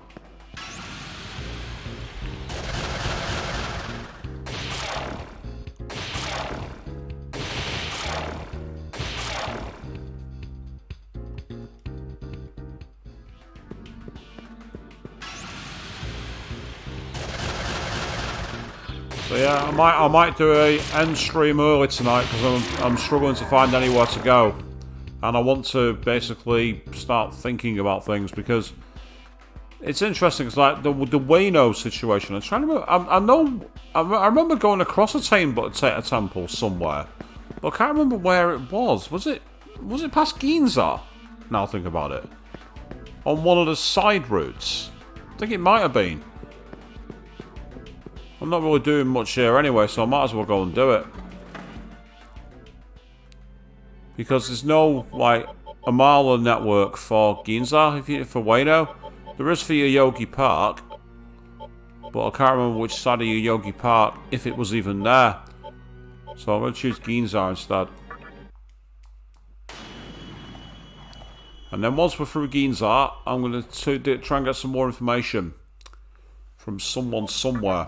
So yeah, I might do a end stream early tonight because I'm struggling to find anywhere to go, and I want to basically start thinking about things because it's interesting. It's like the Wano situation. I'm trying to remember. I remember going across a temple somewhere, but I can't remember where it was. Was it past Ginza? Now I think about it, on one of the side routes. I think it might have been. I'm not really doing much here anyway, so I might as well go and do it. Because there's no, like, Amala network for Ginza, for Ueno. There is for Yoyogi Park. But I can't remember which side of Yoyogi Park, if it was even there. So I'm going to choose Ginza instead. And then once we're through Ginza, I'm going to try and get some more information from someone somewhere.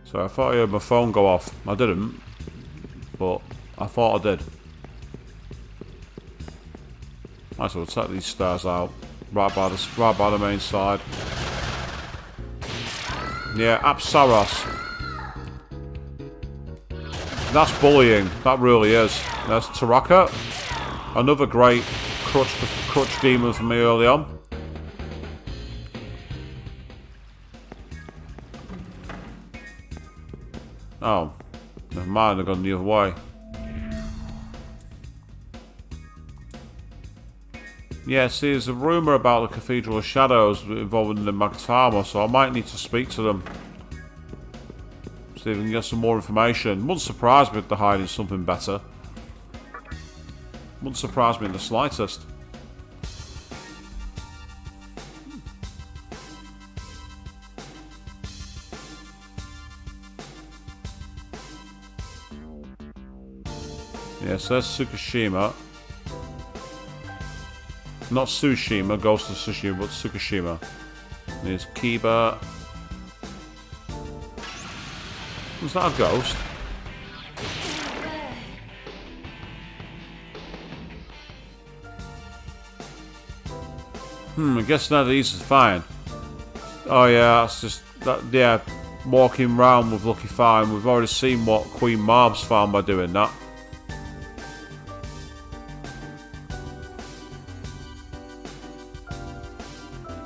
So I thought I heard my phone go off. I didn't, but I thought I did. Might as well take these stairs out, right by the main side. Yeah, Apsaros. That's bullying. That really is. There's Taraka, another great crutch demon for me early on. Oh, never mind, I've gone the other way. Yeah, see, there's a rumour about the Cathedral Shadows involving the Magtama, so I might need to speak to them. See if we can get some more information. Wouldn't surprise me if they're hiding something better. Wouldn't surprise me in the slightest. Yes, there's Tsukushima. Not Tsushima, Ghost of Tsushima, but Tsukushima. There's Kiba. Was that a ghost? I guess none of these is fine. Oh yeah, that's just that. Yeah, walking round with Lucky Fine. We've already seen what Queen Marb's found by doing that.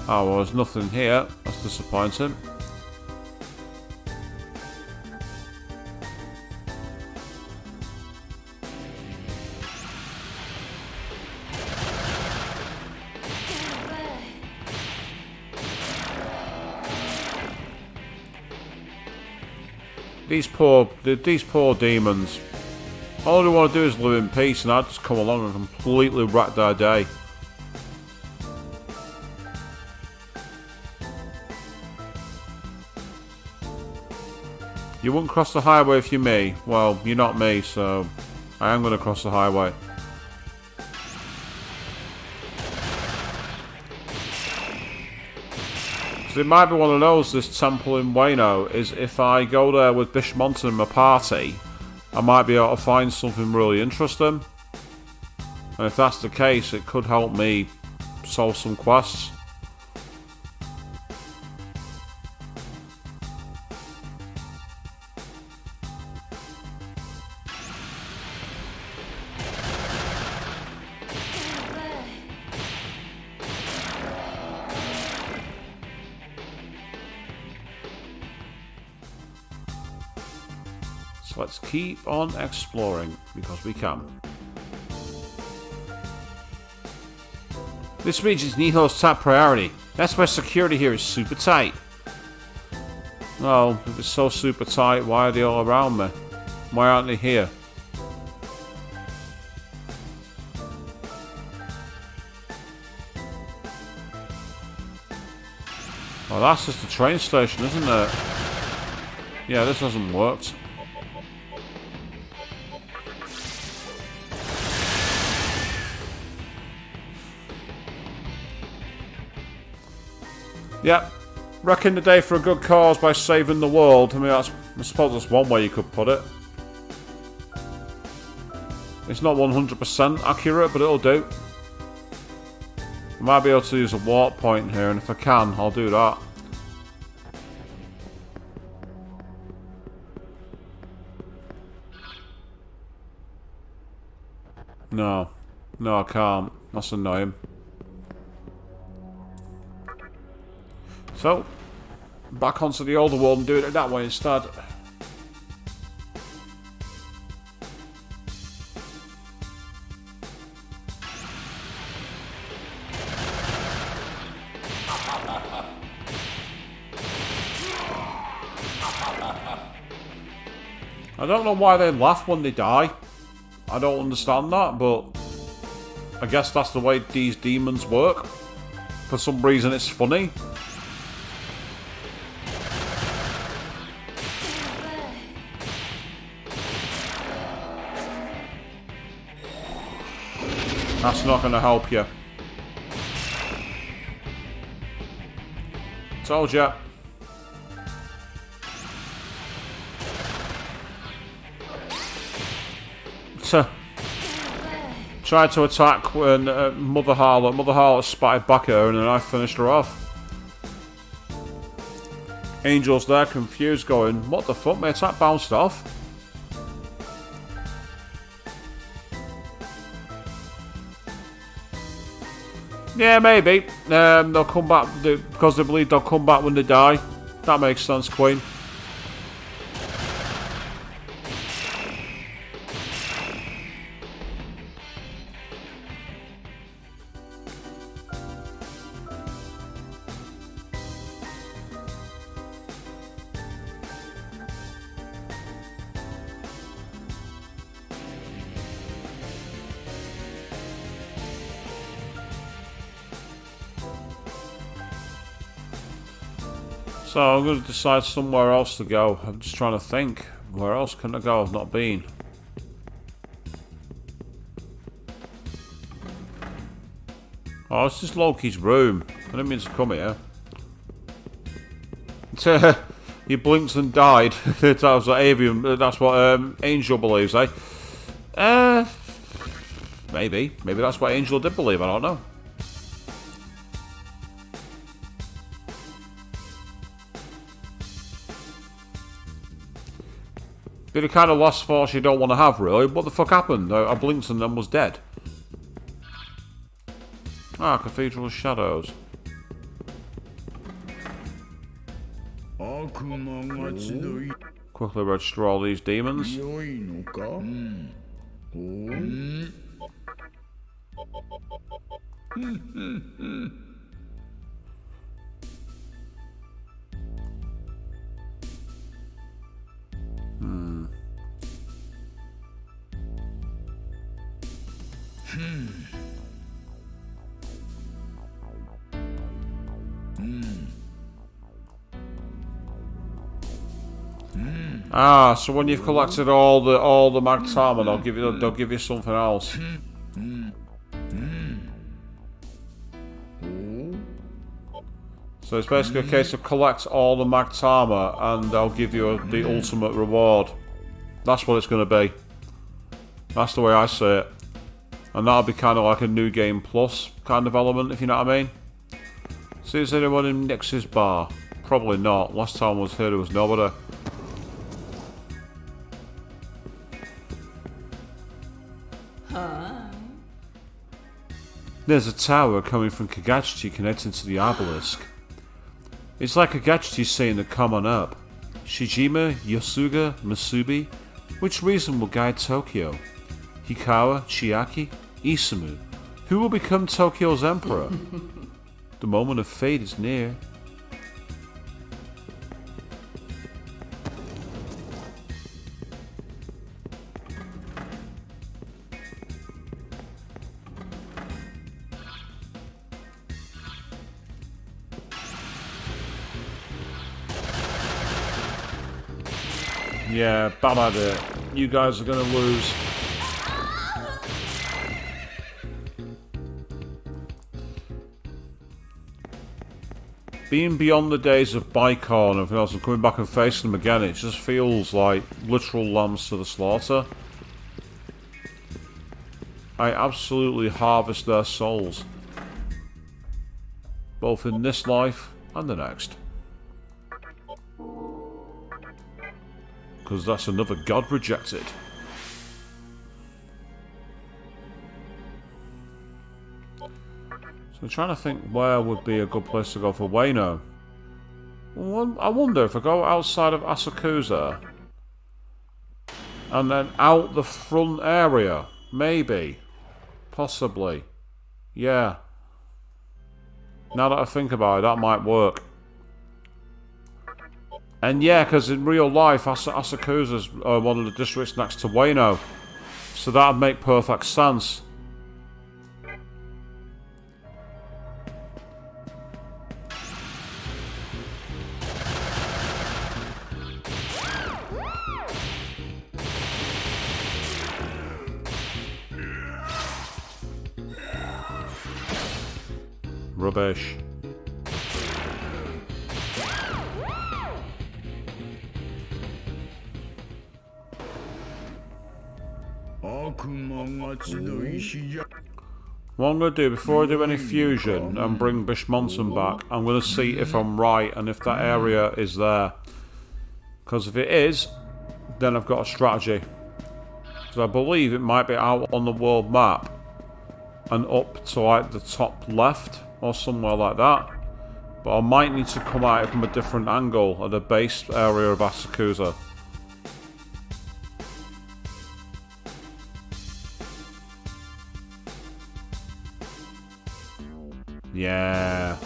Oh, well, there's nothing here. That's disappointing. These poor demons. All they want to do is live in peace, and I just come along and completely wreck their day. You wouldn't cross the highway if you're me. Well, you're not me, so I am going to cross the highway. So it might be one of those, this temple in Ueno, is if I go there with Bishmonton and my party, I might be able to find something really interesting. And if that's the case, it could help me solve some quests. So let's keep on exploring, because we can. This region's Niho's top priority. That's why security here is super tight. Well, if it's so super tight, why are they all around me? Why aren't they here? Well, that's just the train station, isn't it? Yeah, this hasn't worked. Yep, wrecking the day for a good cause by saving the world. I mean, I suppose that's one way you could put it. It's not 100% accurate, but it'll do. I might be able to use a warp point here, and if I can, I'll do that. No, I can't. That's annoying. So, back onto the older world and doing it that way instead. I don't know why they laugh when they die. I don't understand that, but I guess that's the way these demons work. For some reason it's funny. That's not going to help you. Told ya. Tried to attack when Mother Harlot spotted back at her and then I finished her off. Angel's there, confused, going, what the fuck, my attack bounced off? Yeah, maybe. They'll come back because they believe they'll come back when they die. That makes sense, Queen. So I'm going to decide somewhere else to go. I'm just trying to think. Where else can I go? I've not been. Oh, it's just Loki's room. I didn't mean to come here. He blinked and died. That was what Avian. That's what Angel believes, eh? Maybe. Maybe that's what Angel did believe. I don't know. Bit of kind of lost force you don't want to have, really. What the fuck happened? I blinked and then was dead. Ah, Cathedral Shadows. Quickly register all these demons. Ah, so when you've collected all the Magtama, they'll give you something else. So it's basically a case of collect all the Magtama and they'll give you the ultimate reward. That's what it's going to be. That's the way I see it. And that'll be kind of like a New Game Plus kind of element, if you know what I mean. See if there's anyone in Nix's bar. Probably not. Last time I was here, there was nobody. There's a tower coming from Kagachi connecting to the obelisk. It's like Kagachi's saying to come on up. Shijima, Yosuga, Masubi, which reason will guide Tokyo? Hikawa, Chiaki, Isamu. Who will become Tokyo's emperor? The moment of fate is near. Yeah, bad idea. You guys are gonna lose. Being beyond the days of Bicon and everything else and coming back and facing them again, it just feels like literal lambs to the slaughter. I absolutely harvest their souls. Both in this life and the next. Because that's another god rejected. So I'm trying to think where would be a good place to go for Wano. Well, I wonder if I go outside of Asakusa and then out the front area. Maybe. Possibly. Yeah. Now that I think about it, that might work. And yeah, because in real life, Asakusa's one of the districts next to Ueno. So that'd make perfect sense. Rubbish. What I'm going to do before I do any fusion and bring Bishmonton back, I'm going to see if I'm right and if that area is there. Because if it is, then I've got a strategy. Because I believe it might be out on the world map and up to like the top left or somewhere like that. But I might need to come at it from a different angle at the base area of Asakusa. Yeah.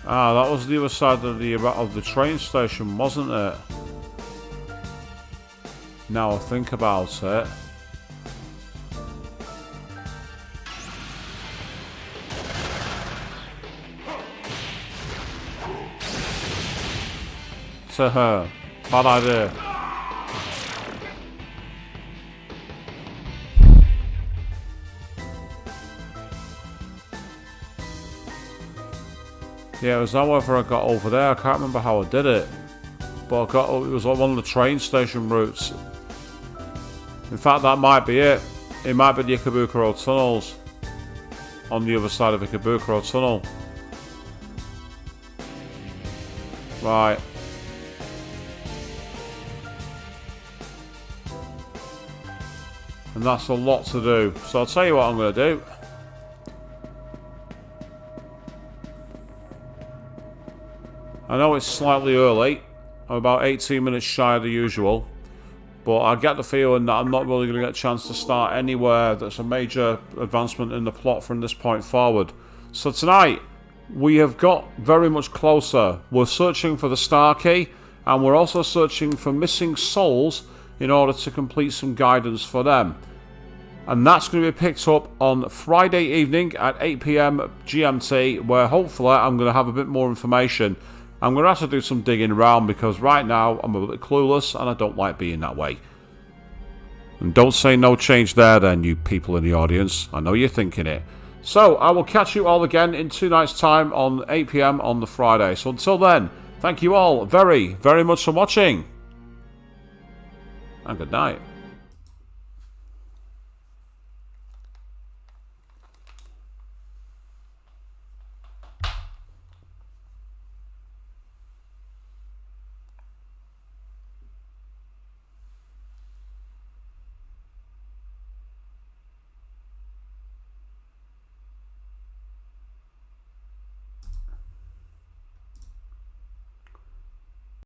Ah, that was the other side of the train station, wasn't it? Now I think about it. To her. Bad idea. Yeah, it was however I got over there. I can't remember how I did it. But it was on one of the train station routes. In fact, that might be it. It might be the Ikebukuro tunnels. On the other side of Ikebukuro tunnel. Right. And that's a lot to do. So I'll tell you what I'm going to do. I know it's slightly early. I'm about 18 minutes shy of the usual. But I get the feeling that I'm not really going to get a chance to start anywhere that's a major advancement in the plot from this point forward. So tonight, we have got very much closer. We're searching for the star key, and we're also searching for missing souls in order to complete some guidance for them. And that's going to be picked up on Friday evening at 8 PM GMT, where hopefully I'm going to have a bit more information. I'm going to have to do some digging around because right now I'm a bit clueless and I don't like being that way. And don't say no change there then, you people in the audience. I know you're thinking it. So I will catch you all again in 2 nights' time on 8 PM on the Friday. So until then, thank you all very, very much for watching. And good night.